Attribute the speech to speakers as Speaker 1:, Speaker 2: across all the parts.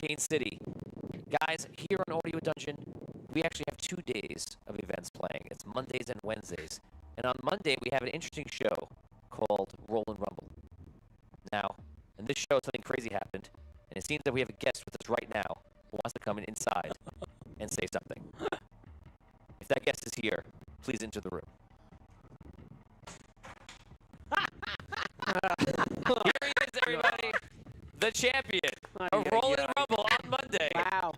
Speaker 1: Arcane City. Guys, here on Audio Dungeon, we actually have 2 days of events playing. It's Mondays and Wednesdays. And on Monday, we have an interesting show called Roll and Rumble. Now, in this show, something crazy happened, and it seems that we have a guest with us right now who wants to come inside and say something. If that guest is here, please enter the room. Here he is, everybody. The champion of Roll and Rumble on Monday.
Speaker 2: Wow.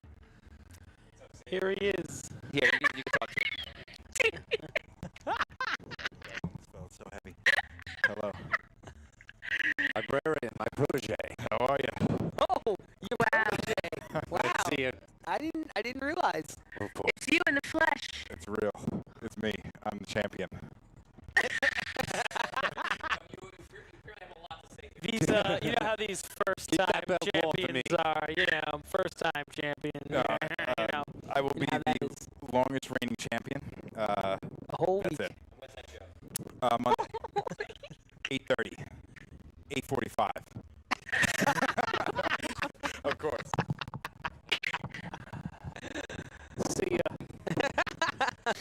Speaker 2: Here he is.
Speaker 1: Yeah, you can talk to him.
Speaker 3: This felt so heavy. Hello. Librarian, my protege. How are you?
Speaker 2: Oh, you wow. Wow.
Speaker 3: Good to see you.
Speaker 2: I didn't realize.
Speaker 3: Of course.
Speaker 4: It's you in the flesh.
Speaker 3: It's real. It's me. I'm the champion.
Speaker 2: These, you know how these first-time champions are. You know, first-time champion. You know,
Speaker 3: I will be
Speaker 2: how that
Speaker 3: the
Speaker 2: is.
Speaker 3: longest reigning champion.
Speaker 2: A whole
Speaker 3: That's
Speaker 2: week.
Speaker 3: it. When's that show? Monday. 8:30. 8:45. Of course.
Speaker 2: See ya. All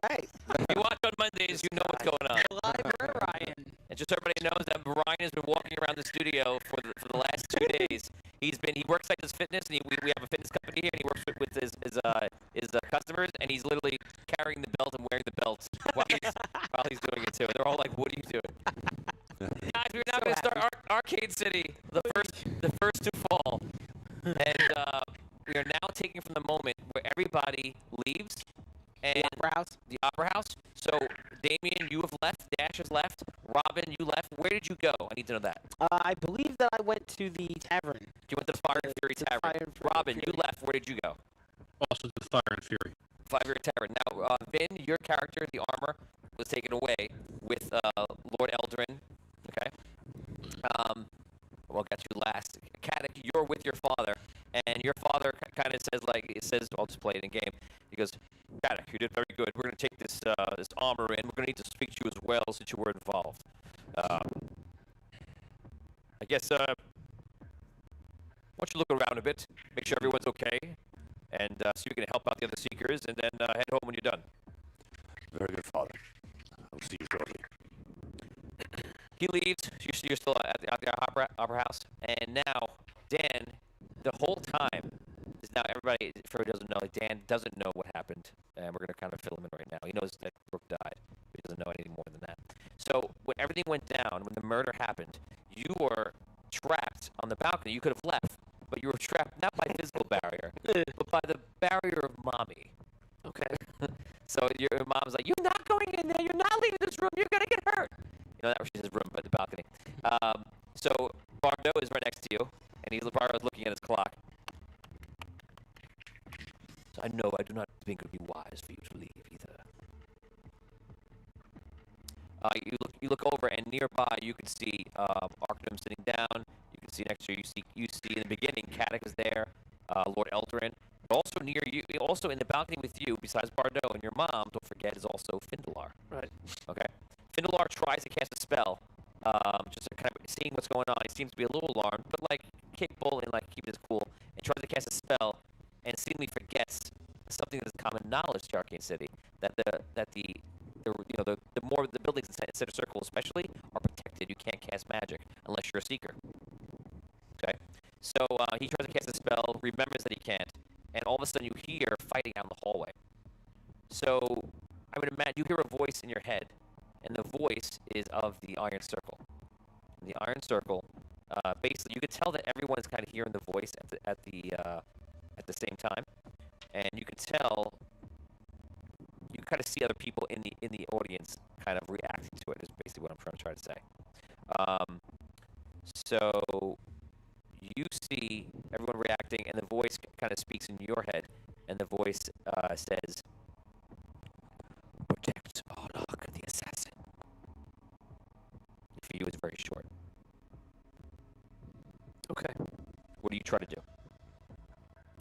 Speaker 2: right.
Speaker 1: If you watch on Mondays, you know what's going on.
Speaker 2: Librarian.
Speaker 1: And just so everybody knows that Brian has been walking around the studio for the last 2 days. He works at his fitness, and we have a fitness company here, and he works with his customers, and he's literally carrying the belt and wearing the belt while he's doing it too. And they're all like, "What are you doing?" Guys, we're now going to start Arcane City, the first to fall, and we are now taking from the moment where everybody leaves. And the Opera House. So, Damien, you have left. Dash has left. Robin, you left. Where did you go? I need to know that.
Speaker 2: I believe that I went to the tavern.
Speaker 1: You went to the Fire and Fury Tavern. Robin, you left. Where did you go?
Speaker 5: Also to the Fire and Fury.
Speaker 1: Fire and Fury Tavern. Now, Vin, your character, the armor, was taken away with Lord Eldrin. Okay. We'll get you last. Caddick, you're with your father, and your father kind of says, I'll just play it in game. He goes, Caddick, you did very good. We're going to take this armor in. We're going to need to speak to you as well since you were involved. I guess, why don't you look around a bit, make sure everyone's okay, and so you can help out the other seekers, and then head home when you're done.
Speaker 3: Very good, Father. I'll see you shortly.
Speaker 1: He leaves. You're still at the opera house. And now, Dan, the whole time, is now everybody, for who doesn't know, Dan doesn't know what happened. And we're going to kind of fill him in right now. He knows that Brooke died, but he doesn't know anything more than that. So when everything went down, when the murder happened, you were trapped on the balcony. You could have left, but you were trapped not by physical barrier, but by the barrier of mommy. Okay? So your mom's like, you're not going in there. You're not leaving this room. You're going to get hurt. You know, that was his room by the balcony. So Bardot is right next to you, and he's looking at his clock. So I know I do not think it would be wise for you to leave either. You look over, and nearby you can see Arcanum sitting down. You can see next to you see in the beginning Caddick is there, Lord Eldrin. But also near you, also in the balcony with you, besides Bardot and your mom, don't forget, is also Findalar.
Speaker 2: Right.
Speaker 1: Okay. Findalar tries to cast a spell, just to kind of seeing what's going on. He seems to be a little alarmed, but like capable and like keeping his cool, and tries to cast a spell, and seemingly forgets something that is common knowledge to Arcane City, that the more the buildings in Center Circle especially are protected. You can't cast magic unless you're a seeker. Okay. So he tries to cast a spell, remembers that he can't, and all of a sudden you hear fighting out in the hallway. So I would imagine you hear a voice in your head. And the voice is of the Iron Circle. And the Iron Circle, basically, you could tell that everyone is kind of hearing the voice at the same time, and you can tell, you can kind of see other people in the audience kind of reacting to it. Is basically what I'm trying to say. So you see everyone reacting, and the voice kind of speaks in your head, and the voice says, "Protect Arlok, the assassin." For you, it's very short.
Speaker 2: Okay.
Speaker 1: What do you try to do?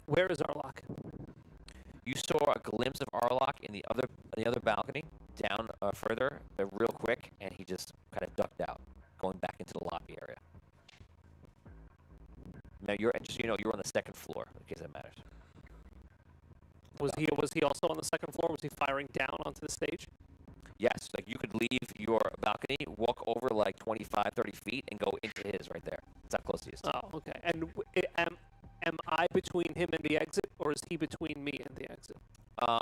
Speaker 2: Where is Arlok?
Speaker 1: You saw a glimpse of Arlok in the other balcony, down further, real quick, and he just kind of ducked out, going back into the lobby area. Now you're just so you know, you're on the second floor, in case that matters.
Speaker 2: Was he also on the second floor? Was he firing down onto the stage?
Speaker 1: Yes, like you could leave your balcony, walk over like 25, 30 feet, and go into his right there. That's how close he is.
Speaker 2: Oh, okay. And am I between him and the exit, or is he between me and the exit?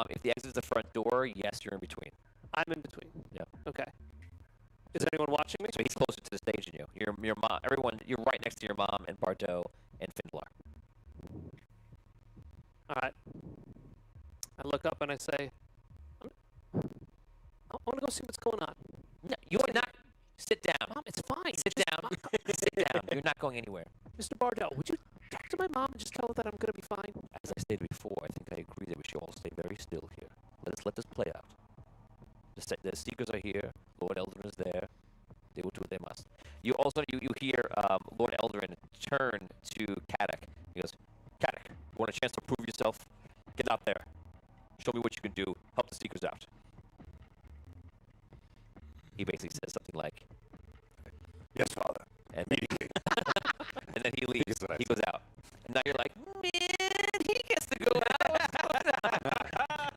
Speaker 1: If the exit's the front door, yes, you're in between.
Speaker 2: I'm in between.
Speaker 1: Yeah.
Speaker 2: Okay. Is anyone watching me?
Speaker 1: So he's closer to the stage than you. Your mom, everyone, you're right next to your mom and Bardot and Findlar.
Speaker 2: All right. I look up and I say, I want to go see what's going on.
Speaker 1: No, you are not. Sit down.
Speaker 2: Mom, it's fine.
Speaker 1: Sit down. Sit down. You're not going anywhere.
Speaker 2: Mr. Bardot, would you talk to my mom and just tell her that I'm going to be fine?
Speaker 1: As I stated before, I think I agree that we should all stay very still here. Let this play out. The Seekers are here. Lord Eldrin is there. They will do what they must. You also you hear Lord Eldrin turn to Kadek. He goes, Kadek, you want a chance to prove yourself? Get out there. Show me what you can do. Help the Seekers out. He basically says something like,
Speaker 3: Yes, Father.
Speaker 1: and then, and then he leaves. He goes out. And now you're like, man, he gets to go out.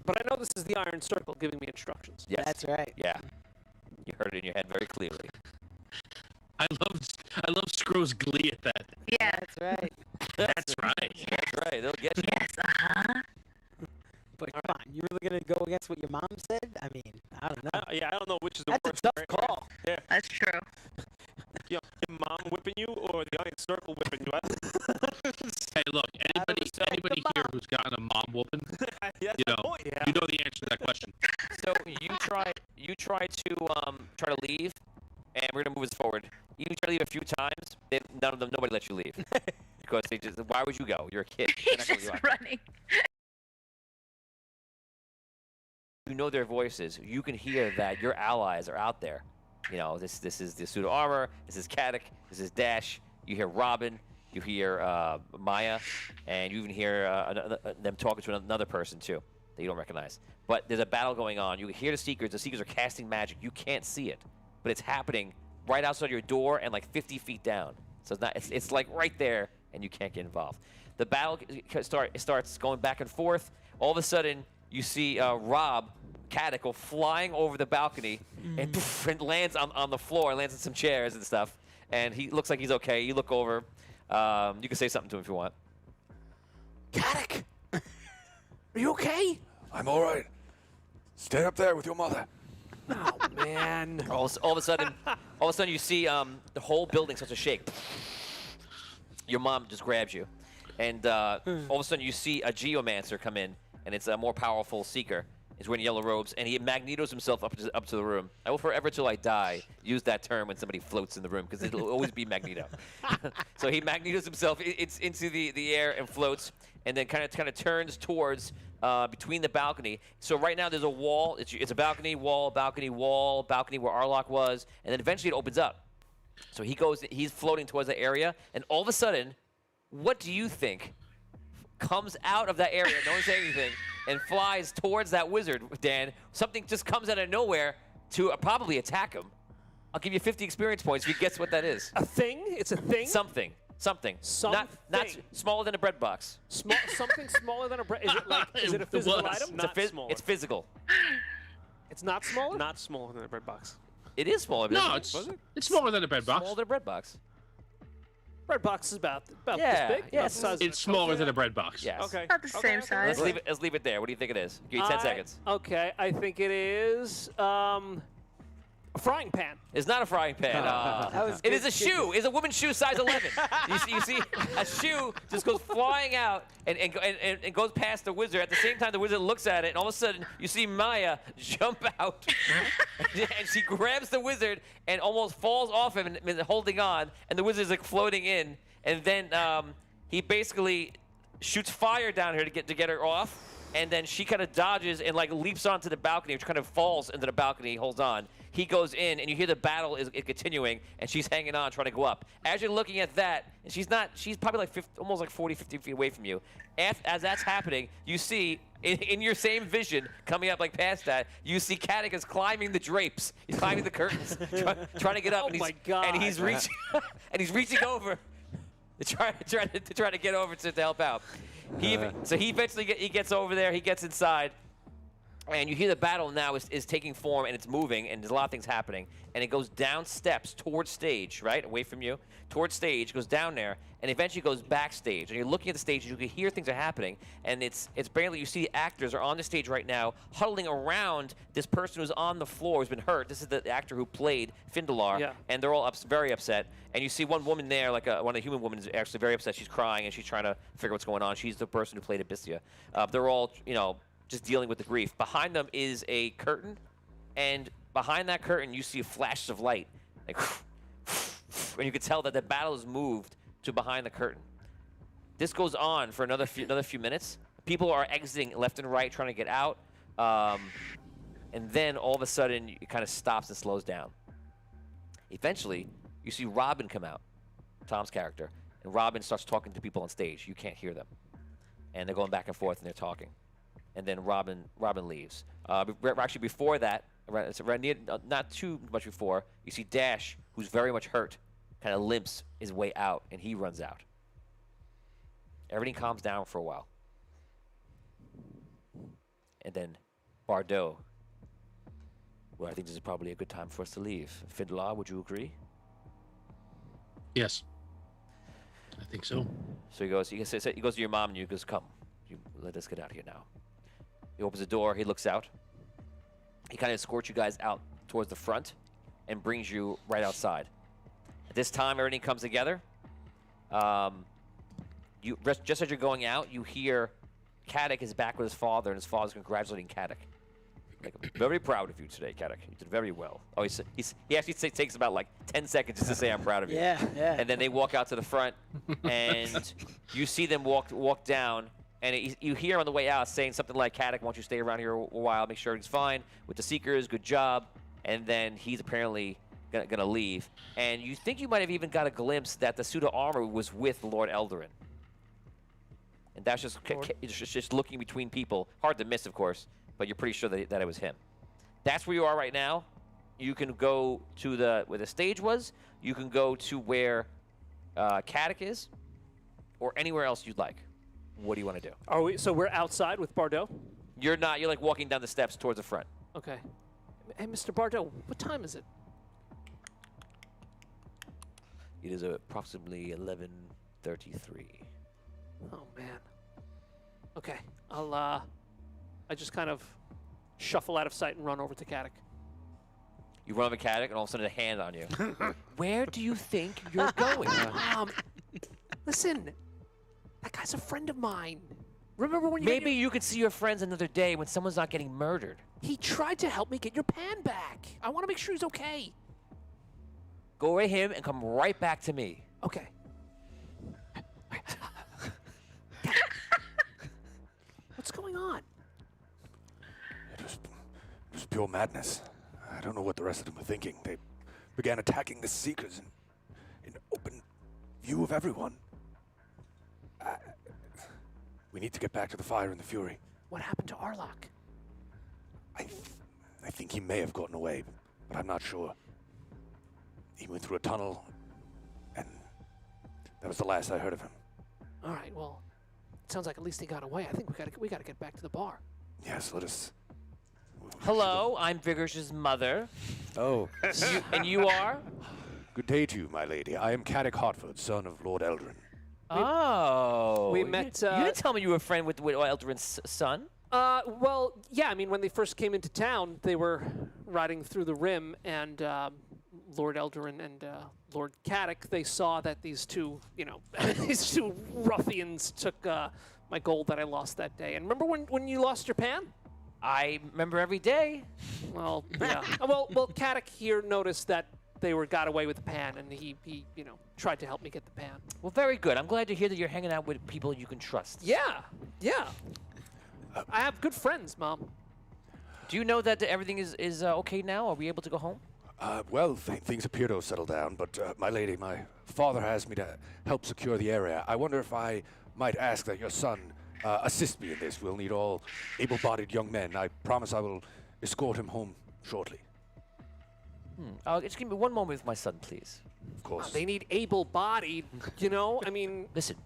Speaker 2: But I know this is the Iron Circle giving me instructions.
Speaker 1: Yes.
Speaker 4: That's right.
Speaker 1: Yeah. You heard it in your head very clearly.
Speaker 5: I love Scrow's glee at that.
Speaker 6: Yeah.
Speaker 4: That's right.
Speaker 5: That's right.
Speaker 1: That's right. They'll get you.
Speaker 6: Yes.
Speaker 4: But come on, you really gonna go against what your mom said? I mean, I don't know.
Speaker 2: Yeah, I don't know which is the
Speaker 4: That's
Speaker 2: worst.
Speaker 4: a tough
Speaker 2: right?
Speaker 4: call.
Speaker 2: Yeah.
Speaker 6: That's true.
Speaker 2: Your mom whipping you or the Iron Circle whipping you?
Speaker 5: Hey, look, anybody
Speaker 4: the
Speaker 5: here who's gotten a mom whooping,
Speaker 2: That's
Speaker 5: you
Speaker 2: the
Speaker 5: know,
Speaker 2: point. Yeah.
Speaker 5: you know the answer to that question.
Speaker 1: So you try to leave, and we're gonna move this forward. You try to leave a few times. Nobody lets you leave because they just. Why would you go? You're a kid. They're
Speaker 6: He's
Speaker 1: not gonna
Speaker 6: just
Speaker 1: let you out.
Speaker 6: running.
Speaker 1: You know their voices. You can hear that your allies are out there. You know, this is the suit of armor. This is Kadek. This is Dash. You hear Robin. You hear Maya, and you even hear them talking to another person too that you don't recognize. But there's a battle going on. You can hear the Seekers. The Seekers are casting magic. You can't see it, but it's happening right outside your door and like 50 feet down. So it's not. It's like right there, and you can't get involved. The battle starts going back and forth. All of a sudden, you see Rob Kadek go flying over the balcony and, poof, and lands on the floor, lands on some chairs and stuff. And he looks like he's okay. You look over. You can say something to him if you want.
Speaker 2: Kadek, are you okay?
Speaker 3: I'm all right. Stay up there with your mother.
Speaker 2: Oh man.
Speaker 1: All of a sudden, you see the whole building starts to shake. Your mom just grabs you, and all of a sudden you see a geomancer come in, and it's a more powerful seeker. He's wearing yellow robes, and he magnetos himself up to the room. I will forever till I die use that term when somebody floats in the room, because it'll always be Magneto. So he magnetos himself into the air and floats, and then kind of turns towards between the balcony. So right now there's a wall. It's a balcony, wall, balcony, wall, balcony where Arlok was, and then eventually it opens up. So he's floating towards the area, and all of a sudden, what do you think comes out of that area? No one saying anything. And flies towards that wizard, Dan. Something just comes out of nowhere to probably attack him. I'll give you 50 experience points if you guess what that is.
Speaker 2: A thing? It's a thing?
Speaker 1: Something. Not smaller than a bread box.
Speaker 2: Something smaller than a bread. Is it like? Is it a physical item?
Speaker 1: It's physical.
Speaker 2: It's not smaller. Not smaller than a bread box.
Speaker 1: It is smaller.
Speaker 5: No, it's smaller than a bread box.
Speaker 1: Smaller than a bread box.
Speaker 2: Bread box is about
Speaker 1: Yeah,
Speaker 2: this big.
Speaker 1: yeah,
Speaker 2: About the size of
Speaker 5: It's
Speaker 2: a
Speaker 5: smaller
Speaker 2: Coke.
Speaker 5: than a bread box.
Speaker 1: Yes.
Speaker 2: Okay.
Speaker 6: About the same size.
Speaker 1: Let's leave it there. What do you think it is? Give you 10 seconds.
Speaker 2: Okay, I think it is a frying pan.
Speaker 1: It's not a frying pan. It is a shoe. It's a woman's shoe, size 11. you see, a shoe just goes flying out and goes past the wizard. At the same time, the wizard looks at it, and all of a sudden, you see Maya jump out, and she grabs the wizard and almost falls off him, and holding on. And the wizard's like floating in, and then he basically shoots fire down here to get her off. And then she kind of dodges and like leaps onto the balcony, which kind of falls into the balcony, holds on. he goes in, and you hear the battle is continuing, and she's hanging on, trying to go up. As you're looking at that, and she's probably like almost like 40, 50 feet away from you. As that's happening, you see, in your same vision, coming up like past that, you see Caddick is climbing the drapes. He's climbing the curtains, trying to get up.
Speaker 2: Oh my God.
Speaker 1: And he's reaching, and he's reaching over to try to get over to help out. So he eventually gets over there. He gets inside. And you hear the battle now is taking form, and it's moving, and there's a lot of things happening. And it goes down steps towards stage, right, away from you, towards stage, goes down there, and eventually goes backstage. And you're looking at the stage, and you can hear things are happening. And it's barely, you see actors are on the stage right now, huddling around this person who's on the floor, who's been hurt. This is the actor who played Findalar,
Speaker 2: Yeah.
Speaker 1: and they're all very upset. And you see one woman there, like one of the human women, is actually very upset. She's crying, and she's trying to figure what's going on. She's the person who played Abyssia. They're all, just dealing with the grief. Behind them is a curtain, and behind that curtain you see flashes of light, like, and you can tell that the battle has moved to behind the curtain. This goes on for another few minutes. People are exiting left and right, trying to get out, and then all of a sudden it kind of stops and slows down. Eventually, you see Robin come out, Tom's character, and Robin starts talking to people on stage. You can't hear them, and they're going back and forth and they're talking. And then Robin leaves. Actually, before that, not too much before, you see Dash, who's very much hurt, kind of limps his way out, and he runs out. Everything calms down for a while. And then Bardot. Well, I think this is probably a good time for us to leave. Findalar, would you agree?
Speaker 5: Yes. I think so.
Speaker 1: So he goes to your mom, and he goes, come, let us get out of here now. He opens the door, he looks out. He kind of escorts you guys out towards the front and brings you right outside. At this time, everything comes together. Just as you're going out, you hear Caddick is back with his father, and his father's congratulating Caddick. Like, I'm very proud of you today, Caddick. You did very well. Oh, he actually takes about like 10 seconds just to say I'm proud of you.
Speaker 4: Yeah.
Speaker 1: And then they walk out to the front, and you see them walk down. And you hear on the way out saying something like, Caddick, why don't you stay around here a while, make sure he's fine with the Seekers, good job. And then he's apparently going to leave. And you think you might have even got a glimpse that the suit of armor was with Lord Eldarin. And that's just looking between people. Hard to miss, of course, but you're pretty sure that it was him. That's where you are right now. You can go to where the stage was. You can go to where Caddick is, or anywhere else you'd like. What do you want to do?
Speaker 2: So we're outside with Bardot?
Speaker 1: You're not. You're like walking down the steps towards the front.
Speaker 2: Okay. Hey, Mr. Bardot, what time is it?
Speaker 1: It is approximately 11:33.
Speaker 2: Oh, man. Okay. I just kind of shuffle out of sight and run over to Caddick.
Speaker 1: You run over to Caddick, and all of a sudden a hand on you. Where do you think you're going?
Speaker 2: Listen, that guy's a friend of mine. Remember when
Speaker 1: Maybe you could see your friends another day when someone's not getting murdered.
Speaker 2: He tried to help me get your pan back. I want to make sure he's okay.
Speaker 1: Go to him and come right back to me.
Speaker 2: Okay. What's going on?
Speaker 3: It was pure madness. I don't know what the rest of them were thinking. They began attacking the Seekers in open view of everyone. We need to get back to the fire and the fury.
Speaker 2: What happened to Arlok?
Speaker 3: I think he may have gotten away, but I'm not sure. He went through a tunnel, and that was the last I heard of him.
Speaker 2: All right, well, it sounds like at least he got away. I think we gotta get back to the bar.
Speaker 3: Yes, let us.
Speaker 1: Hello, I'm Vigorsh's mother.
Speaker 3: Oh.
Speaker 1: And you are?
Speaker 3: Good day to you, my lady. I am Caddick Hartford, son of Lord Eldarin.
Speaker 1: Oh.
Speaker 2: We met,
Speaker 1: You didn't tell me you were a friend with Eldarin's son.
Speaker 2: Well, yeah, I mean, when they first came into town, they were riding through the Rim, and Lord Eldarin and Lord Caddick, they saw that these two, these two ruffians took my gold that I lost that day. And remember when you lost your pan?
Speaker 1: I remember every day.
Speaker 2: Well, yeah. well, Caddick here noticed that they got away with the pan, and he tried to help me get the pan.
Speaker 1: Well, very good. I'm glad to hear that you're hanging out with people you can trust.
Speaker 2: Yeah. I have good friends, Mom.
Speaker 1: Do you know that everything is okay now? Are we able to go home?
Speaker 3: Well, things appear to have settled down, but my lady, my father asked me to help secure the area. I wonder if I might ask that your son assist me in this. We'll need all able-bodied young men. I promise I will escort him home shortly.
Speaker 1: Just give me one moment with my son, please.
Speaker 3: Of course.
Speaker 2: They need able-bodied, you know? I mean,
Speaker 1: Listen,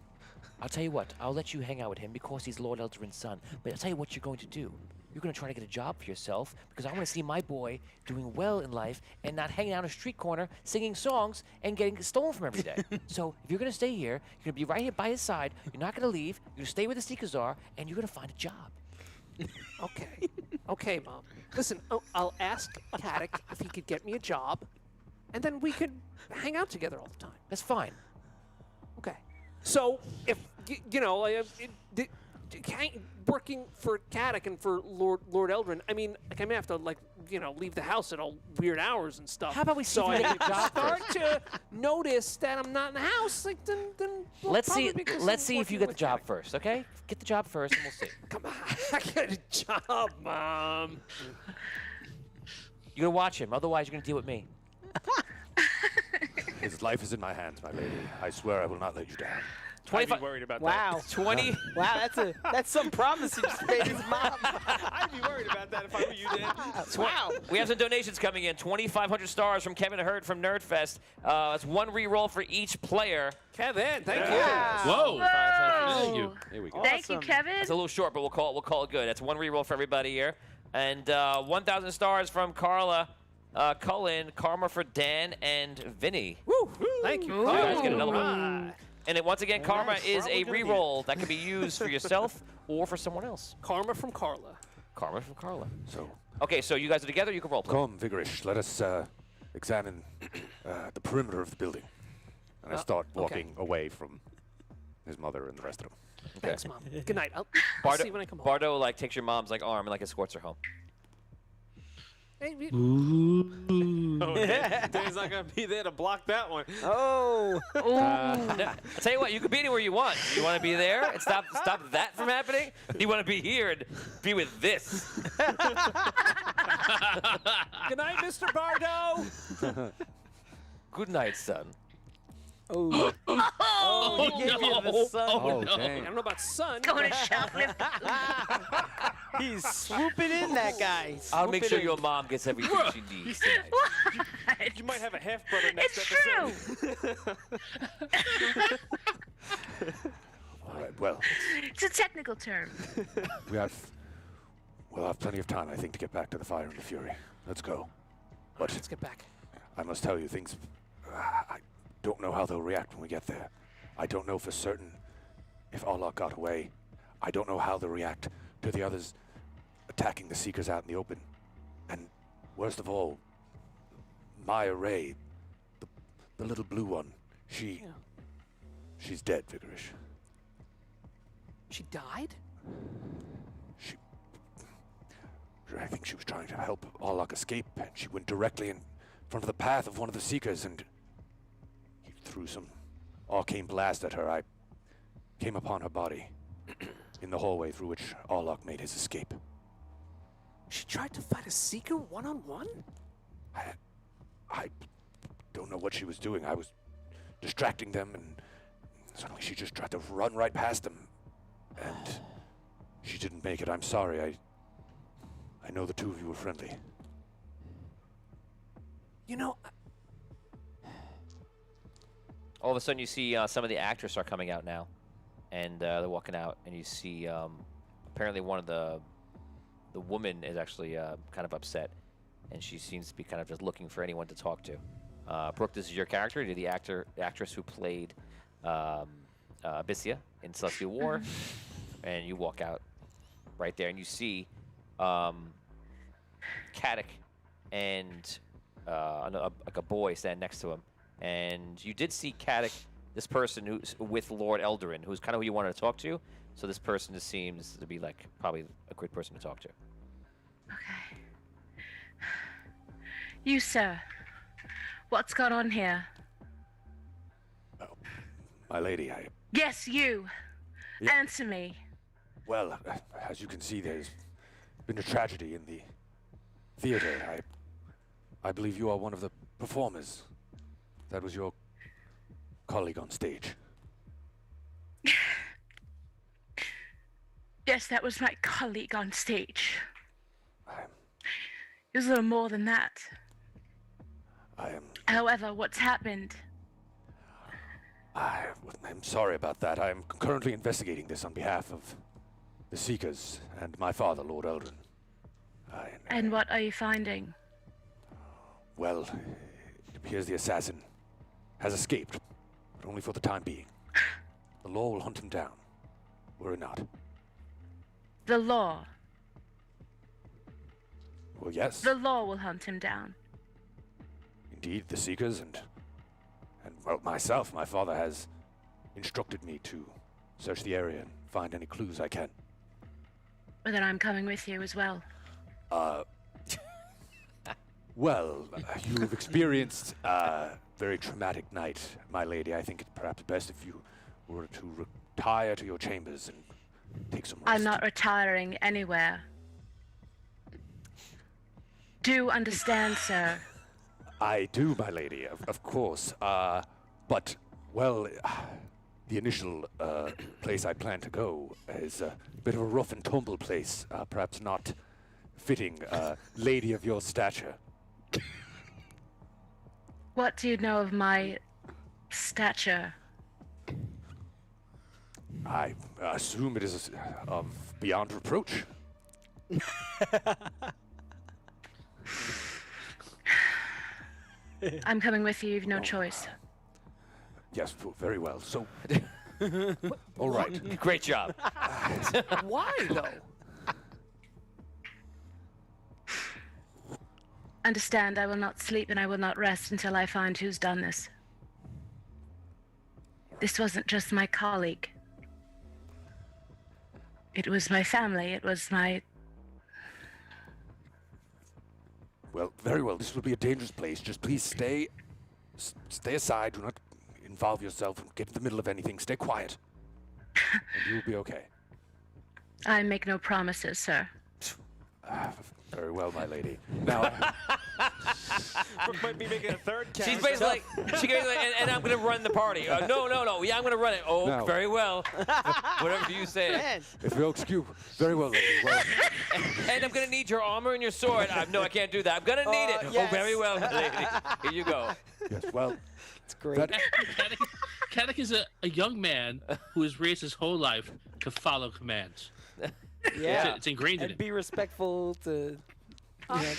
Speaker 1: I'll tell you what. I'll let you hang out with him because he's Lord Eldarin's son. But I'll tell you what you're going to do. You're going to try to get a job for yourself because I want to see my boy doing well in life and not hanging out on a street corner singing songs and getting stolen from every day. So if you're going to stay here, you're going to be right here by his side. You're not going to leave. You're going to stay where the Seekers are, and you're going to find a job.
Speaker 2: okay. Okay, Mom. Listen, I'll ask Caddick if he could get me a job, and then we could hang out together all the time.
Speaker 1: That's fine.
Speaker 2: Okay. So, if, you know, working for Caddick and for Lord Eldrin, I mean, like, I'm gonna have to, like, you know, leave the house at all weird hours and stuff.
Speaker 1: How about we see
Speaker 2: so
Speaker 1: if we
Speaker 2: I
Speaker 1: can get a job
Speaker 2: start
Speaker 1: first?
Speaker 2: to notice that I'm not in the house, like, then well,
Speaker 1: Let's
Speaker 2: probably
Speaker 1: see.
Speaker 2: because
Speaker 1: Let's
Speaker 2: I'm
Speaker 1: see if you
Speaker 2: working
Speaker 1: get the
Speaker 2: with
Speaker 1: job
Speaker 2: Caddick.
Speaker 1: first, okay? Get the job first, and we'll see.
Speaker 2: Come on, I get a job, Mom.
Speaker 1: You're gonna watch him. Otherwise, you're gonna deal with me.
Speaker 3: His life is in my hands, my lady. I swear I will not let you down.
Speaker 6: I'd be
Speaker 1: 25.
Speaker 6: worried about
Speaker 4: Wow.
Speaker 1: 20.
Speaker 4: Wow, that's some promise he just made his mom.
Speaker 6: that. I'd be worried about that if I were you, Dan.
Speaker 4: Wow.
Speaker 1: We have some donations coming in. 2,500 stars from Kevin Hurd from Nerdfest. It's one re-roll for each player.
Speaker 2: Kevin, thank
Speaker 5: Whoa.
Speaker 6: Thank you. Here we go.
Speaker 7: Thank you,
Speaker 4: Awesome.
Speaker 7: Kevin.
Speaker 1: It's a little short, but we'll call it good. That's one re-roll for everybody here. And 1,000 stars from Carla, Cullen, Karma for Dan, and Vinny.
Speaker 2: you. Woo, thank you.
Speaker 7: Ooh.
Speaker 1: You guys get another one.
Speaker 2: Alright.
Speaker 1: And it, once again, Karma
Speaker 4: nice.
Speaker 1: is
Speaker 2: Probably
Speaker 1: a
Speaker 2: gonna need
Speaker 1: re-roll that can be used for yourself or for someone else.
Speaker 2: Karma from Carla.
Speaker 1: Karma from Carla.
Speaker 3: So,
Speaker 1: Okay, so you guys are together. You can roll.
Speaker 3: come, Vigorish. Let us examine the perimeter of the building. And I start
Speaker 2: okay.
Speaker 3: walking away from his mother and the rest of them.
Speaker 2: Thanks, Mom. Good night. I'll
Speaker 1: Bardo,
Speaker 2: see you when I come home.
Speaker 1: Bardo like takes your mom's like arm and like escorts her home.
Speaker 2: Hey,
Speaker 6: Oh, Dan's not gonna be there to block that one.
Speaker 4: Oh.
Speaker 1: I'll tell you what, you could be anywhere you want. You want to be there and stop that from happening? You want to be here and be with this.
Speaker 2: Good night, Mr. Bardo.
Speaker 1: Good night, son.
Speaker 4: Oh. Oh, he gave you the sun.
Speaker 3: Oh,
Speaker 2: I
Speaker 3: dang.
Speaker 2: don't know about son.
Speaker 7: Going to shoplift.
Speaker 4: He's swooping in, that guy.
Speaker 1: I'll make sure
Speaker 4: Swooping
Speaker 1: your mom gets everything she needs tonight.
Speaker 6: You might have a half brother next
Speaker 7: It's
Speaker 6: episode.
Speaker 7: true.
Speaker 3: All right, well,
Speaker 7: It's a technical term.
Speaker 3: we'll have plenty of time, I think, to get back to the Fire and the Fury. Let's go. But
Speaker 2: Let's get back.
Speaker 3: I must tell you, things... I don't know how they'll react when we get there. I don't know for certain if Allah got away. I don't know how they'll react to the others attacking the Seekers out in the open. And worst of all, Maya Ray, the little blue one, she's dead, Vigorish.
Speaker 2: She died?
Speaker 3: I think she was trying to help Orlok escape, and she went directly in front of the path of one of the Seekers, and he threw some arcane blast at her. I came upon her body in the hallway through which Orlok made his escape.
Speaker 2: She tried to fight a Seeker one-on-one?
Speaker 3: I don't know what she was doing. I was distracting them, and suddenly she just tried to run right past them, and she didn't make it. I'm sorry. I know the two of you were friendly.
Speaker 2: You know,
Speaker 1: All of a sudden, you see some of the actors are coming out now, and they're walking out, and you see apparently one of the woman is actually kind of upset, and she seems to be kind of just looking for anyone to talk to. Brooke, this is your character. You're the actress who played Abyssia in Celestial War, and you walk out right there, and you see Caddick and like a boy stand next to him. And you did see Caddick, this person who's with Lord Eldarin, who's kind of who you wanted to talk to. So this person just seems to be like probably a good person to talk to.
Speaker 7: Okay. You, sir. What's gone on here?
Speaker 3: My lady,
Speaker 7: Yes, you.
Speaker 3: Yeah.
Speaker 7: Answer me.
Speaker 3: well, as you can see, there's been a tragedy in the theater. I believe you are one of the performers. That was your colleague on stage.
Speaker 7: Yes, that was my colleague on stage.
Speaker 3: I
Speaker 7: It was a little more than that.
Speaker 3: am.
Speaker 7: However, what's happened?
Speaker 3: I'm sorry about that. I am currently investigating this on behalf of the Seekers and my father, Lord Eldrin.
Speaker 7: And what are you finding?
Speaker 3: Well, it appears the assassin has escaped, but only for the time being. The law will hunt him down, were it not.
Speaker 7: The law.
Speaker 3: Well, yes,
Speaker 7: The law will hunt him down.
Speaker 3: indeed, the Seekers and well, myself, my father has instructed me to search the area and find any clues I can.
Speaker 7: But then I'm coming with you as well.
Speaker 3: Well, you've experienced a very traumatic night, my lady. I think it's perhaps best if you were to retire to your chambers and take some rest.
Speaker 7: I'm not retiring anywhere. Do understand, sir.
Speaker 3: I do, my lady, of course. But, well, the initial place I plan to go is a bit of a rough and tumble place, perhaps not fitting a lady of your stature.
Speaker 7: What do you know of my stature?
Speaker 3: I assume it is of beyond reproach.
Speaker 7: I'm coming with you. You've no choice.
Speaker 3: Yes, very well. So, all right.
Speaker 1: Great job.
Speaker 2: Why though?
Speaker 7: Understand, I will not sleep and I will not rest until I find who's done this. This wasn't just my colleague. It was my family. It was my...
Speaker 3: Well, very well. This will be a dangerous place. Just please stay aside. Do not involve yourself and get in the middle of anything. Stay quiet, and you will be okay.
Speaker 7: I make no promises, sir.
Speaker 3: Very well, my lady. Now,
Speaker 6: Brooke might be making a third count.
Speaker 1: She's basically like, and I'm gonna run the party. No. Yeah, I'm gonna run it. Oh,
Speaker 3: No.
Speaker 1: very well. Whatever you say.
Speaker 4: Man,
Speaker 3: if you'll excuse, very well, lady. Well,
Speaker 1: And I'm gonna need your armor and your sword. No, I can't do that. I'm gonna need it.
Speaker 4: yes.
Speaker 1: Oh, very well, lady. Here you go.
Speaker 3: yes, well,
Speaker 4: it's great.
Speaker 3: that,
Speaker 5: Kadek is a young man who has raised his whole life to follow commands.
Speaker 4: yeah.
Speaker 5: It's ingrained in
Speaker 4: And
Speaker 5: him.
Speaker 4: be respectful to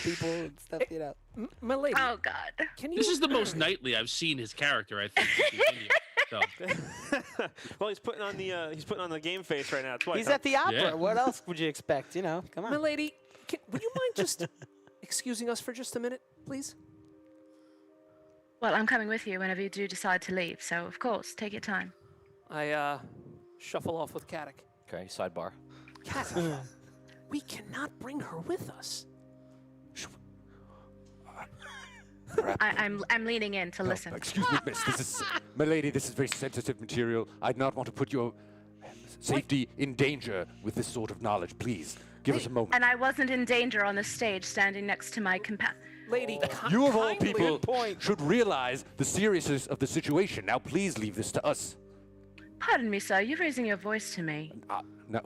Speaker 4: people and stuff, you know.
Speaker 2: My lady,
Speaker 7: Oh, God.
Speaker 2: can you?
Speaker 5: This is the most knightly I've seen his character, I think. since So,
Speaker 6: Well, he's putting on the game face right now. That's why
Speaker 4: He's at the opera.
Speaker 5: Yeah.
Speaker 4: What else would you expect? You know, come
Speaker 2: My
Speaker 4: on.
Speaker 2: lady, would you mind just excusing us for just a minute, please?
Speaker 7: Well, I'm coming with you whenever you do decide to leave, so of course, take your time.
Speaker 2: I shuffle off with Kadek.
Speaker 1: Okay, sidebar.
Speaker 2: Kadek, we cannot bring her with us.
Speaker 7: I'm leaning in to
Speaker 3: no,
Speaker 7: listen.
Speaker 3: excuse me, miss. This is, my lady. This is very sensitive material. I'd not want to put your safety in danger with this sort of knowledge. Please, give us a moment.
Speaker 7: And I wasn't in danger on the stage standing next to my
Speaker 2: Lady,
Speaker 3: You of all
Speaker 2: kindly-
Speaker 3: people
Speaker 4: point.
Speaker 3: should realize the seriousness of the situation. Now, please leave this to us.
Speaker 7: Pardon me, sir. You're raising your voice to me.
Speaker 3: No,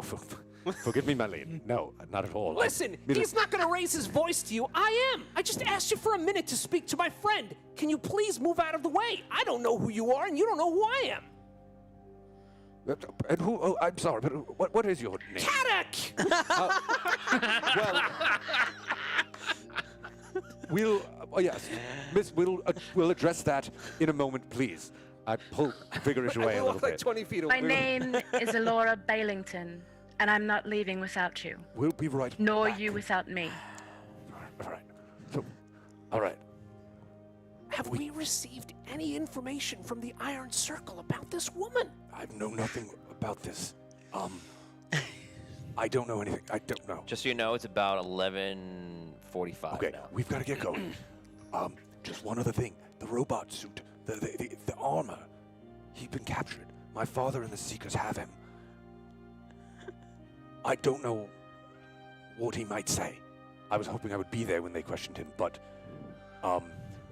Speaker 3: forgive me, my lady. No, not at all.
Speaker 2: Listen, he's not going to raise his voice to you. I am. I just asked you for a minute to speak to my friend. Can you please move out of the way? I don't know who you are, and you don't know who I am.
Speaker 3: And who? Oh, I'm sorry, but what is your name?
Speaker 2: Kadek!
Speaker 3: Well, we'll. Oh yes, Miss. We'll address that in a moment, please. I pull vigorous away
Speaker 2: I
Speaker 3: a
Speaker 2: walk
Speaker 3: little
Speaker 2: like
Speaker 3: bit.
Speaker 2: 20 feet
Speaker 7: My
Speaker 2: away.
Speaker 7: name is Elora Bailington, and I'm not leaving without you,
Speaker 3: We'll be right.
Speaker 7: nor
Speaker 3: back.
Speaker 7: you without me.
Speaker 3: All right. So, all right.
Speaker 2: Have we received any information from the Iron Circle about this woman?
Speaker 3: I know nothing about this. I don't know anything. I don't know.
Speaker 1: Just so you know, it's about 11:45
Speaker 3: Okay,
Speaker 1: now.
Speaker 3: we've got to get going. Just one other thing. The robot suit, the armor. He's been captured. My father and the Seekers have him. I don't know what he might say. I was hoping I would be there when they questioned him, but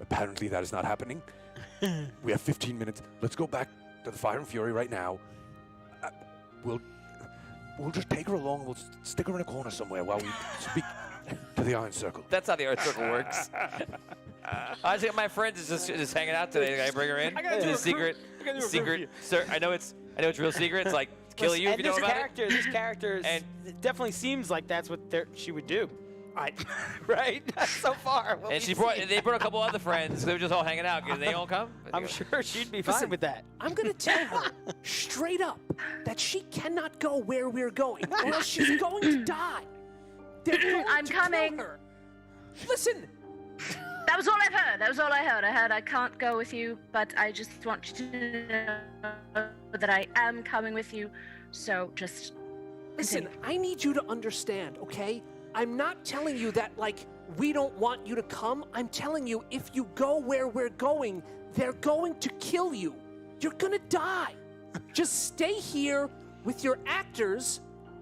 Speaker 3: apparently that is not happening. We have 15 minutes. Let's go back to the Fire and Fury right now. We'll just take her along. We'll stick her in a corner somewhere while we speak to the Iron Circle.
Speaker 1: That's how the Iron Circle works. I think my friend is just hanging out today. Can I bring her in?
Speaker 6: I gotta do
Speaker 1: the
Speaker 6: a
Speaker 1: secret,
Speaker 6: review.
Speaker 1: sir. I know it's real secret. It's like kill you if you know about it.
Speaker 4: This character
Speaker 1: And-
Speaker 4: it definitely seems like that's what she would do. Right? So far. what
Speaker 1: And
Speaker 4: we've seen.
Speaker 1: they brought a couple other friends. They were just all hanging out. Can they all come?
Speaker 4: I'm sure she'd be fine
Speaker 2: Listen,
Speaker 4: with that.
Speaker 2: I'm going to tell her straight up that she cannot go where we're going, or else she's going to die. They're going
Speaker 7: I'm
Speaker 2: to
Speaker 7: coming.
Speaker 2: Kill her. Listen,
Speaker 7: That was all I've heard. That was all I heard. I heard I can't go with you, but I just want you to know that I am coming with you. So just
Speaker 2: listen, I need you to understand, okay? I'm not telling you that, like, we don't want you to come. I'm telling you, if you go where we're going, they're going to kill you. You're gonna die. Just stay here with your actors,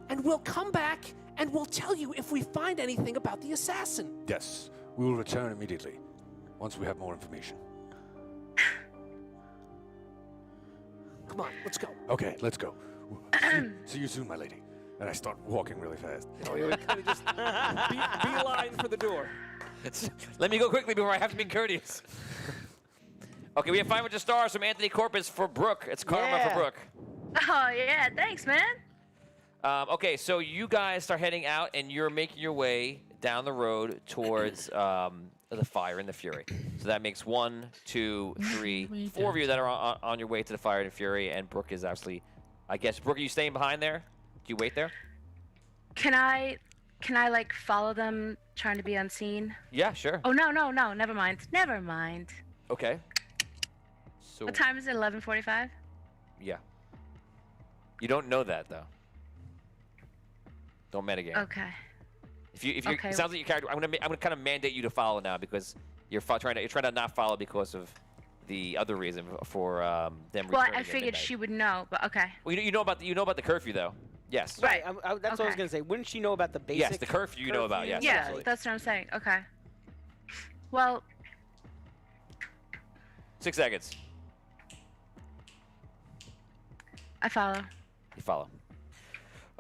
Speaker 2: and we'll come back and we'll tell you if we find anything about the assassin.
Speaker 3: Yes, we will return immediately once we have more information.
Speaker 2: Come on, let's go.
Speaker 3: Okay, let's go. See you soon, my lady. And I start walking really fast.
Speaker 2: Oh, you kind of just beeline for the door.
Speaker 1: Let me go quickly before I have to be courteous. Okay, we have 500 stars from Anthony Corpus for Brooke. It's karma for Brooke.
Speaker 7: Oh yeah, thanks, man.
Speaker 1: Okay, so you guys start heading out, and you're making your way down the road towards the Fire and the Fury. So that makes 1, 2, 3, 4 of you that are on your way to the Fire and Fury, and Brooke is actually, I guess, Brooke, are you staying behind there? Do you wait there?
Speaker 7: Can I like follow them, trying to be unseen?
Speaker 1: Yeah, sure.
Speaker 7: Oh no, never mind. Never mind.
Speaker 1: Okay. So
Speaker 7: What time is it? 11:45.
Speaker 1: yeah. You don't know that though. Don't metagame.
Speaker 7: Okay.
Speaker 1: If you
Speaker 7: Okay.
Speaker 1: it sounds like your character, I'm gonna kind of mandate you to follow now because you're trying to not follow because of the other reason for them.
Speaker 7: Well,
Speaker 1: returning
Speaker 7: I
Speaker 1: at
Speaker 7: figured
Speaker 1: midnight.
Speaker 7: she would know, but okay.
Speaker 1: Well, you know about the curfew though. Yes.
Speaker 7: Right.
Speaker 4: That's what I was
Speaker 7: Okay.
Speaker 4: going to say. Wouldn't she know about the basic
Speaker 1: Yes, the curfew you know about. Yes.
Speaker 7: Yeah,
Speaker 1: absolutely.
Speaker 7: that's what I'm saying. Okay. Well,
Speaker 1: 6 seconds.
Speaker 7: I follow.
Speaker 1: You follow.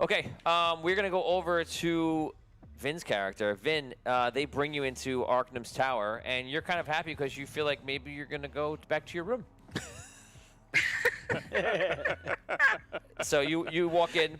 Speaker 1: Okay. We're gonna go over to Vin's character. Vin, they bring you into Arcanum's tower, and you're kind of happy because you feel like maybe you're gonna go back to your room. So you walk in,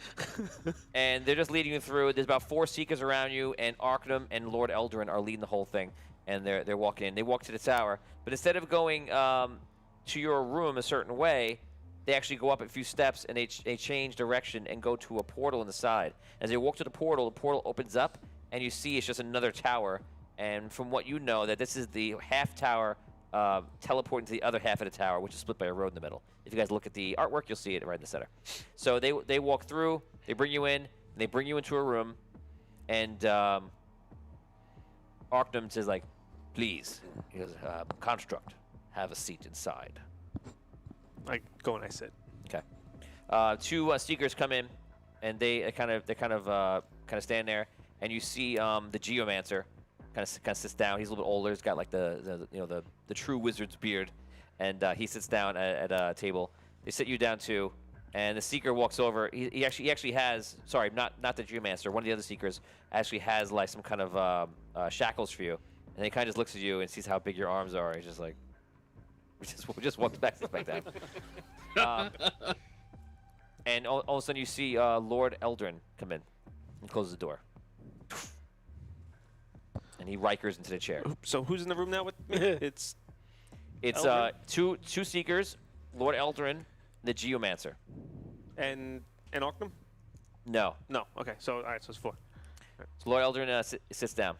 Speaker 1: and they're just leading you through. There's about 4 Seekers around you, and Arcanum and Lord Eldarin are leading the whole thing. And they're walking in. They walk to the tower, but instead of going to your room a certain way, they actually go up a few steps and they change direction and go to a portal on the side. As they walk to the portal opens up, and you see it's just another tower. And from what you know, that this is the half tower teleporting to the other half of the tower, which is split by a road in the middle. If you guys look at the artwork, you'll see it right in the center. So they walk through, they bring you in, and they bring you into a room, and Arcanum says like, "Please," he goes, "Construct, have a seat inside."
Speaker 6: I go and I sit.
Speaker 1: Okay. 2 Seekers come in, and they kind of stand there, and you see the Geomancer kind of sits down. He's a little bit older. He's got like the true wizard's beard, and he sits down at a table. They sit you down too, and the Seeker walks over. He actually has, sorry, not the Geomancer. One of the other Seekers actually has like some kind of shackles for you, and he kind of just looks at you and sees how big your arms are. He's just like. We just walked back down. And all of a sudden you see Lord Eldarin come in and close the door. And he Rikers into the chair.
Speaker 6: So who's in the room now with me? It's
Speaker 1: It's two Seekers, Lord Eldarin, the Geomancer.
Speaker 6: and Arcanum?
Speaker 1: No.
Speaker 6: No. Okay. So all right. So it's 4.
Speaker 1: So Lord Eldarin sits down.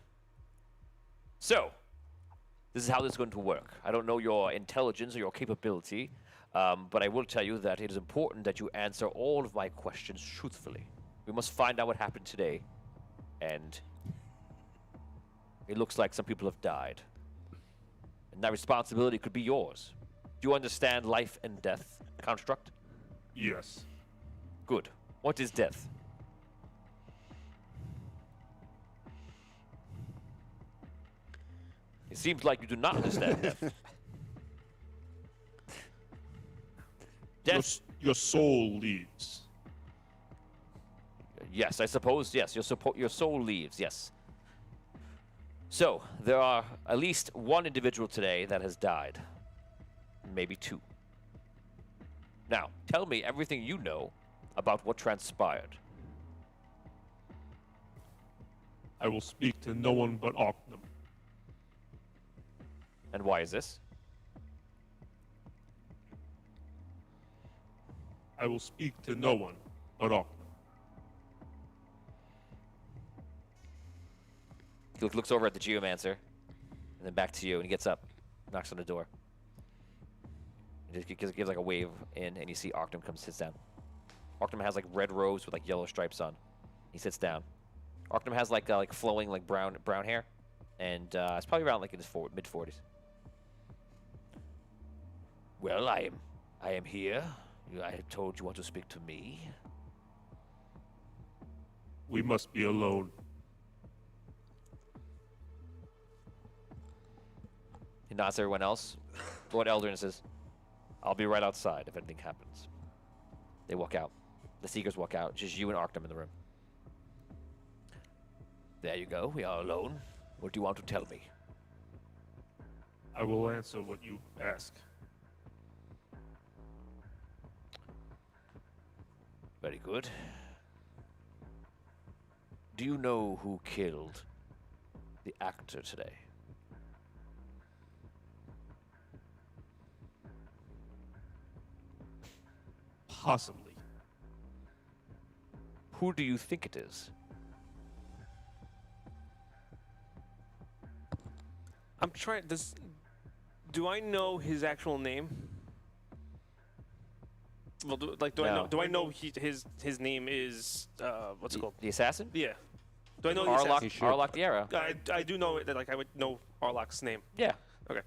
Speaker 1: So, this is how this is going to work. I don't know your intelligence or your capability, but I will tell you that it is important that you answer all of my questions truthfully. We must find out what happened today, and it looks like some people have died. And that responsibility could be yours. Do you understand life and death, Construct?
Speaker 3: Yes.
Speaker 1: Good. What is death? It seems like you do not understand death. Death.
Speaker 8: Your soul leaves.
Speaker 1: Yes, I suppose. Yes, your soul leaves. Yes. So there are at least one individual today that has died. Maybe two. Now, tell me everything you know about what transpired.
Speaker 8: I will speak to no one but Ocnum.
Speaker 1: And why is this?
Speaker 8: I will speak to no one but Ocnum.
Speaker 1: He looks over at the geomancer, and then back to you, and he gets up, knocks on the door. He just gives like a wave in, and you see Ocnum comes, sits down. Ocnum has like red robes with like yellow stripes on. He sits down. Ocnum has like flowing like brown hair, and it's probably around like in his mid-40s. Well, I am here. I have told you want to speak to me.
Speaker 8: We must be alone.
Speaker 1: He nods to everyone else. Lord Eldrin says, I'll be right outside if anything happens. They walk out. The Seekers walk out. Just you and Ocnum in the room. There you go. We are alone. What do you want to tell me?
Speaker 8: I will answer what you ask.
Speaker 1: Very good. Do you know who killed the actor today?
Speaker 8: Possibly.
Speaker 1: Who do you think it is?
Speaker 6: I'm trying. Do I know his actual name? Well, do I
Speaker 1: No.
Speaker 6: know? Do I know his name is what's it called?
Speaker 1: The assassin?
Speaker 6: Yeah. Do I know the
Speaker 1: Arlok,
Speaker 6: assassin?
Speaker 1: Arlok the Arrow.
Speaker 6: I do know it. That like I would know Arlok's name.
Speaker 1: Yeah.
Speaker 6: Okay.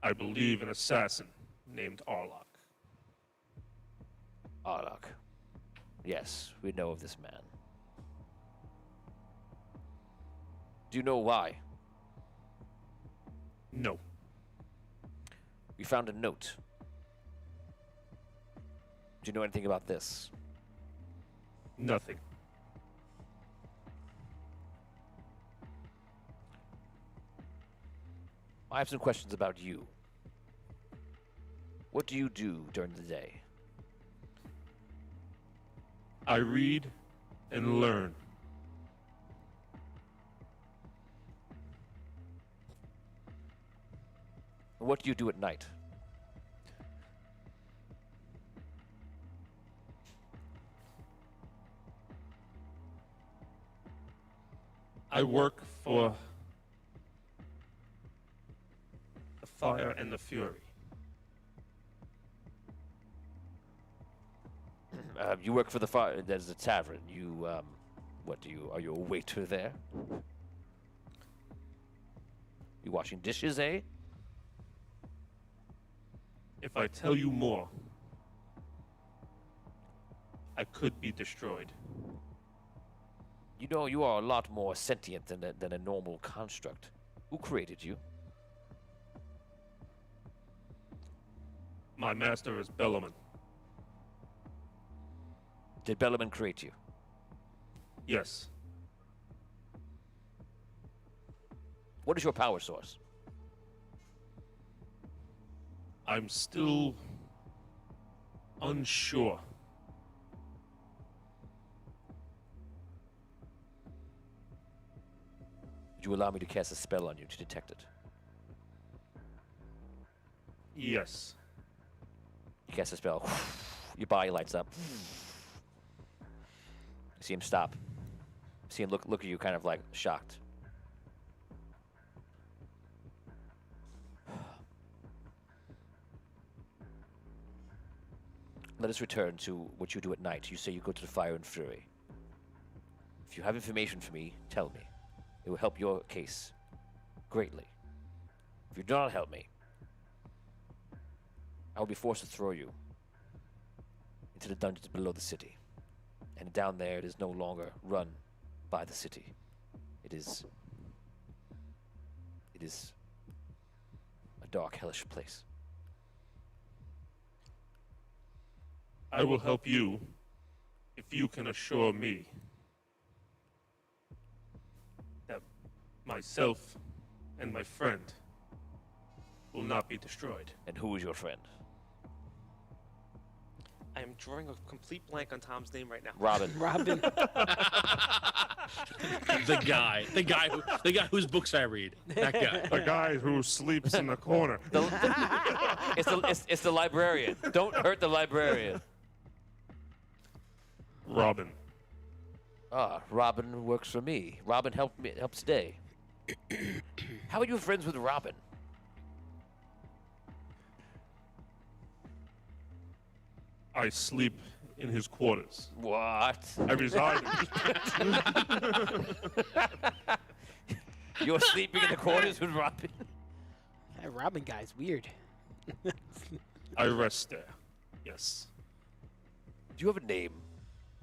Speaker 8: I believe an assassin named Arlok.
Speaker 1: Arlok. Yes, we know of this man. Do you know why?
Speaker 8: No.
Speaker 1: We found a note. Do you know anything about this?
Speaker 8: Nothing.
Speaker 1: I have some questions about you. What do you do during the day?
Speaker 8: I read and learn.
Speaker 1: What do you do at night?
Speaker 8: I work for the Fire and the Fury.
Speaker 1: You work for the fire. There's a tavern. You, what do you? Are you a waiter there? You washing dishes, eh?
Speaker 8: If I tell you more, I could be destroyed.
Speaker 1: You know, you are a lot more sentient than a normal construct. Who created you?
Speaker 8: My master is Bellaman.
Speaker 1: Did Bellaman create you?
Speaker 8: Yes.
Speaker 1: What is your power source?
Speaker 8: I'm still unsure.
Speaker 1: Would you allow me to cast a spell on you to detect it?
Speaker 8: Yes.
Speaker 1: You cast a spell. Your body lights up. You see him stop. You see him look at you kind of like shocked. Let us return to what you do at night. You say you go to the Fire and Fury. If you have information for me, tell me. It will help your case greatly. If you do not help me, I will be forced to throw you into the dungeons below the city. And down there, it is no longer run by the city. It is a dark, hellish place.
Speaker 8: I will help you if you can assure me that myself and my friend will not be destroyed.
Speaker 1: And who is your friend?
Speaker 6: I am drawing a complete blank on Tom's name right now.
Speaker 1: Robin.
Speaker 4: Robin.
Speaker 5: The guy whose books I read. That guy.
Speaker 8: The guy who sleeps in the corner.
Speaker 1: It's the librarian. Don't hurt the librarian.
Speaker 8: Robin.
Speaker 1: Ah, Robin works for me. Robin helps Day. How are you friends with Robin?
Speaker 8: I sleep in his quarters.
Speaker 1: What?
Speaker 8: I reside in
Speaker 1: You're sleeping in the quarters with Robin?
Speaker 4: That Robin guy's weird.
Speaker 8: I rest there. Yes.
Speaker 1: Do you have a name,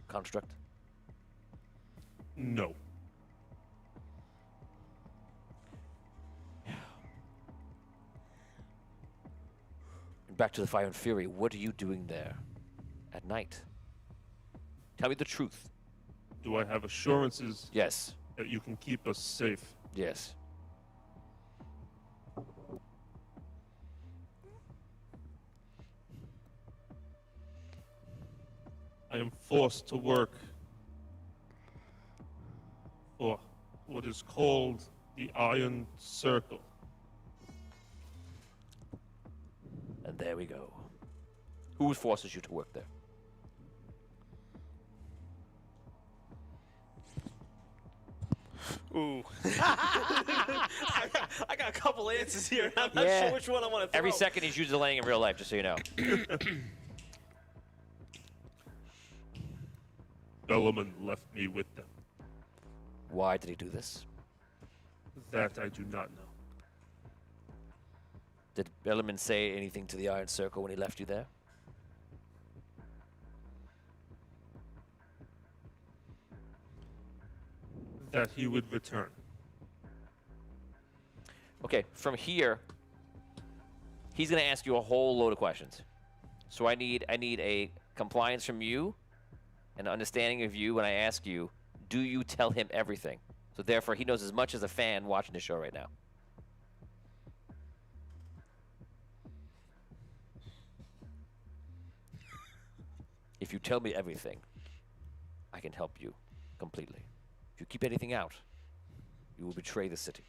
Speaker 1: Construct?
Speaker 8: No.
Speaker 1: Back to the Fire and Fury. What are you doing there at night? Tell me the truth.
Speaker 8: Do I have assurances
Speaker 1: Yes.
Speaker 8: that you can keep us safe?
Speaker 1: Yes.
Speaker 8: I am forced to work for what is called the Iron Circle.
Speaker 1: And there we go. Who forces you to work there?
Speaker 6: Ooh. I got a couple answers here. I'm not
Speaker 4: Yeah.
Speaker 6: sure which one I want to throw.
Speaker 1: Every second he's usually delaying in real life, just so you know.
Speaker 8: Bellman left me with them.
Speaker 1: Why did he do this?
Speaker 8: That I do not know.
Speaker 1: Did Bellarmine say anything to the Iron Circle when he left you there?
Speaker 8: That he would return.
Speaker 1: Okay, from here, he's going to ask you a whole load of questions. So I need a compliance from you, an understanding of you when I ask you, do you tell him everything? So therefore, he knows as much as a fan watching the show right now. If you tell me everything, I can help you completely. If you keep anything out, you will betray the city.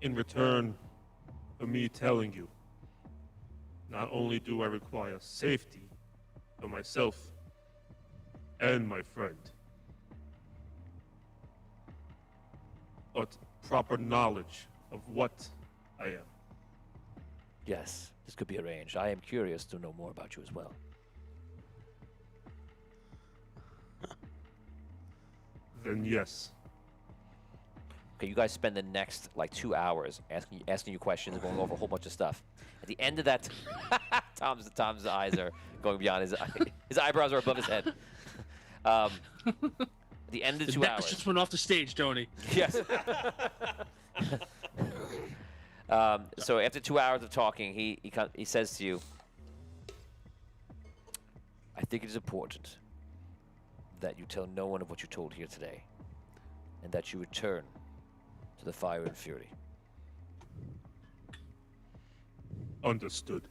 Speaker 8: In return for me telling you, not only do I require safety for myself and my friend, but proper knowledge of what I am.
Speaker 1: Yes, this could be arranged. I am curious to know more about you as well.
Speaker 8: Then yes.
Speaker 1: Okay, you guys spend the next like 2 hours asking you questions and going over a whole bunch of stuff. At the end of that, Tom's eyes are going beyond his eyebrows are above his head. At the end of the 2
Speaker 5: That
Speaker 1: hours.
Speaker 5: just went off the stage, Tony.
Speaker 1: Yes. So after 2 hours of talking, he says to you, I think it is important that you tell no one of what you told here today, and that you return to the Fire and Fury.
Speaker 8: Understood.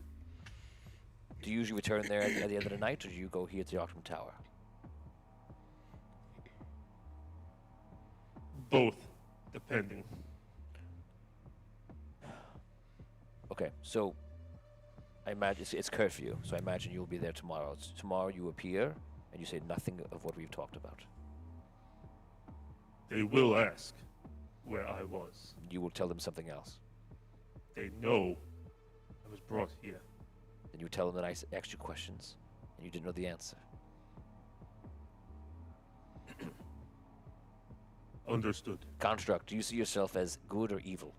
Speaker 1: Do you usually return there at the end of the night, or do you go here to the Arcane Tower?
Speaker 8: Both, depending.
Speaker 1: Okay, so I imagine it's curfew, so I imagine you'll be there tomorrow. Tomorrow you appear, and you say nothing of what we've talked about.
Speaker 8: They will ask where I was.
Speaker 1: You will tell them something else.
Speaker 8: They know I was brought here.
Speaker 1: Then you tell them that I asked you questions, and you didn't know the answer.
Speaker 8: Understood.
Speaker 1: Construct, do you see yourself as good or evil?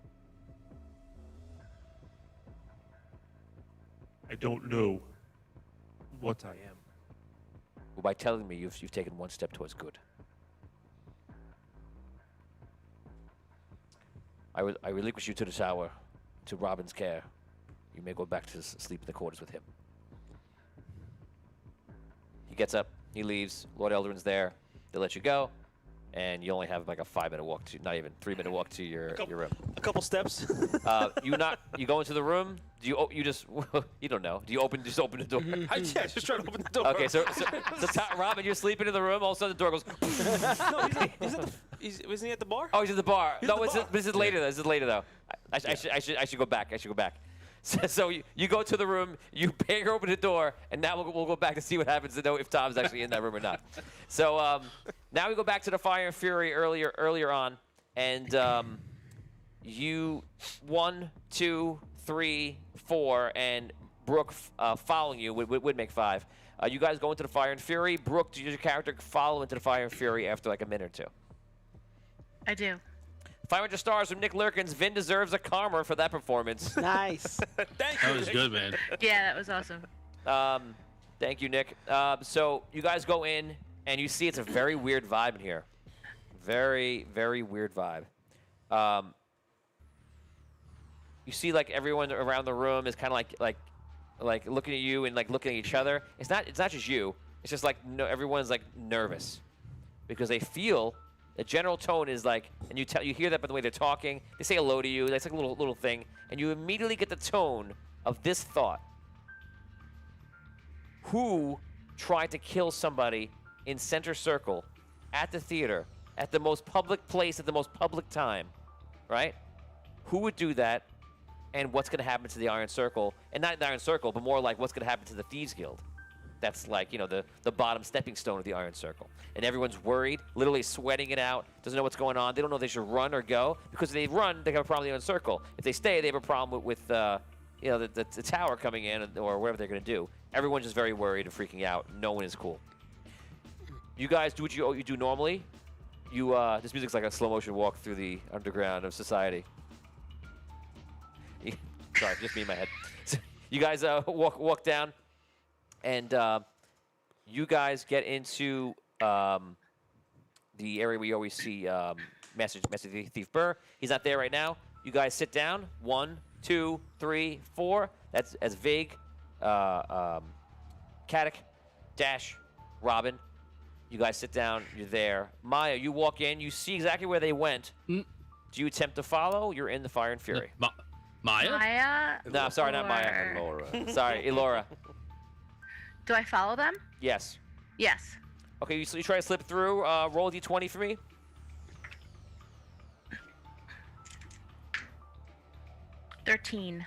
Speaker 8: I don't know what I am.
Speaker 1: Well, by telling me, you've taken one step towards good. I relinquish you to the tower, to Robin's care. You may go back to sleep in the quarters with him. He gets up, he leaves. Lord Eldarin's there. They let you go, and you only have like a 5-minute walk to, not even 3-minute walk to your room.
Speaker 6: A couple steps.
Speaker 1: You go into the room. You just you don't know. Do you just open the door?
Speaker 6: I just trying to open the door.
Speaker 1: Okay, so Robin, you're sleeping in the room. All of a sudden the door goes.
Speaker 6: No, wasn't he at the bar?
Speaker 1: Oh, he's at the bar.
Speaker 6: He's
Speaker 1: No,
Speaker 6: at the bar.
Speaker 1: this is later. This is later though. I should go back. I should go back. So you go to the room, you bang open the door, and now we'll go back to see what happens to know if Tom's actually in that room or not. So now we go back to the Fire and Fury earlier on, and you 1, 2, 3, 4, and Brooke following you would make 5. You guys go into the Fire and Fury. Brooke, does your character follow into the Fire and Fury after like a minute or two?
Speaker 7: I do.
Speaker 1: 500 stars from Nick Lurkins. Vin deserves a karma for that performance.
Speaker 4: Nice.
Speaker 6: Thank
Speaker 5: That
Speaker 6: you.
Speaker 5: was good, man.
Speaker 7: Yeah, that was awesome.
Speaker 1: Thank you, Nick. So you guys go in, and you see it's a very weird vibe in here. Very, very weird vibe. You see, like, everyone around the room is kind of like looking at you and like looking at each other. It's not just you. It's just like everyone's like nervous because they feel the general tone is like, and you hear that by the way they're talking. They say hello to you. That's like a little thing, and you immediately get the tone of this thought. Who tried to kill somebody in center circle at the theater at the most public place at the most public time, right? Who would do that, and what's going to happen to the Iron Circle? And not the Iron Circle, but more like what's going to happen to the Thieves Guild. That's like, the bottom stepping stone of the Iron Circle. And everyone's worried, literally sweating it out, doesn't know what's going on. They don't know if they should run or go, because if they run, they have a problem with the Iron Circle. If they stay, they have a problem with the tower coming in or whatever they're going to do. Everyone's just very worried and freaking out. No one is cool. You guys do what you do normally. This music's like a slow motion walk through the underground of society. Sorry, just me in my head. You guys walk down, and you guys get into the area where you always see Master Thief Burr. He's not there right now. You guys sit down. 1, 2, 3, 4. That's as Vig, Katic, Dash, Robin. You guys sit down. You're there. Maya, you walk in. You see exactly where they went. Do you attempt to follow? You're in the Fire and Fury.
Speaker 5: Maya?
Speaker 7: Maya?
Speaker 1: No, I'm sorry, not Maya.
Speaker 3: Elora.
Speaker 1: Sorry, Elora.
Speaker 7: Do I follow them?
Speaker 1: Yes.
Speaker 7: Yes.
Speaker 1: Okay, you try to slip through. Roll a d20 for me.
Speaker 7: 13.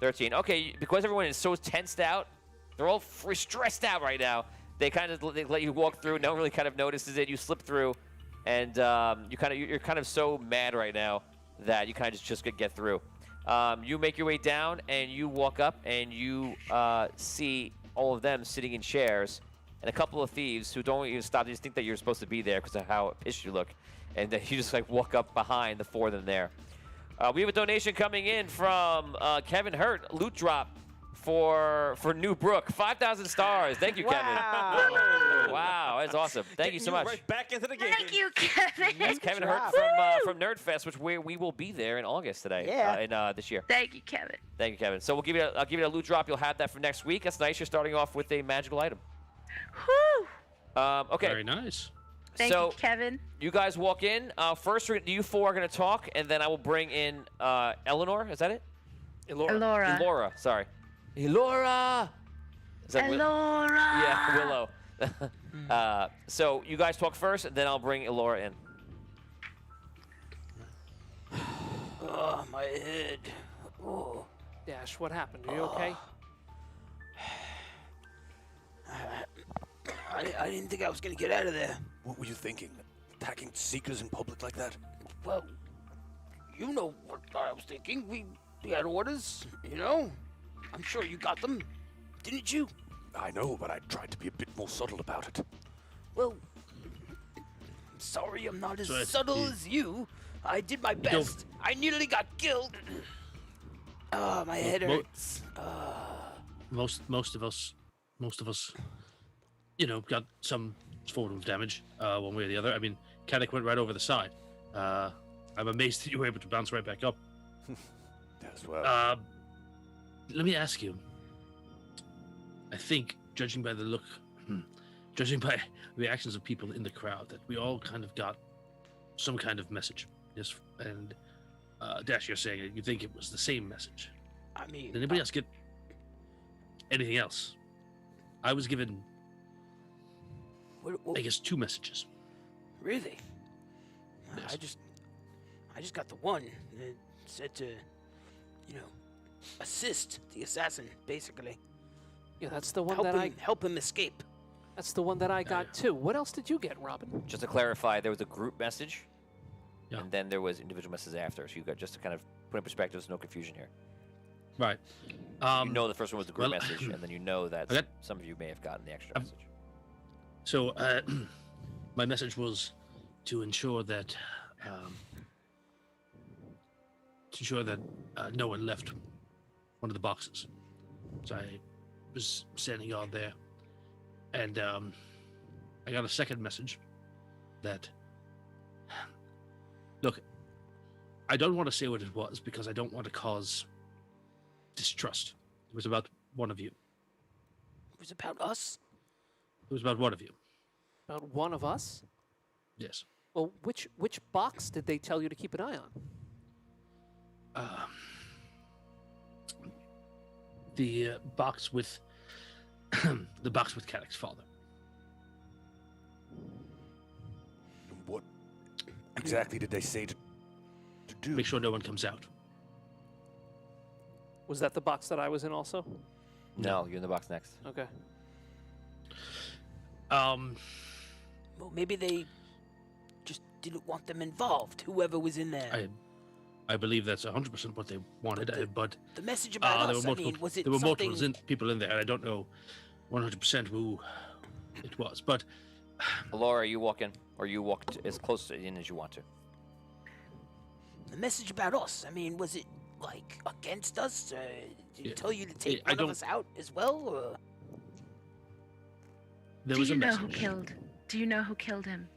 Speaker 1: 13. Okay, because everyone is so tensed out, they're all stressed out right now. They let you walk through. No one really kind of notices it. You slip through, and you're kind of so mad right now that you kind of just get through. You make your way down, and you walk up, and you see all of them sitting in chairs, and a couple of thieves who don't even stop. They just think that you're supposed to be there because of how pissed you look, and then you just like walk up behind the 4 of them there. We have a donation coming in from Kevin Hurt, loot drop for New Brook, 5,000 stars. Thank you, Kevin. Wow, that's awesome. Thank you so much.
Speaker 6: Right back into the game.
Speaker 7: Thank you, Kevin.
Speaker 1: That's Kevin Hurt from Nerdfest, which we will be there in August today.
Speaker 4: Yeah.
Speaker 1: This year.
Speaker 7: Thank you, Kevin.
Speaker 1: Thank you, Kevin. So I'll give you a loot drop. You'll have that for next week. That's nice. You're starting off with a magical item.
Speaker 7: Whew.
Speaker 1: Okay.
Speaker 5: Very nice.
Speaker 7: Thank you, Kevin.
Speaker 1: You guys walk in. First, you 4 are going to talk, and then I will bring in Eleanor. Is that it?
Speaker 2: Elora.
Speaker 1: Elora. Sorry. Elora. Is that
Speaker 7: Elora.
Speaker 1: Yeah, Willow. So you guys talk first, and then I'll bring Elora in.
Speaker 4: Oh, my head. Oh.
Speaker 2: Dash, what happened? Are you okay?
Speaker 4: I didn't think I was going to get out of there.
Speaker 3: What were you thinking? Attacking Seekers in public like that?
Speaker 4: Well, you know what I was thinking. We had orders, you know? I'm sure you got them, didn't you?
Speaker 3: I know, but I tried to be a bit more subtle about it.
Speaker 4: Well, I'm sorry I'm not as
Speaker 5: So
Speaker 4: subtle as you. I did my best. I nearly got killed. Oh, my head
Speaker 5: Well-
Speaker 4: hurts.
Speaker 5: most of us, got some form of damage, one way or the other. I mean, Caddick went right over the side. I'm amazed that you were able to bounce right back up.
Speaker 3: As well.
Speaker 5: Let me ask you. I think, judging by the actions of people in the crowd, that we all kind of got some kind of message. Yes, and Dash, you're saying that you think it was the same message.
Speaker 4: I mean,
Speaker 5: Did anybody else get anything else? I was given, I guess, 2 messages.
Speaker 4: really?
Speaker 5: Yes.
Speaker 4: I just got the one that said to, assist the assassin, basically.
Speaker 2: Yeah, that's the one
Speaker 4: Help him escape.
Speaker 2: That's the one that I got too. What else did you get, Robin?
Speaker 1: Just to clarify, there was a group message,
Speaker 5: Yeah.
Speaker 1: and then there was individual messages after. So you got just to kind of put in perspective, there's no confusion here.
Speaker 5: Right.
Speaker 1: You know the first one was the group
Speaker 5: well,
Speaker 1: message, and then you know that
Speaker 5: Okay.
Speaker 1: some of you may have gotten the extra message.
Speaker 5: So, my message was to ensure that no one left one of the boxes. So I was standing guard there, and I got a second message that, look, I don't want to say what it was because I don't want to cause distrust. It was about one of you.
Speaker 4: It was about us.
Speaker 5: It was about one of you.
Speaker 2: About one of us?
Speaker 5: Yes.
Speaker 2: Well, which box did they tell you to keep an eye on?
Speaker 5: The box with Caddick's father.
Speaker 3: What exactly did they say to do?
Speaker 5: Make sure no one comes out.
Speaker 2: Was that the box that I was in also?
Speaker 1: No, you're in the box next.
Speaker 2: Okay.
Speaker 4: Well, maybe they just didn't want them involved, whoever was in there.
Speaker 5: I believe that's 100% what they wanted, but
Speaker 4: The message about
Speaker 5: there
Speaker 4: us,
Speaker 5: were multiple,
Speaker 4: I mean, was it
Speaker 5: there were
Speaker 4: something...
Speaker 5: multiple people in there, and I don't know 100% who it was. But
Speaker 1: Laura, you walk in, or you walk as close in as you want to.
Speaker 4: The message about us, I mean, was it, like, against us? Did he tell you to take
Speaker 5: I
Speaker 4: one of
Speaker 5: don't-
Speaker 4: us out as well, or...
Speaker 5: there
Speaker 7: Do
Speaker 5: was
Speaker 7: you
Speaker 5: a
Speaker 7: know
Speaker 5: message.
Speaker 7: who killed? Do you know who killed him?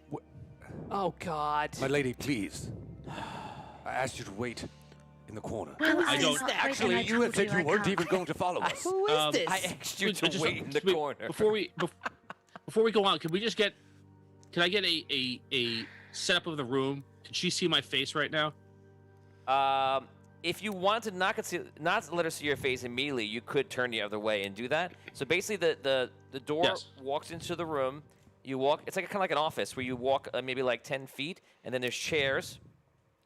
Speaker 2: Oh God.
Speaker 3: My lady, please. I asked you to wait in the corner.
Speaker 7: Well,
Speaker 5: I don't-
Speaker 7: wait,
Speaker 3: Actually,
Speaker 7: I
Speaker 3: you had
Speaker 7: told
Speaker 3: said you
Speaker 7: I
Speaker 3: weren't
Speaker 7: can't.
Speaker 3: even going to follow us.
Speaker 4: Who is this?
Speaker 1: I asked you to
Speaker 5: Just-
Speaker 1: wait in the
Speaker 5: wait,
Speaker 1: corner.
Speaker 5: Before we go on, can I get a setup of the room? Can she see my face right now?
Speaker 1: If you want to not let her see your face immediately, you could turn the other way and do that. So basically, the door
Speaker 5: Yes.
Speaker 1: walks into the room. You walk. It's like kind of like an office where you walk maybe like 10 feet, and then there's chairs,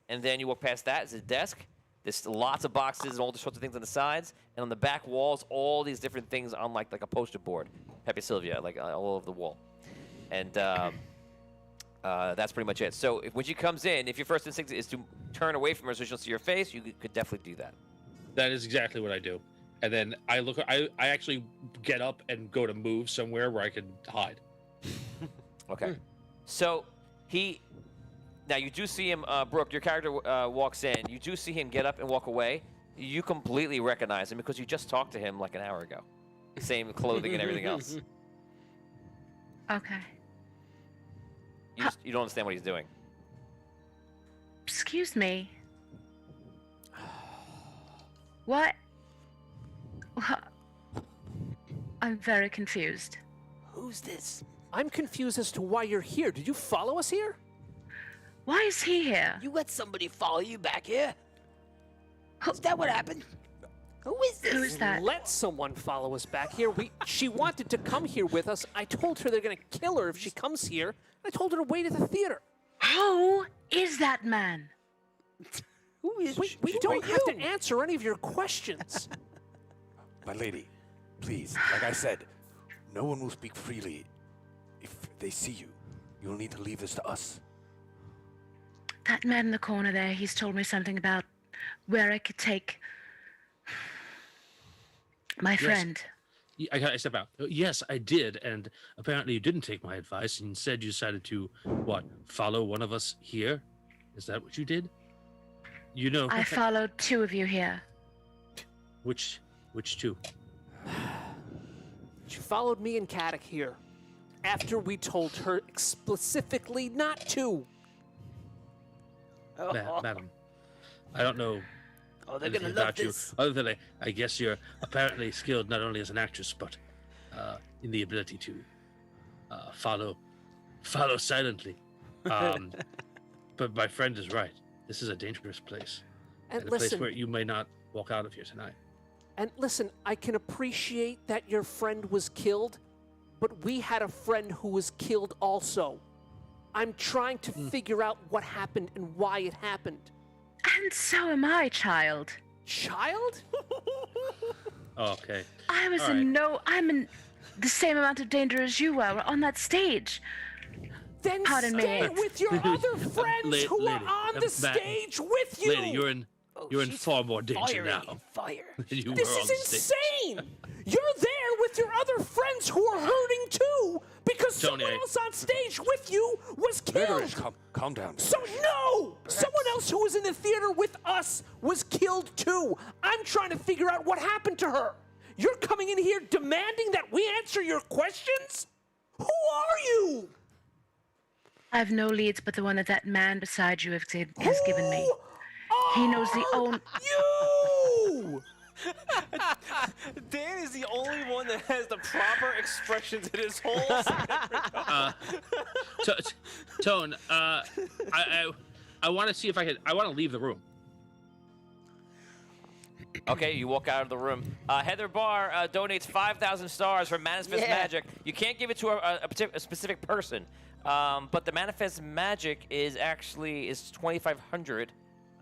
Speaker 1: and then you walk past that. It's a desk. There's lots of boxes and all the sorts of things on the sides, and on the back walls, all these different things on like a poster board, Pepe Sylvia, like all over the wall, and that's pretty much it. So when she comes in, if your first instinct is to turn away from her so she'll see your face, you could definitely do that.
Speaker 5: That is exactly what I do. And then I actually get up and go to move somewhere where I can hide.
Speaker 1: Okay. So now you do see him, Brooke, your character walks in. You do see him get up and walk away. You completely recognize him because you just talked to him like an hour ago. Same clothing and everything else.
Speaker 7: Okay.
Speaker 1: You don't understand what he's doing.
Speaker 7: Excuse me. What? I'm very confused.
Speaker 4: Who's this?
Speaker 2: I'm confused as to why you're here. Did you follow us here?
Speaker 7: Why is he here?
Speaker 4: You let somebody follow you back here? Is that what happened? Who is this?
Speaker 7: Who is that?
Speaker 2: Let someone follow us back here. She wanted to come here with us. I told her they're gonna kill her if she comes here. I told her to wait at the theater.
Speaker 7: Who is that man?
Speaker 4: Who is
Speaker 2: We don't have to answer any of your questions.
Speaker 3: My lady, please, like I said, no one will speak freely if they see you. You'll need to leave this to us.
Speaker 7: That man in the corner there, he's told me something about where I could take my friend.
Speaker 5: I step out. Yes, I did, and apparently you didn't take my advice, and instead you decided to, follow one of us here? Is that what you did?
Speaker 7: I followed 2 of you here.
Speaker 5: Which two?
Speaker 2: She followed me and Caddick here after we told her specifically not to.
Speaker 5: Madam, I don't know
Speaker 4: Oh, they're
Speaker 5: anything
Speaker 4: gonna love
Speaker 5: about you,
Speaker 4: this.
Speaker 5: other than I guess you're apparently skilled not only as an actress, but in the ability to follow silently. But my friend is right. This is a dangerous place.
Speaker 2: And
Speaker 5: And a place
Speaker 2: listen,
Speaker 5: where you may not walk out of here tonight.
Speaker 2: I can appreciate that your friend was killed, but we had a friend who was killed also. I'm trying to figure out what happened and why it happened.
Speaker 7: And so am I, child.
Speaker 2: Child?
Speaker 5: Oh, okay.
Speaker 7: I was
Speaker 5: All
Speaker 7: in
Speaker 5: right.
Speaker 7: I'm in the same amount of danger as you were on that stage.
Speaker 2: Then
Speaker 7: Pardon me.
Speaker 2: stay with your other friends who
Speaker 5: lady,
Speaker 2: are on the
Speaker 5: Matt,
Speaker 2: stage with you.
Speaker 5: Lady, you're in
Speaker 4: She's
Speaker 5: far more danger
Speaker 4: fiery
Speaker 5: now
Speaker 4: and fire.
Speaker 5: than you
Speaker 2: This
Speaker 5: were on
Speaker 2: is
Speaker 5: the stage.
Speaker 2: insane! You're there with your other friends who are hurting too because
Speaker 5: Tony,
Speaker 2: someone else on stage with you was
Speaker 3: Murderers,
Speaker 2: killed.
Speaker 3: calm down.
Speaker 2: So no! Someone else who was in the theater with us was killed too. I'm trying to figure out what happened to her. You're coming in here demanding that we answer your questions? Who are you?
Speaker 7: I have no leads but the one that man beside you has given me. He knows the own.
Speaker 2: You!
Speaker 6: Dan is the only one that has the proper expressions in his whole
Speaker 5: Tone, I want to see if I can. I want to leave the room.
Speaker 1: Okay, you walk out of the room. Heather Barr donates 5,000 stars for Manifest
Speaker 4: Yeah.
Speaker 1: Magic. You can't give it to a specific person, but the Manifest Magic is 2,500,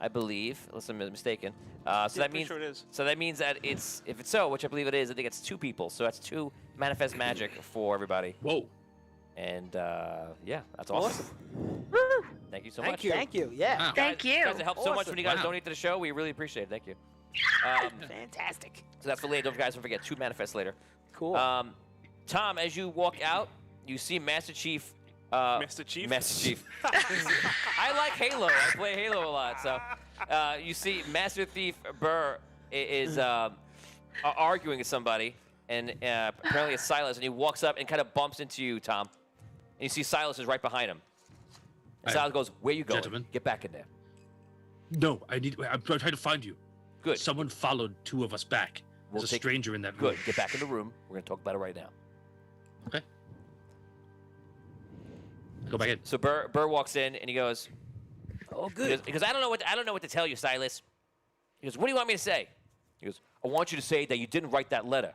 Speaker 1: I believe, unless I'm mistaken. So that means
Speaker 6: sure it is.
Speaker 1: so that means that it's if it's so, which I believe it is, I think it's 2 people. So that's 2 Manifest Magic for everybody.
Speaker 5: Whoa.
Speaker 1: And yeah, that's awesome. Thank you so much.
Speaker 4: Thank you. Yeah.
Speaker 5: Wow.
Speaker 7: Thank you.
Speaker 1: Guys, it helps so much when you guys
Speaker 5: Wow.
Speaker 1: donate to the show. We really appreciate it. Thank you.
Speaker 4: Fantastic.
Speaker 1: So that's for later. Guys, don't forget 2 manifests later.
Speaker 4: Cool.
Speaker 1: Tom, as you walk out, you see Master Chief.
Speaker 6: Master Chief?
Speaker 1: Master Chief. I like Halo. I play Halo a lot. So you see Master Thief Burr is arguing with somebody, and apparently it's Silas, and he walks up and kind of bumps into you, Tom. And you see Silas is right behind him. And Silas goes, "Where you going?
Speaker 5: Gentlemen.
Speaker 1: Get back in there."
Speaker 5: No, I'm trying to find you.
Speaker 1: Good.
Speaker 5: Someone followed 2 of us back.
Speaker 1: We'll
Speaker 5: There's a
Speaker 1: take-
Speaker 5: stranger in that room.
Speaker 1: Good. Get back in the room. We're gonna talk about it right now.
Speaker 5: Okay. Go back in.
Speaker 1: So Burr walks in and he goes,
Speaker 4: Oh,
Speaker 1: he
Speaker 4: good.
Speaker 1: goes, because I don't know what to tell you, Silas. He goes, "What do you want me to say?" He goes, "I want you to say that you didn't write that letter,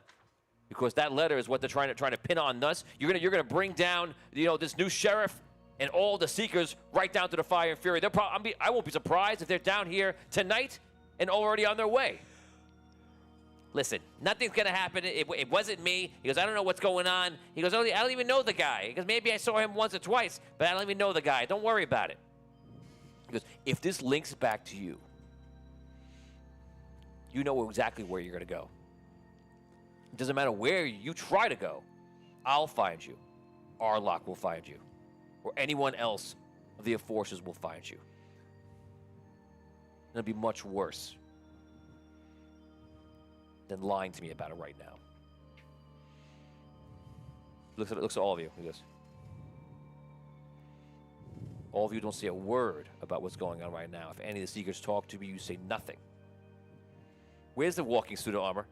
Speaker 1: because that letter is what they're trying to pin on us. You're gonna bring down this new sheriff and all the Seekers right down to the Fire and Fury. I won't be surprised if they're down here tonight and already on their way. Listen, nothing's gonna happen. It wasn't me." He goes, "I don't know what's going on." He goes, "I don't even know the guy." He goes, "Maybe I saw him once or twice, but I don't even know the guy. Don't worry about it." He goes, "If this links back to you, you know exactly where you're gonna go. It doesn't matter where you try to go. I'll find you. Arlock will find you. Or anyone else of the Enforcers will find you. It'll be much worse than lying to me about it right now." Looks at all of you. He goes, "All of you don't say a word about what's going on right now. If any of the Seekers talk to me, you say nothing. Where's the walking suit of armor?"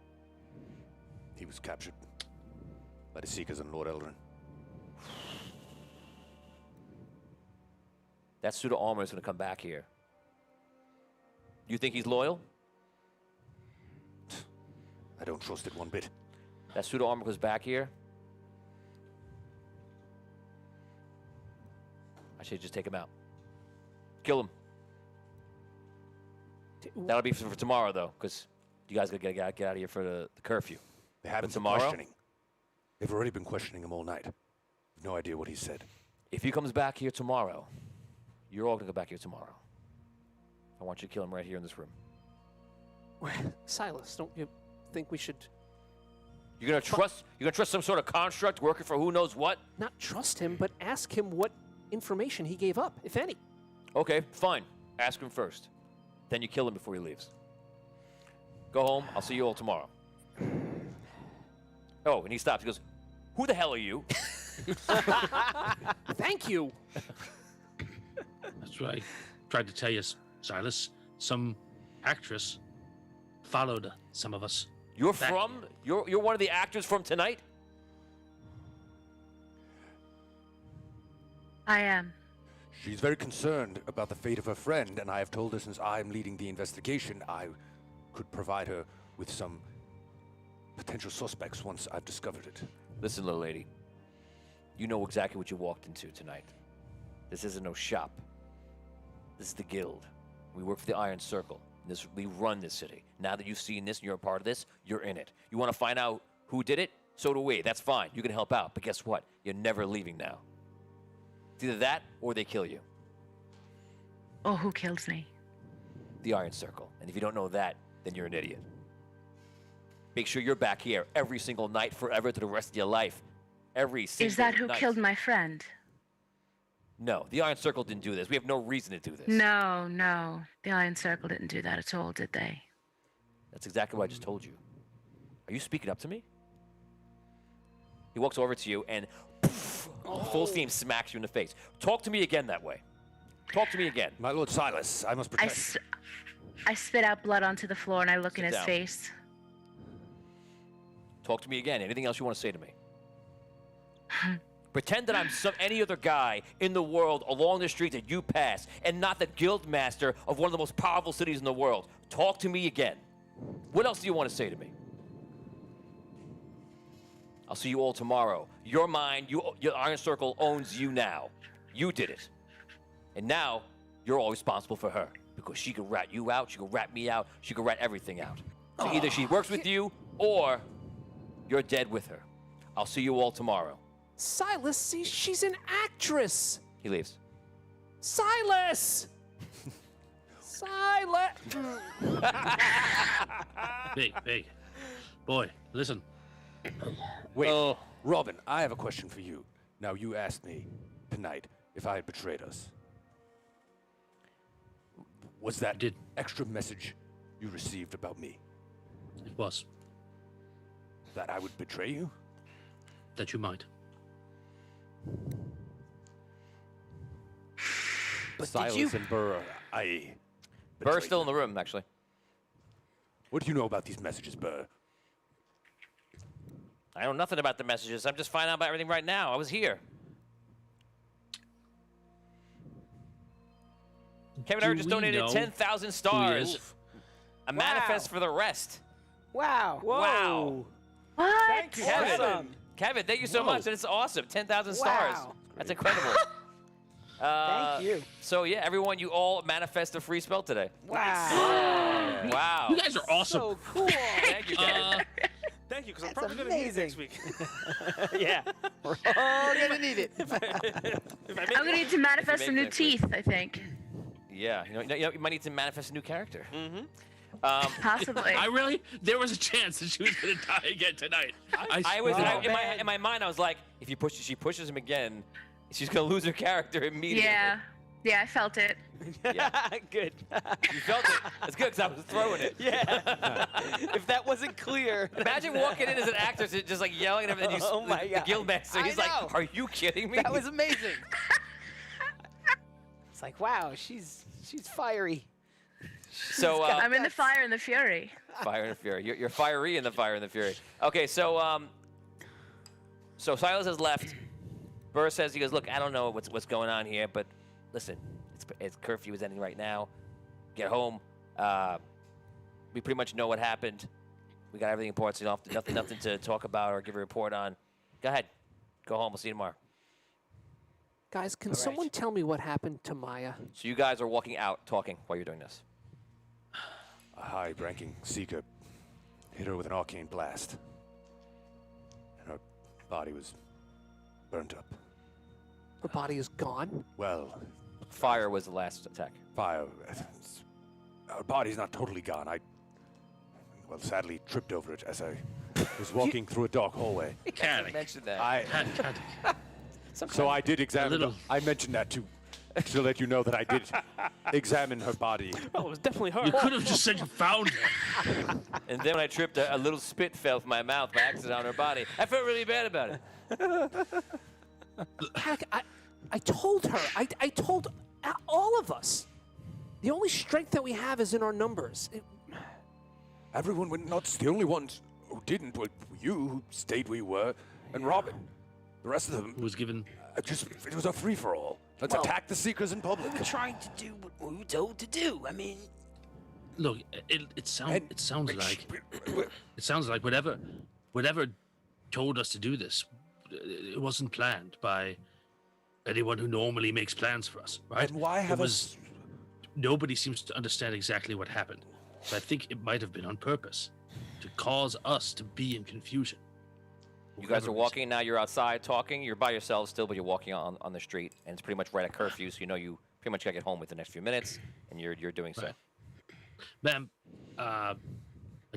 Speaker 3: He was captured by the Seekers and Lord Eldrin.
Speaker 1: That suit of armor is going to come back here. You think he's loyal?
Speaker 3: I don't trust it one bit.
Speaker 1: That suit of armor goes back here. I should just take him out. Kill him. That'll be for tomorrow, though, because you guys got to get out of here for the curfew.
Speaker 3: They haven't been
Speaker 1: tomorrow?
Speaker 3: questioning. They've already been questioning him all night. No idea what he said.
Speaker 1: If he comes back here tomorrow, you're all going to go back here tomorrow. I want you to kill him right here in this room.
Speaker 2: Silas, don't you think we should
Speaker 1: You're going to trust some sort of construct working for who knows what?
Speaker 2: not trust him, but ask him what information he gave up, if any?
Speaker 1: Okay, fine. Ask him first. Then you kill him before he leaves. Go home. I'll see you all tomorrow. Oh, and he stops. He goes, Who the hell are you?
Speaker 2: Thank you.
Speaker 5: That's right. Tried to tell you, Silas. Some actress followed some of us.
Speaker 1: You're
Speaker 5: Back
Speaker 1: from? You're one of the actors from tonight?
Speaker 7: I am.
Speaker 3: She's very concerned about the fate of her friend, and I have told her since I'm leading the investigation, I could provide her with some potential suspects once I've discovered it.
Speaker 1: Listen, little lady. You know exactly what you walked into tonight. This isn't no shop. This is the guild. We work for the Iron Circle. We run this city. Now that you've seen this and you're a part of this, you're in it. You want to find out who did it? So do we. That's fine. You can help out. But guess what? You're never leaving now. It's either that or they kill you.
Speaker 7: Oh, who kills me?
Speaker 1: The Iron Circle. And if you don't know that, then you're an idiot. Make sure you're back here every single night forever to the rest of your life. Every single night.
Speaker 7: Is that who killed my friend?
Speaker 1: No, the Iron Circle didn't do this. We have no reason to do this.
Speaker 7: No, no. The Iron Circle didn't do that at all, did they?
Speaker 1: That's exactly what I just told you. Are you speaking up to me? He walks over to you and full steam smacks you in the face. Talk to me again that way. Talk to me again.
Speaker 3: My Lord Silas, I must protect you.
Speaker 7: I spit out blood onto the floor and I look in his
Speaker 1: down.
Speaker 7: face.
Speaker 1: Talk to me again. Anything else you want to say to me? Pretend that I'm any other guy in the world along the street that you pass, and not the guild master of one of the most powerful cities in the world. Talk to me again. What else do you want to say to me? I'll see you all tomorrow. You're mine. Your Iron Circle owns you now. You did it. And now, you're all responsible for her. Because she could rat you out, she could rat me out, she could rat everything out. So either she works with you, or you're dead with her. I'll see you all tomorrow.
Speaker 2: Silas, see, she's an actress.
Speaker 1: He leaves.
Speaker 2: Silas! Silas!
Speaker 5: Big. Boy, listen.
Speaker 3: Wait, Robin, I have a question for you. Now, you asked me tonight if I had betrayed us. Was that
Speaker 5: Did.
Speaker 3: extra message you received about me?
Speaker 5: It was.
Speaker 3: That I would betray you?
Speaker 5: That you might.
Speaker 4: But
Speaker 3: Silas
Speaker 4: did you?
Speaker 3: and Burr, I...
Speaker 1: Burr's
Speaker 3: betrayed
Speaker 1: still in
Speaker 3: you.
Speaker 1: the room, actually.
Speaker 3: What do you know about these messages, Burr?
Speaker 1: I know nothing about the messages. I'm just finding out about everything right now. I was here. Kevin Earl
Speaker 5: Do
Speaker 1: just
Speaker 5: we
Speaker 1: donated
Speaker 5: know
Speaker 1: 10,000
Speaker 5: who he
Speaker 1: stars.
Speaker 5: is?
Speaker 1: A manifest for the rest.
Speaker 4: Wow.
Speaker 1: Wow.
Speaker 7: What?
Speaker 4: Thank you.
Speaker 1: Kevin.
Speaker 4: Awesome.
Speaker 1: Kevin, thank you so
Speaker 5: Whoa.
Speaker 1: much. That's awesome. 10,000 stars.
Speaker 4: Wow.
Speaker 1: That's incredible.
Speaker 4: Thank you.
Speaker 1: So, yeah, everyone, you all manifest a free spell today.
Speaker 4: Wow.
Speaker 1: Wow.
Speaker 5: You guys are awesome.
Speaker 4: So cool.
Speaker 1: Thank you, Kevin.
Speaker 6: Thank you, because I'm
Speaker 4: That's
Speaker 6: probably going to need it next
Speaker 4: amazing.
Speaker 6: week.
Speaker 4: Yeah. We're all gonna need it.
Speaker 6: If I make
Speaker 7: I'm gonna need to manifest
Speaker 1: make
Speaker 7: some new
Speaker 1: next week.
Speaker 7: teeth, I think.
Speaker 1: Yeah, you might need to manifest a new character.
Speaker 7: Possibly.
Speaker 5: There was a chance that she was going to die again tonight.
Speaker 1: I was
Speaker 5: swear.
Speaker 1: in my mind. I was like, if she pushes him again, she's gonna lose her character immediately.
Speaker 7: Yeah. Yeah, I felt it.
Speaker 1: Yeah.
Speaker 4: Good.
Speaker 1: You felt it. It's good because I was throwing it.
Speaker 4: Yeah. If that wasn't clear.
Speaker 1: Imagine walking in as an actor, just like yelling at him, and
Speaker 4: Oh my
Speaker 1: the
Speaker 4: God.
Speaker 1: guildmaster.
Speaker 4: I
Speaker 1: He's
Speaker 4: know.
Speaker 1: like, "Are you kidding me?"
Speaker 4: That was amazing. It's like, wow, she's fiery.
Speaker 1: so.
Speaker 7: I'm in the fire and the fury.
Speaker 1: Fire and Fury. You're fiery in the Fire and the Fury. Okay, so so Silas has left. Burr says, he goes, look, I don't know what's going on here, but listen, it's curfew is ending right now. Get home. We pretty much know what happened. We got everything important, so nothing to talk about or give a report on. Go ahead. Go home. We'll see you tomorrow.
Speaker 2: Guys, can
Speaker 4: All right.
Speaker 2: someone tell me what happened to Maya?
Speaker 1: So you guys are walking out talking while you're doing this.
Speaker 3: A high-ranking seeker hit her with an arcane blast, and her body was burnt up.
Speaker 2: Her body is gone.
Speaker 3: Well,
Speaker 1: Fire was the last attack.
Speaker 3: fire. Her body's not totally gone. Sadly tripped over it as I was walking through a dark hallway.
Speaker 5: Caddick.
Speaker 1: Mentioned that.
Speaker 3: I
Speaker 5: Caddick.
Speaker 3: so I did examine.
Speaker 5: little-
Speaker 3: I mentioned that too. to let you know that I did examine her body.
Speaker 6: Well, it was definitely her.
Speaker 5: You could have just said you found her.
Speaker 1: And then when I tripped, a little spit fell from my mouth by accident on her body. I felt really bad about it.
Speaker 2: Heck, I told her. I told all of us. The only strength that we have is in our numbers.
Speaker 3: Everyone went nuts. The only ones who didn't were you, who stayed where you were, and Robin. The rest of them,
Speaker 5: Who was given?
Speaker 3: it was a free-for-all. Let's attack the Seekers in public.
Speaker 4: We're trying to do what we were told to do. I mean,
Speaker 5: Look, it sounds like whatever told us to do this. It wasn't planned by anyone who normally makes plans for us, right?
Speaker 3: And why have us...
Speaker 5: Nobody seems to understand exactly what happened. But I think it might have been on purpose to cause us to be in confusion.
Speaker 1: You guys are walking now. You're outside talking. You're by yourselves still, but you're walking on the street, and it's pretty much right at curfew. So you know you pretty much got to get home within the next few minutes, and you're doing so.
Speaker 5: Right. Ma'am, I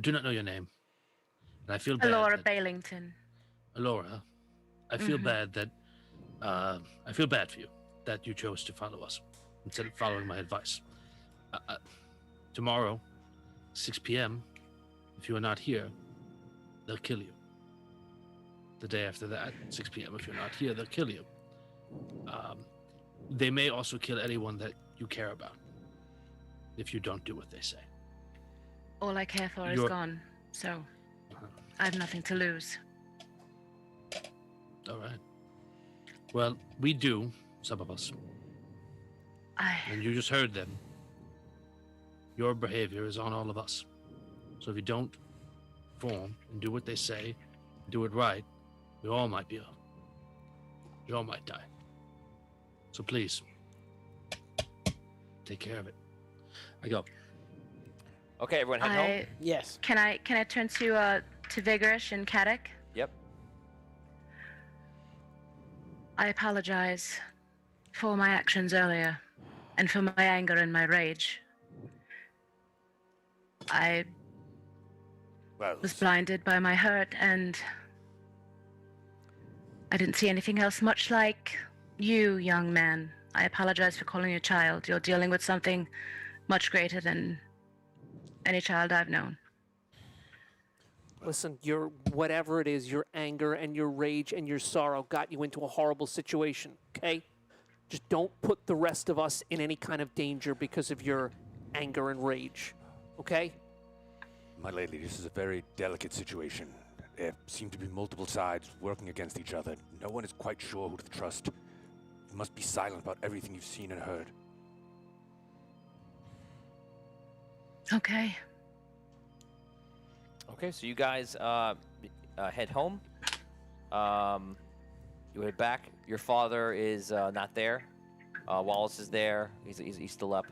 Speaker 5: do not know your name, and I feel bad.
Speaker 7: Alora
Speaker 5: that-
Speaker 7: Bailington.
Speaker 5: Alora, I feel bad that I feel bad for you that you chose to follow us instead of following my advice. Tomorrow, 6 p.m. If you are not here, they'll kill you. The day after that, 6 p.m. If you're not here, they'll kill you. They may also kill anyone that you care about if you don't do what they say.
Speaker 7: All I care for is
Speaker 5: You're-
Speaker 7: gone, so I have nothing to lose.
Speaker 5: All right. Well, we do, some of us, and you just heard them. Your behavior is on all of us. So if you don't form and do what they say, do it right, we all might die. So please, take care of it. I go.
Speaker 1: Okay, everyone head home.
Speaker 4: yes.
Speaker 7: Can I turn to Vigorish and Kadek?
Speaker 1: Yep.
Speaker 7: I apologize for my actions earlier and for my anger and my rage. I
Speaker 3: Well,
Speaker 7: was blinded by my hurt, and I didn't see anything else, much like you, young man. I apologize for calling you a child. You're dealing with something much greater than any child I've known.
Speaker 2: Listen, whatever it is, your anger and your rage and your sorrow got you into a horrible situation, okay? Just don't put the rest of us in any kind of danger because of your anger and rage, okay?
Speaker 3: my lady, this is a very delicate situation. There seem to be multiple sides working against each other. No one is quite sure who to trust. You must be silent about everything you've seen and heard.
Speaker 7: Okay.
Speaker 1: Okay, so you guys head home. You head back. Your father is not there. Wallace is there. He's still up,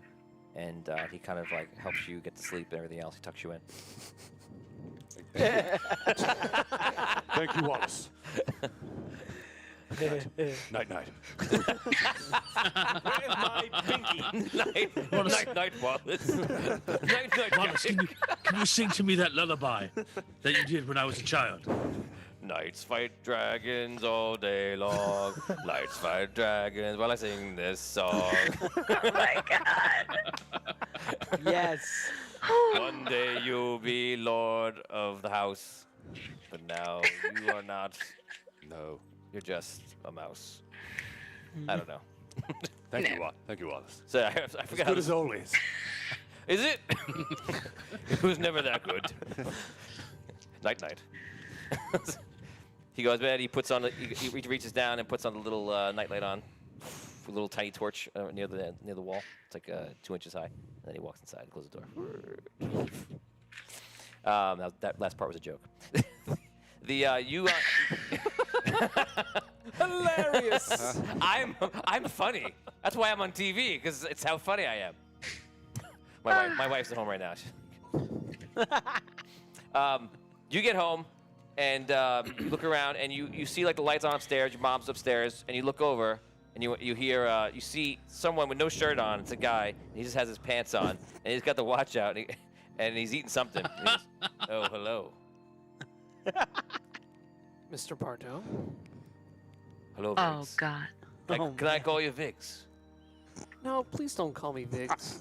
Speaker 1: and he kind of like helps you get to sleep and everything else. He tucks you in.
Speaker 3: Thank you, Wallace. Night, night.
Speaker 6: Where's my pinky?
Speaker 1: Night, Wallace. night,
Speaker 5: Wallace, can you sing to me that lullaby that you did when I was a child?
Speaker 1: Knights fight dragons all day long. Knights fight dragons while I sing this song.
Speaker 7: Oh my god.
Speaker 4: Yes.
Speaker 1: One day you'll be lord of the house, but now you are not. No, you're just a mouse. I don't know.
Speaker 3: Thank you, Wallace.
Speaker 1: So I forgot.
Speaker 3: Good as always.
Speaker 1: Is it? It was never that good. Night. He goes to bed. He puts on. He reaches down and puts on the little nightlight on, a little tiny torch near the wall. It's like 2 inches high. And then he walks inside and closes the door. Now that last part was a joke.
Speaker 2: Hilarious.
Speaker 1: I'm funny. That's why I'm on TV, because it's how funny I am. My wife's at home right now. You get home and you look around and you see like the lights on upstairs. Your mom's upstairs, and you look over and you hear you see someone with no shirt on. It's a guy. And he just has his pants on and he's got the watch out and he's eating something. And he goes, oh, hello.
Speaker 2: Mr. Pardo.
Speaker 1: Hello,
Speaker 7: Oh
Speaker 1: Viggs.
Speaker 7: god.
Speaker 1: Can I call you Viggs?
Speaker 2: No, please don't call me Viggs.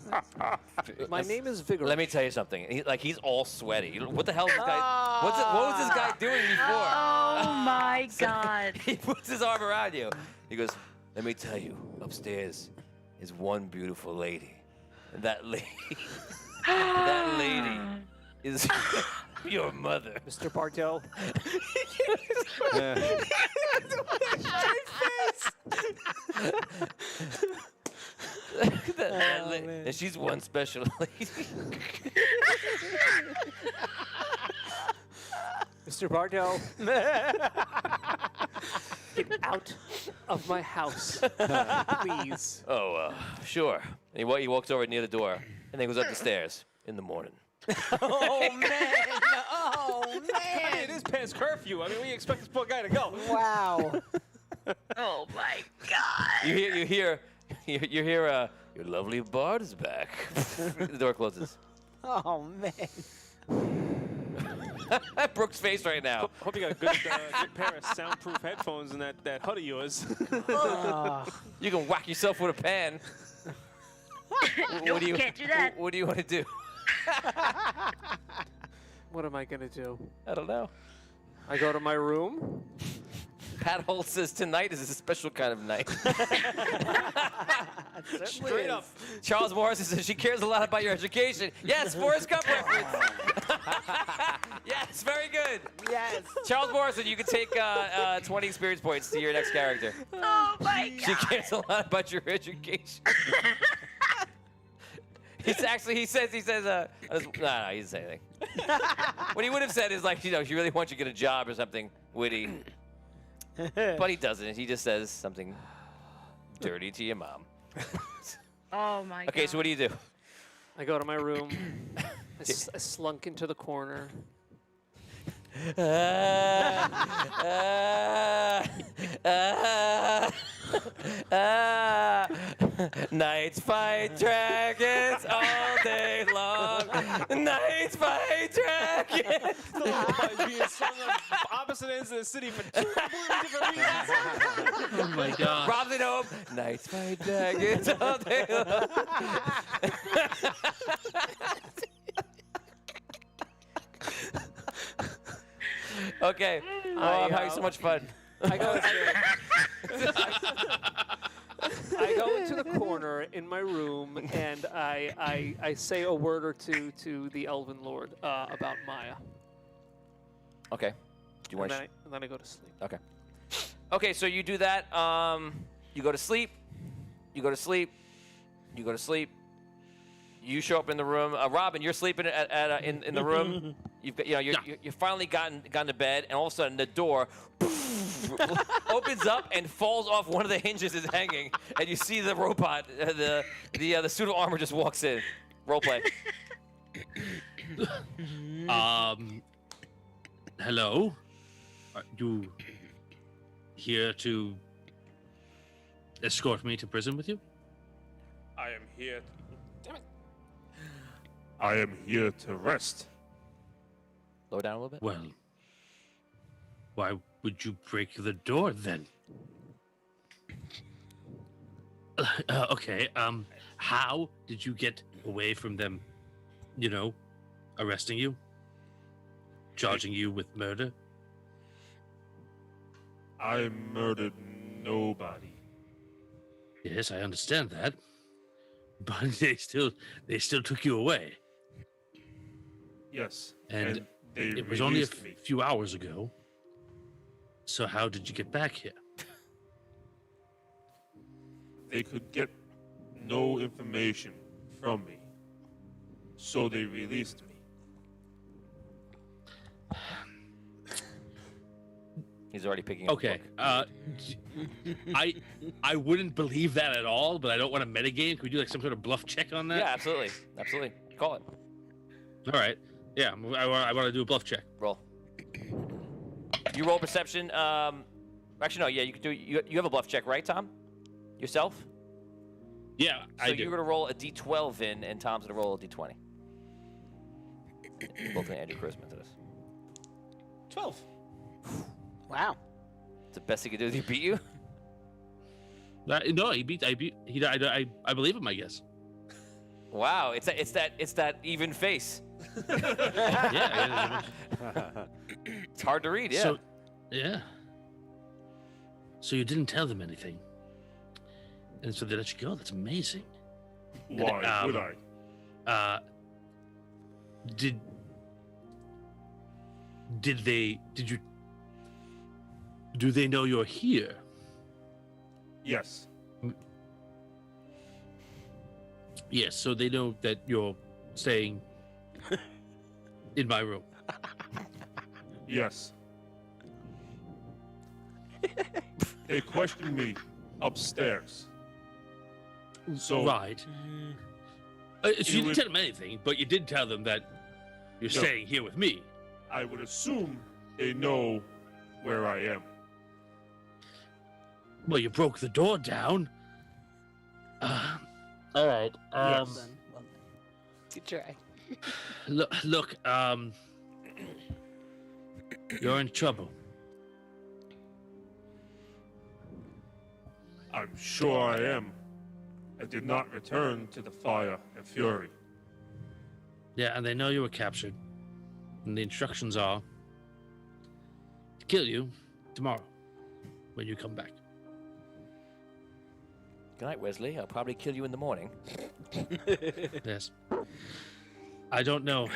Speaker 2: My name is Vigor.
Speaker 1: Let me tell you something. He's all sweaty. What the hell is this guy? What was this guy doing before?
Speaker 7: Oh my god.
Speaker 1: He puts his arm around you. He goes, let me tell you, upstairs is one beautiful lady. And that lady, is your mother.
Speaker 2: Mr. Bartel.
Speaker 1: And she's one special lady.
Speaker 2: Mr. Bartel. Get out of my house, please.
Speaker 1: Oh, sure. And he walks over near the door and then goes up the stairs in the morning.
Speaker 6: Oh man! Oh man! It is past curfew. I mean, we expect this poor guy to go.
Speaker 2: Wow.
Speaker 7: Oh my god.
Speaker 1: You hear, your lovely bard is back. The door closes.
Speaker 4: Oh man.
Speaker 1: Brooke's face right now.
Speaker 6: Hope you got a good pair of soundproof headphones in that hood of yours.
Speaker 1: You can whack yourself with a pan.
Speaker 7: Nope, can't do that.
Speaker 1: What do you want to do?
Speaker 2: What am I going to do?
Speaker 1: I don't know.
Speaker 2: I go to my room.
Speaker 1: Pat Holt says tonight is a special kind of night.
Speaker 6: Straight up.
Speaker 1: Charles Morrison says she cares a lot about your education. Yes, Forrest Gump reference. Yes, very good.
Speaker 4: Yes.
Speaker 1: Charles Morrison, you can take 20 experience points to your next character.
Speaker 7: Oh my
Speaker 1: She
Speaker 7: god.
Speaker 1: cares a lot about your education. He says, he doesn't say anything. What he would have said is like, she really wants you to get a job or something witty. But he doesn't. He just says something dirty to your mom.
Speaker 7: Oh my god.
Speaker 1: Okay, so what do you do?
Speaker 2: I go to my room. I slunk into the corner.
Speaker 1: Knights fight dragons all day long. Knights fight dragons.
Speaker 6: Being sung on opposite ends of the city for two completely different reasons.
Speaker 5: Oh my god.
Speaker 1: Robin Hope. Knights fight dragons all day long. Okay. Oh, I'm having so much fun.
Speaker 2: I go into the corner in my room and I say a word or two to the Elven Lord about Maya.
Speaker 1: Okay. Do you want
Speaker 2: And then I go to sleep.
Speaker 1: Okay. Okay, so you do that. You go to sleep. You go to sleep. You go to sleep. You show up in the room. Robin, you're sleeping in the room. You've got, you finally gotten to bed, and all of a sudden the door opens up and falls off. One of the hinges is hanging, and you see the robot, the suit of armor just walks in. Role play.
Speaker 5: Hello. Are you here to escort me to prison with you?
Speaker 8: I am here. Damn it. I am here to rest.
Speaker 1: Lower down a little bit.
Speaker 5: Well, why would you break the door then? Okay, how did you get away from them, arresting you? Charging you with murder?
Speaker 8: I murdered nobody.
Speaker 5: Yes, I understand that. But they still took you away.
Speaker 8: Yes.
Speaker 5: And
Speaker 8: they
Speaker 5: it was only a
Speaker 8: released me.
Speaker 5: few hours ago. So how did you get back here?
Speaker 8: They could get no information from me. So they released me.
Speaker 1: He's already picking up.
Speaker 5: Okay.
Speaker 1: The book.
Speaker 5: I wouldn't believe that at all, but I don't want to metagame. Could we do like some sort of bluff check on that?
Speaker 1: Yeah, absolutely. Absolutely. Call it.
Speaker 5: All right. Yeah, I want to do a bluff check.
Speaker 1: Roll. You roll perception. Actually, no. Yeah, you can do. You have a bluff check, right, Tom? Yourself.
Speaker 5: Yeah,
Speaker 1: So
Speaker 5: I do.
Speaker 1: you're gonna roll a d12 in, and Tom's gonna roll a d20. You're both gonna add your charisma to this.
Speaker 6: 12.
Speaker 4: Wow.
Speaker 1: It's the best he can do. Did he beat you?
Speaker 5: No, he beat. I believe him. I guess.
Speaker 1: Wow, it's that even face.
Speaker 5: Yeah.
Speaker 1: It's hard to read. Yeah.
Speaker 5: So, yeah. So you didn't tell them anything, and so they let you go. That's amazing.
Speaker 8: Why would I?
Speaker 5: Did you? Do they know you're here?
Speaker 8: Yes.
Speaker 5: Yes, so they know that you're staying in my room.
Speaker 8: Yes. They questioned me upstairs. So
Speaker 5: Right. So you didn't tell them anything, but you did tell them that you're
Speaker 8: No.
Speaker 5: staying here with me.
Speaker 8: I would assume they know where I am.
Speaker 5: Well, you broke the door down. All right.
Speaker 8: Yes.
Speaker 4: Good try.
Speaker 5: Look. You're in trouble.
Speaker 8: I'm sure I am. I did not return to the fire and fury.
Speaker 5: Yeah, and they know you were captured. And the instructions are to kill you tomorrow when you come back.
Speaker 1: Good night, Wesley. I'll probably kill you in the morning.
Speaker 5: Yes. I don't know.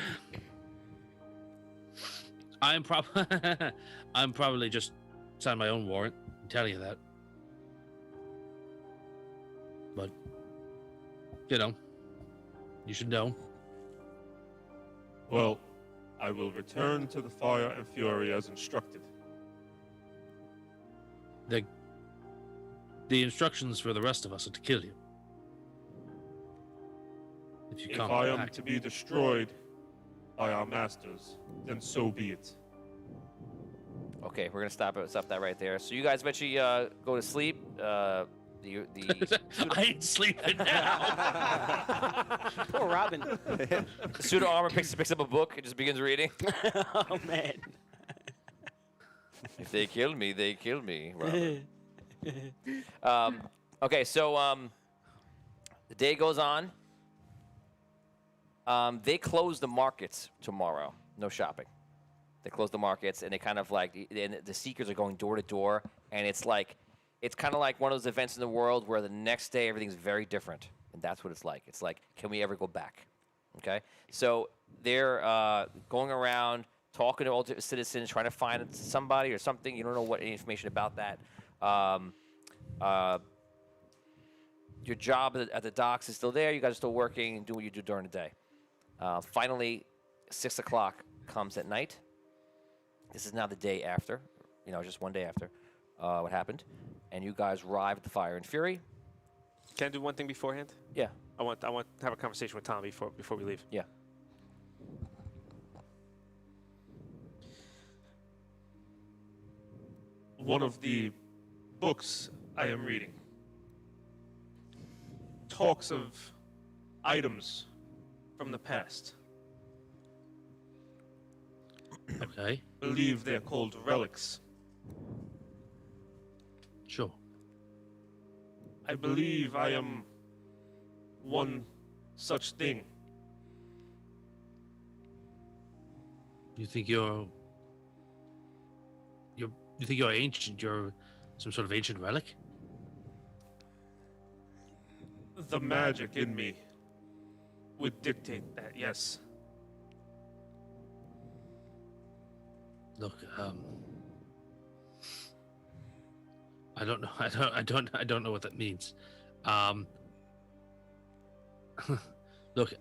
Speaker 5: I'm probably just signed my own warrant. I'm telling you that. But you should know.
Speaker 8: Well, I will return to the fire and fury as instructed.
Speaker 5: The instructions for the rest of us are to kill you. If you
Speaker 8: If
Speaker 5: come
Speaker 8: I am
Speaker 5: back.
Speaker 8: to be destroyed by our masters, then so be it.
Speaker 1: Okay, we're gonna stop that right there. So you guys eventually go to sleep. The
Speaker 5: I ain't sleeping now.
Speaker 4: Poor Robin.
Speaker 1: the pseudo armor picks up a book and just begins reading.
Speaker 4: Oh man.
Speaker 1: If they kill me, they kill me. Robert. Okay, so the day goes on. They close the markets tomorrow. No shopping. They close the markets, and they kind of like, and the seekers are going door to door, and it's kind of like one of those events in the world where the next day everything's very different, and that's what it's like. It's like, can we ever go back? Okay, so they're going around talking to old citizens, trying to find somebody or something. You don't know any information about that. Your job at the docks is still there. You guys are still working and doing what you do during the day. Finally, 6 o'clock comes at night. This is now the day after, just one day after what happened. And you guys arrive at the Fire and Fury.
Speaker 6: Can I do one thing beforehand?
Speaker 1: Yeah,
Speaker 6: I want to have a conversation with Tom before we leave.
Speaker 1: yeah.
Speaker 8: One of the books I am reading talks of items from the past.
Speaker 5: Okay.
Speaker 8: I believe they're called relics.
Speaker 5: Sure.
Speaker 8: I believe I am one such thing.
Speaker 5: You think you're ancient? You're some sort of ancient relic?
Speaker 8: The magic in me would dictate that, yes.
Speaker 5: Look, I don't know. I don't know what that means. Look,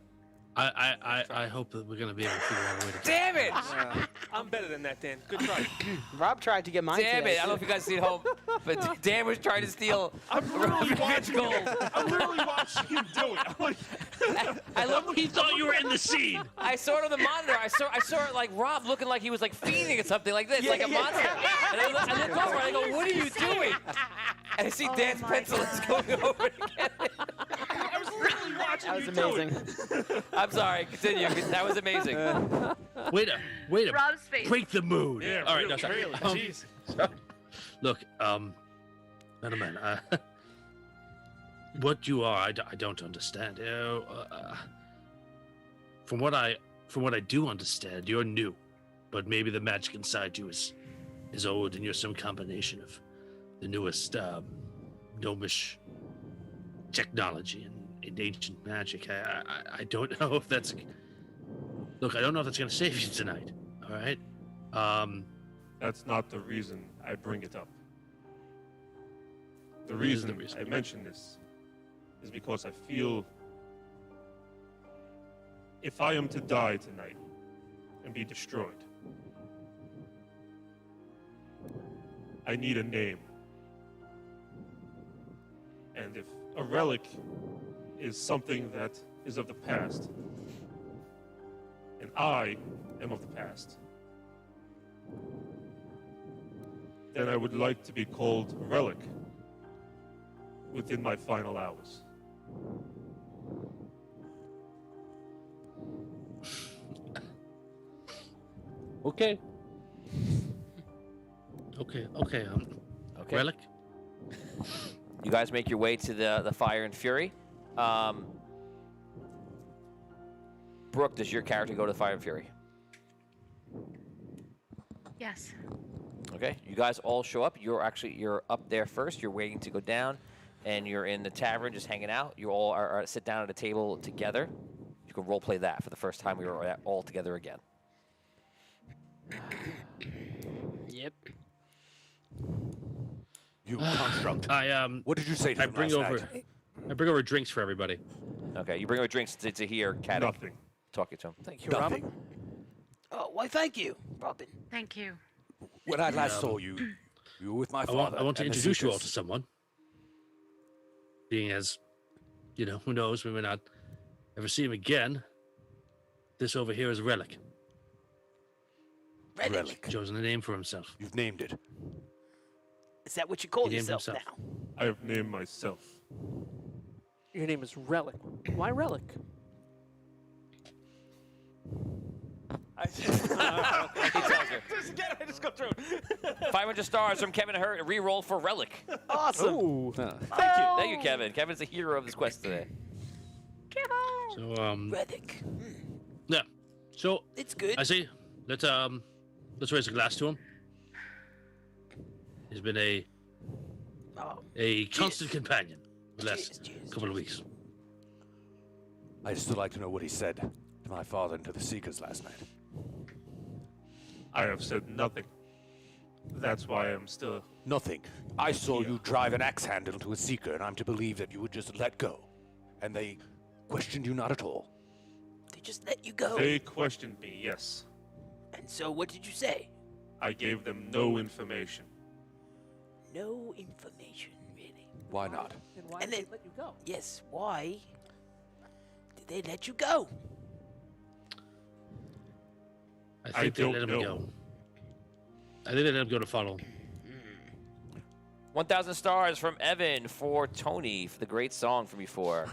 Speaker 5: I hope that we're gonna be able to figure out a way to.
Speaker 1: Damn it!
Speaker 6: I'm better than that, Dan. Good try.
Speaker 4: Rob tried to get mine.
Speaker 1: Damn
Speaker 4: today.
Speaker 1: it! I don't know if you guys see it home, but Dan was trying to steal.
Speaker 8: I'm really watching
Speaker 1: gold.
Speaker 8: I'm really watching him do it. I'm like,
Speaker 1: I love.
Speaker 5: He thought you were in the scene.
Speaker 1: I saw it on the monitor. I saw it like Rob looking like he was like fiending at something like this, like a monster. And I look over and I go, "What are you doing?" And I see Dan's
Speaker 7: my
Speaker 1: pencil is
Speaker 7: God.
Speaker 1: going over again.
Speaker 8: I was really watching
Speaker 4: That was
Speaker 8: you do
Speaker 4: amazing.
Speaker 8: it.
Speaker 1: I'm sorry. Continue. That was amazing.
Speaker 5: Wait a
Speaker 7: Rob's face.
Speaker 5: break the mood.
Speaker 8: Yeah,
Speaker 5: All right,
Speaker 8: really,
Speaker 5: no, sorry.
Speaker 8: really. Jeez.
Speaker 5: Look, man, what you are, I don't understand. From what I do understand, you're new, but maybe the magic inside you is old, and you're some combination of the newest gnomish technology and ancient magic. I don't know if that's. Look, I don't know if that's going to save you tonight. All right.
Speaker 8: That's not the reason I bring it up. The reason I mention this is because I feel if I am to die tonight and be destroyed, I need a name. And if a relic is something that is of the past, and I am of the past, then I would like to be called a relic within my final hours.
Speaker 5: Okay. Okay.
Speaker 1: Okay.
Speaker 5: Relic.
Speaker 1: You guys make your way to the Fire and Fury. Brooke, does your character go to the Fire and Fury?
Speaker 7: Yes.
Speaker 1: Okay. You guys all show up. You're up there first. You're waiting to go down, and you're in the tavern just hanging out. You all are sit down at a table together. You can role play that for the first time we were all together again.
Speaker 4: Yep.
Speaker 3: You construct.
Speaker 5: What
Speaker 3: did you say to
Speaker 5: I
Speaker 3: them
Speaker 5: bring
Speaker 3: last
Speaker 5: over.
Speaker 3: night?
Speaker 5: I bring over drinks for everybody.
Speaker 1: Okay. You bring over drinks to hear Caddick
Speaker 8: Nothing.
Speaker 1: talking to him.
Speaker 2: Thank you,
Speaker 3: Nothing.
Speaker 2: Robin.
Speaker 4: Oh, why, thank you, Robin.
Speaker 7: Thank you.
Speaker 3: When I last saw you, you were with my father.
Speaker 5: I want to
Speaker 3: and the
Speaker 5: introduce you all to
Speaker 3: Seekers.
Speaker 5: someone. Being as, who knows, we may not ever see him again. This over here is a relic.
Speaker 3: Relic.
Speaker 5: Chosen a name for himself.
Speaker 3: You've named it.
Speaker 4: Is that what you call
Speaker 5: He named
Speaker 4: yourself
Speaker 5: himself.
Speaker 4: now?
Speaker 8: I have named myself.
Speaker 2: Your name is Relic. Why Relic?
Speaker 1: He tells her.
Speaker 6: Again, I just go through.
Speaker 1: 500 stars from Kevin Hurt. Reroll for Relic.
Speaker 4: Awesome.
Speaker 2: Ooh.
Speaker 1: Thank you, Kevin. Kevin's the hero of this quest today.
Speaker 7: Come on.
Speaker 5: So
Speaker 4: Reddick.
Speaker 5: yeah. So
Speaker 4: It's good.
Speaker 5: I say let's raise a glass to him. He's been a constant companion for the last
Speaker 4: Cheers.
Speaker 5: couple of weeks.
Speaker 3: I'd still like to know what he said to my father and to the Seekers last night.
Speaker 8: I have said nothing. That's why I'm still.
Speaker 3: Nothing. I saw you drive an axe handle to a Seeker, and I'm to believe that you would just let go. And they questioned you not at all.
Speaker 4: They just let you go.
Speaker 8: They questioned me, yes.
Speaker 4: And so what did you say?
Speaker 8: I gave them no information.
Speaker 4: No information, really.
Speaker 3: Why not?
Speaker 2: And why
Speaker 4: And
Speaker 2: did
Speaker 4: then-
Speaker 2: they let you go?
Speaker 4: Yes, why did they let you go?
Speaker 5: I
Speaker 8: I
Speaker 5: think they
Speaker 8: don't
Speaker 5: let him
Speaker 8: know.
Speaker 5: go. I think they let him go to follow.
Speaker 1: 1,000 stars from Evan for Tony for the great song from before.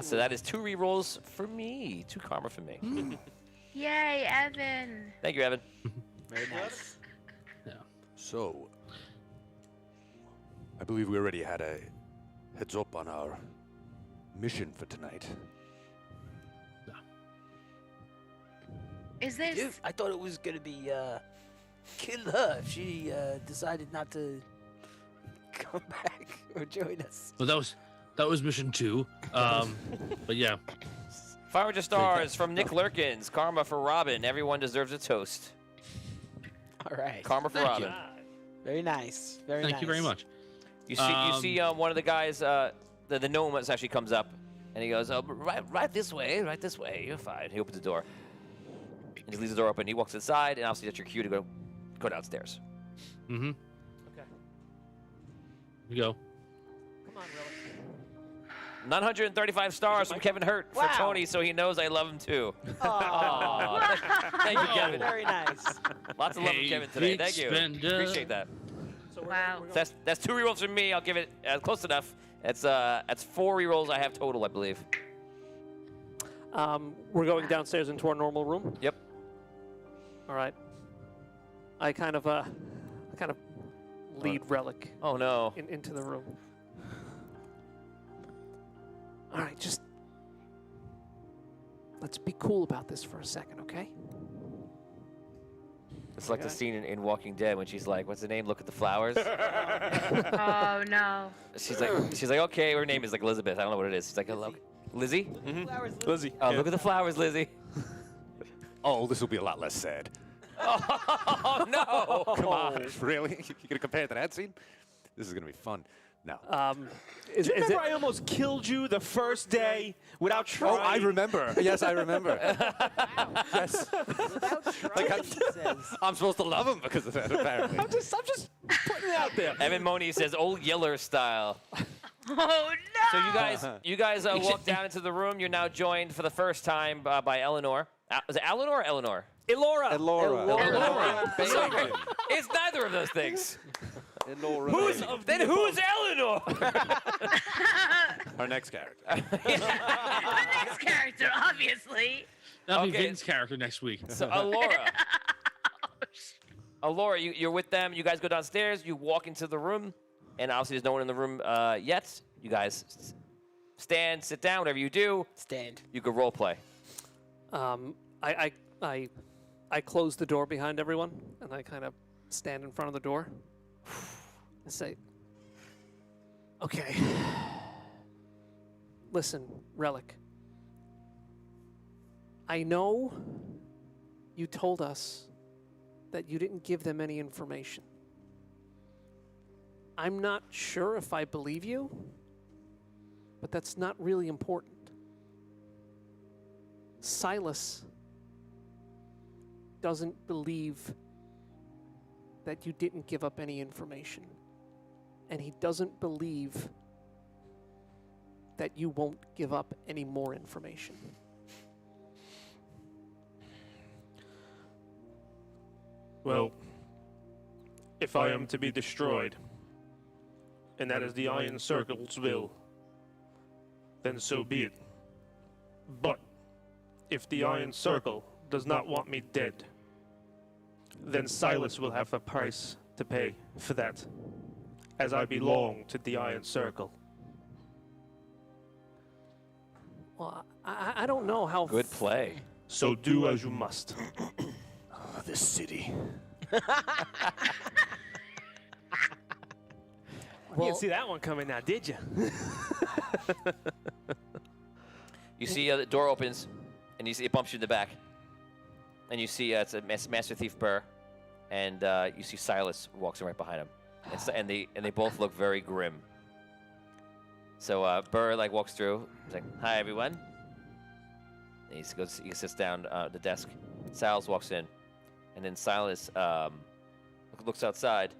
Speaker 1: So that is 2 rerolls for me. 2 karma for me.
Speaker 7: Yay, Evan.
Speaker 1: Thank you, Evan.
Speaker 4: Very nice.
Speaker 3: So, I believe we already had a heads up on our mission for tonight.
Speaker 7: Is this?
Speaker 4: Dude, I thought it was gonna be kill her if she decided not to come back or join us.
Speaker 5: Well, that was mission 2. But yeah,
Speaker 1: 500 stars from Nick Lurkins. Karma for Robin. Everyone deserves a toast.
Speaker 4: All right.
Speaker 1: Karma for Robin.
Speaker 4: Very nice. Very
Speaker 5: thank
Speaker 4: nice.
Speaker 5: you very much.
Speaker 1: You see one of the guys, the gnome actually comes up, and he goes, right this way, right this way. You're fine. He opens the door. And he leaves the door open. He walks inside, and obviously that's your cue to go downstairs.
Speaker 5: Mm-hmm.
Speaker 2: Okay.
Speaker 5: We go.
Speaker 2: Come on, Relic.
Speaker 1: 935 stars from Kevin Hurt for
Speaker 4: Wow.
Speaker 1: Tony, so he knows I love him too.
Speaker 4: Aw,
Speaker 1: Aw, thank you, Kevin.
Speaker 4: very nice.
Speaker 1: Lots of love from
Speaker 5: Hey,
Speaker 1: Kevin today.
Speaker 5: big
Speaker 1: Thank you.
Speaker 5: spender.
Speaker 1: Appreciate that.
Speaker 2: So
Speaker 7: Wow.
Speaker 2: We're
Speaker 1: So that's 2 rerolls from me. I'll give it close enough. That's 4 rerolls I have total, I believe.
Speaker 2: we're going downstairs into our normal room.
Speaker 1: Yep.
Speaker 2: All right. I kind of lead Relic
Speaker 1: Oh no.
Speaker 2: into the room. All right, just let's be cool about this for a second, okay?
Speaker 1: It's like the scene in Walking Dead when she's like, "What's the name? Look at the flowers."
Speaker 7: Oh no.
Speaker 1: she's like, "Okay." Her name is like Elizabeth. I don't know what it is. She's like, "Hello, Lizzie."
Speaker 6: Lizzie.
Speaker 1: Oh, look at the flowers, Lizzie.
Speaker 3: Oh, this will be a lot less sad.
Speaker 1: Oh no!
Speaker 3: Come on, really? You're gonna compare it to that scene? This is gonna be fun. No.
Speaker 2: Is it?
Speaker 6: Remember, I almost killed you the first day without trying.
Speaker 3: Oh, I remember. Yes, I remember. Yes. Like I'm supposed to love him because of that, apparently.
Speaker 6: I'm just putting it out there.
Speaker 1: Evan Money says, "Old Yeller style."
Speaker 7: Oh no.
Speaker 1: So you guys walk down into the room. You're now joined for the first time by Eleanor. Is it Eleanor or Eleanor?
Speaker 6: Elora.
Speaker 1: Eleanor. Sorry. It's neither of those things. Who's Eleanor?
Speaker 3: Our next character.
Speaker 7: The next character, obviously.
Speaker 5: That'll be
Speaker 1: Okay.
Speaker 5: Vin's character next week.
Speaker 1: So Alora, you're with them. You guys go downstairs. You walk into the room, and obviously there's no one in the room yet. You guys stand, sit down, whatever you do.
Speaker 4: Stand.
Speaker 1: You could role play.
Speaker 2: I close the door behind everyone, and I kind of stand in front of the door and say, "Okay, listen, Relic. I know you told us that you didn't give them any information. I'm not sure if I believe you, but that's not really important. Silas doesn't believe that you didn't give up any information. And he doesn't believe that you won't give up any more information."
Speaker 8: Well, if I am to be destroyed, and that is the Iron Circle's will, then so be it. But if the Iron Circle does not want me dead, then Silas will have a price to pay for that, as I belong to the Iron Circle.
Speaker 2: Well, I don't know how...
Speaker 1: Good play.
Speaker 8: So do as you must.
Speaker 3: This city.
Speaker 6: You didn't see that one coming now, did you?
Speaker 1: You see the door opens, and you see it bumps you in the back. And you see it's a Master Thief Burr, and you see Silas walks in right behind him, and they both look very grim. So Burr walks through. He's like, "Hi everyone." And he sits down at the desk. Silas walks in, and then Silas looks outside,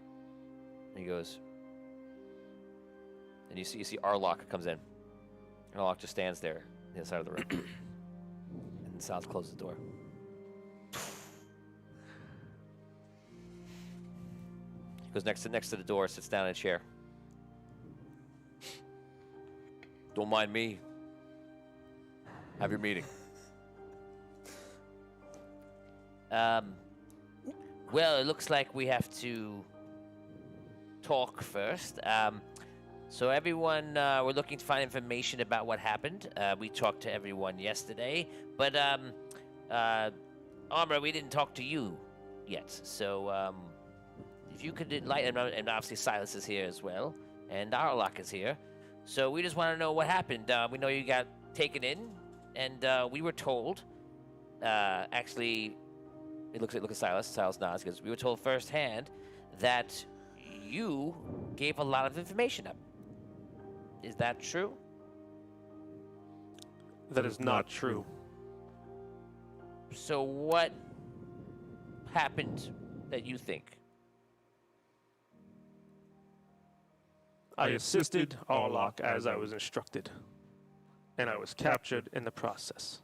Speaker 1: and he goes. And you see Arlock comes in. Arlock just stands there on the other side of the room, and Silas closes the door. He goes next to the door, sits down in a chair. "Don't mind me. Have your meeting." Well, it looks like we have to talk first. So everyone, we're looking to find information about what happened. We talked to everyone yesterday, but Armor, we didn't talk to you yet. So if you could enlighten, and obviously Silas is here as well, and Arlock is here. So we just want to know what happened. We know you got taken in, and we were told. Actually, look at Silas. Silas nods because we were told firsthand that you gave a lot of information up. Is that true?
Speaker 8: That is not true.
Speaker 1: So what happened that you think?
Speaker 8: I assisted Arlock as I was instructed, and I was captured in the process.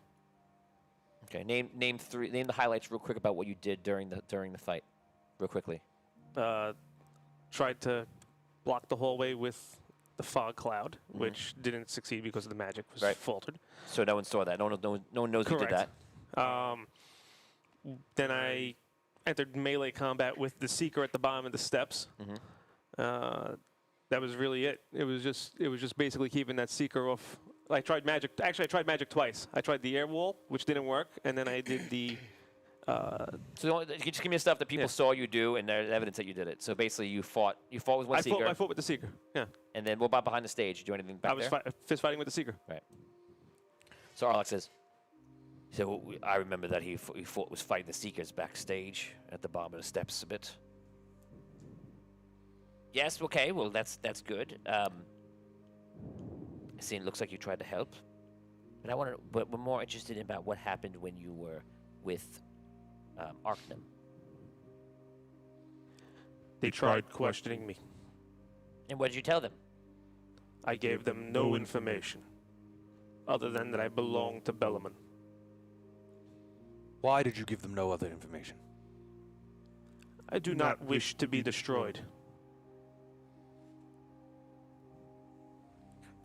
Speaker 1: Okay, name the highlights real quick about what you did during the fight, real quickly.
Speaker 6: Tried to block the hallway with the fog cloud, which didn't succeed because the magic was faltered.
Speaker 1: So no one saw that. No one knows you did that.
Speaker 6: Then I entered melee combat with the Seeker at the bottom of the steps. That was really it. It was just basically keeping that Seeker off I tried magic. Actually, I tried magic twice. I tried the air wall, which didn't work, and then I did the.
Speaker 1: So you just give me stuff that people saw you do, and there's evidence that you did it. So basically, you fought with one seeker.
Speaker 6: I fought with the seeker. Yeah.
Speaker 1: And then what about behind the stage? Did you do anything back
Speaker 6: I was
Speaker 1: there?
Speaker 6: fist fighting with the seeker.
Speaker 1: Right. So Arlock says, so I remember that he was fighting the seekers backstage at the bottom of the steps a bit. Yes, okay, well, that's good. See, it looks like you tried to help. But we're more interested in about what happened when you were with Arcanum.
Speaker 8: They tried questioning me.
Speaker 1: And what did you tell them?
Speaker 8: I gave them no information, other than that I belong to Bellaman.
Speaker 3: Why did you give them no other information?
Speaker 8: I do not wish to be destroyed.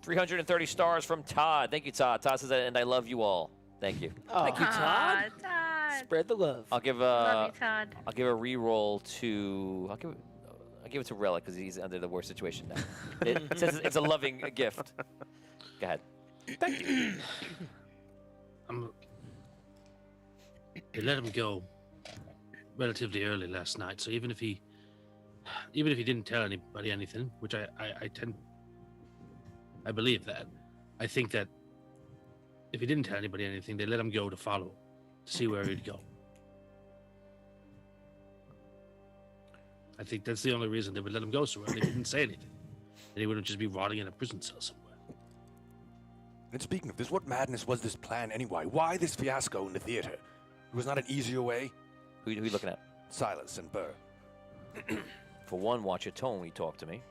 Speaker 1: 330 stars from Todd. Thank you, Todd. Todd says, and I love you all. Thank you.
Speaker 9: Thank you, Todd.
Speaker 7: Todd.
Speaker 9: Spread the love.
Speaker 1: I'll give
Speaker 7: Love you, Todd.
Speaker 1: I'll give a reroll to I'll give it to Relic because he's under the worst situation now. It says it's a loving gift. Go ahead.
Speaker 6: Thank you.
Speaker 5: They let him go relatively early last night, so even if he didn't tell anybody anything, which I believe that, I think that if he didn't tell anybody anything, they let him go to follow, to see where he'd go. I think that's the only reason they would let him go so early. He didn't say anything. And he wouldn't just be rotting in a prison cell somewhere.
Speaker 3: And speaking of this, what madness was this plan anyway? Why this fiasco in the theater? It was not an easier way.
Speaker 1: Who are you looking at?
Speaker 3: Silas and Burr.
Speaker 1: For one, watch your tone when you talk to me.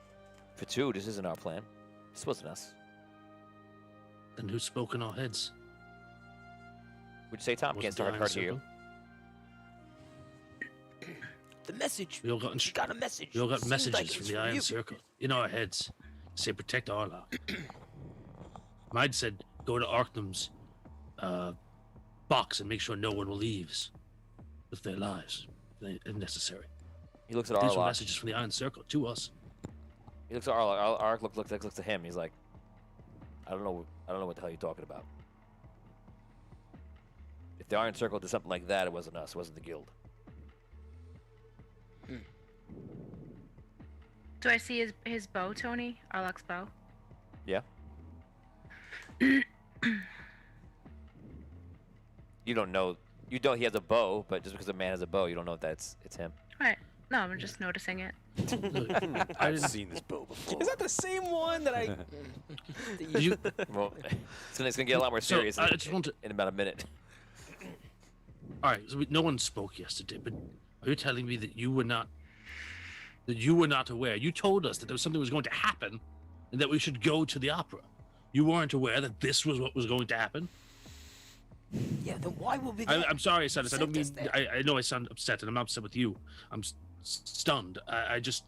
Speaker 1: For two, this isn't our plan. This wasn't us.
Speaker 5: Then who spoke in our heads?
Speaker 1: Would you say, Tom?
Speaker 5: Was
Speaker 1: Can't
Speaker 5: it the
Speaker 1: start
Speaker 5: Iron
Speaker 1: hard to you.
Speaker 5: Circle?
Speaker 4: The message.
Speaker 5: We all got,
Speaker 4: You got a message.
Speaker 5: we all got
Speaker 4: Seems
Speaker 5: messages
Speaker 4: like
Speaker 5: from
Speaker 4: it's
Speaker 5: the Iron
Speaker 4: you.
Speaker 5: Circle in our heads. Say protect Arlock. Mine said go to Arcanum's box and make sure no one leaves with their lives if necessary.
Speaker 1: He looks at
Speaker 5: These were
Speaker 1: Arlock.
Speaker 5: messages from the Iron Circle to us.
Speaker 1: He looks at Arlock. Arlock looks at him. He's like, I don't know what the hell you're talking about. If the Iron Circle did something like that, it wasn't us. It wasn't the guild.
Speaker 7: Do I see his bow, Tony? Arlock's bow?
Speaker 1: Yeah. You don't know. You don't. He has a bow, but just because a man has a bow, you don't know if it's him.
Speaker 7: Right. No, I'm just noticing it.
Speaker 3: I've seen this bow before.
Speaker 9: Is that the same one that I?
Speaker 5: You,
Speaker 1: Well, it's gonna get a lot more
Speaker 5: So,
Speaker 1: serious
Speaker 5: I just want to-
Speaker 1: in about a minute.
Speaker 5: all right, so no one spoke yesterday, but are you telling me that you were not aware? You told us that there was something was going to happen, and that we should go to the opera. You weren't aware that this was what was going to happen.
Speaker 4: Yeah, then why would we? there?
Speaker 5: I'm sorry, Silas. I don't mean.
Speaker 4: Sent us there.
Speaker 5: I know I sound upset, and I'm not upset with you. I'm stunned. I just.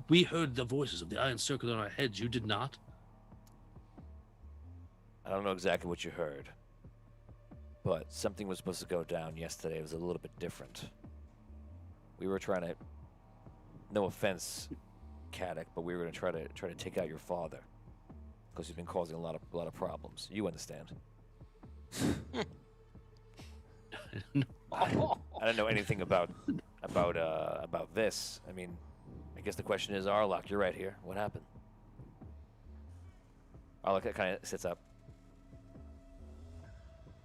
Speaker 5: We heard the voices of the Iron Circle in our heads. You did not.
Speaker 1: I don't know exactly what you heard, but something was supposed to go down yesterday. It was a little bit different. We were trying to. No offense, Caddick, but we were going to try to take out your father because he's been causing a lot of problems. You understand? I don't know anything about this. I mean, I guess the question is, Arlock, you're right here. What happened? Arlock kind of sits up.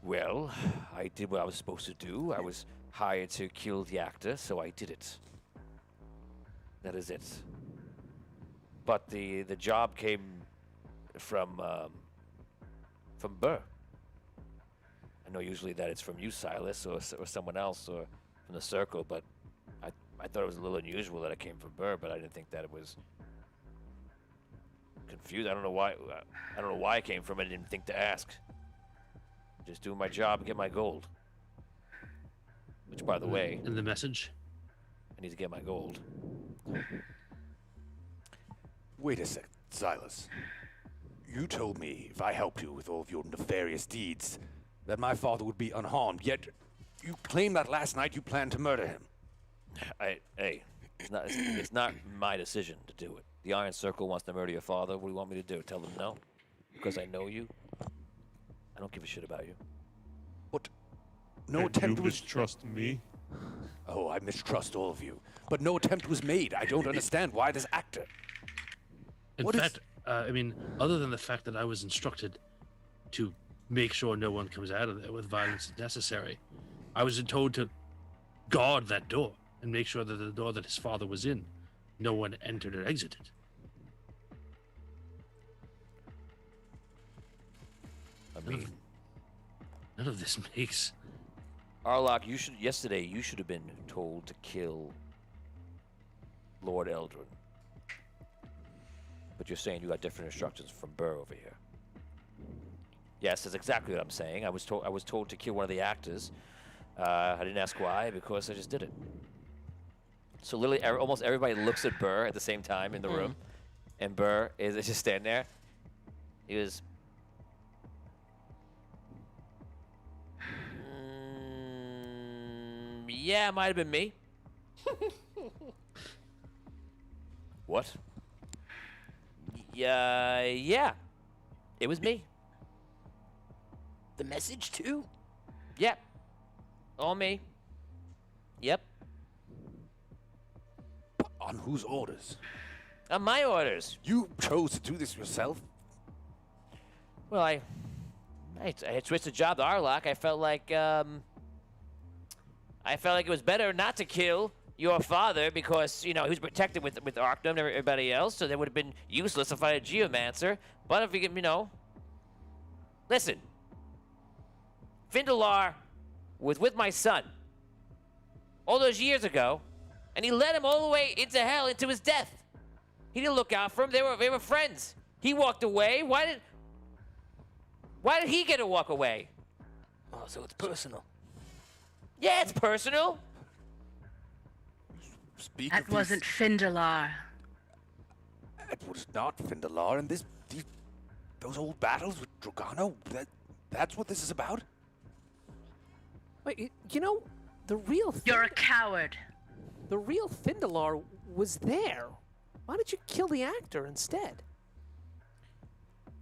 Speaker 1: Well, I did what I was supposed to do. I was hired to kill the actor, so I did it. That is it. But the job came from Burr. I know usually that it's from you, Silas, or someone else, or from the circle, but I thought it was a little unusual that it came from Burr, but I didn't think that it was confused. I don't know why. I don't know why it came from it. I didn't think to ask. Just doing my job and get my gold. Which, by the way,
Speaker 5: And the message.
Speaker 1: I need to get my gold.
Speaker 3: Wait a sec, Silas. You told me if I helped you with all of your nefarious deeds, that my father would be unharmed, yet you claimed that last night you planned to murder him.
Speaker 1: Hey, it's not my decision to do it. The Iron Circle wants to murder your father. What do you want me to do? Tell them no? Because I know you? I don't give a shit about you.
Speaker 3: No
Speaker 8: And
Speaker 3: attempt
Speaker 8: you
Speaker 3: was.
Speaker 8: mistrust me?
Speaker 3: Oh, I mistrust all of you. But no attempt was made. I don't understand why this actor.
Speaker 5: In
Speaker 3: What is-
Speaker 5: fact, I mean, other than the fact that I was instructed to make sure no one comes out of there with violence if necessary, I was told to guard that door and make sure that the door that his father was in, no one entered or exited.
Speaker 1: I mean,
Speaker 5: None of this makes.
Speaker 1: Arlok, yesterday you should have been told to kill Lord Eldrin. But you're saying you got different instructions from Burr over here. Yes, that's exactly what I'm saying. I was told to kill one of the actors. I didn't ask why, because I just did it. So literally, almost everybody looks at Burr at the same time in the room, and Burr is just standing there. He was. Yeah, it might have been me. What? Yeah. It was me.
Speaker 4: The message too?
Speaker 1: Yep. All me. Yep.
Speaker 3: On whose orders?
Speaker 1: On my orders.
Speaker 3: You chose to do this yourself?
Speaker 1: Well, I had switched the job to Arlok. I felt like it was better not to kill your father because, you know, he was protected with Arctum and everybody else, so that would have been useless if I had a Geomancer. But if you can, you know... Listen. Findalar was with my son all those years ago, and he led him all the way into hell, into his death. He didn't look out for him. They were friends. He walked away. Why did he get to walk away?
Speaker 4: Oh, so it's personal.
Speaker 1: Yeah, it's personal.
Speaker 3: Speak
Speaker 7: That
Speaker 3: of these-
Speaker 7: wasn't Findalar.
Speaker 3: It was not Findalar, and those old battles with Dragano. That's what this is about.
Speaker 2: Wait, you know, the real
Speaker 7: You're a coward.
Speaker 2: the real Findalar was there. Why did you kill the actor instead?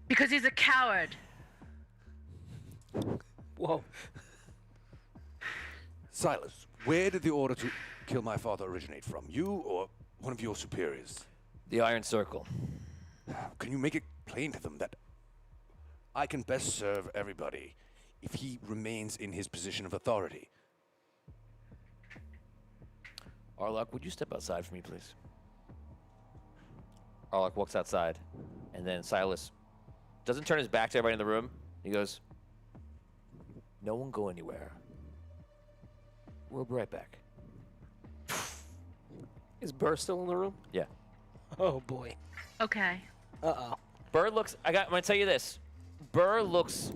Speaker 7: Because he's a coward.
Speaker 9: Whoa.
Speaker 3: Silas, where did the order to kill my father originate from? You or one of your superiors?
Speaker 1: The Iron Circle.
Speaker 3: Can you make it plain to them that I can best serve everybody if he remains in his position of authority?
Speaker 1: Arlok, would you step outside for me, please? Arlok walks outside, and then Silas doesn't turn his back to everybody in the room. He goes, "No one go anywhere. We'll be right back."
Speaker 2: Is Burr still in the room?
Speaker 1: Yeah.
Speaker 9: Oh boy.
Speaker 7: Okay.
Speaker 9: Uh-oh.
Speaker 1: Burr looks. I'm gonna tell you this. Burr looks.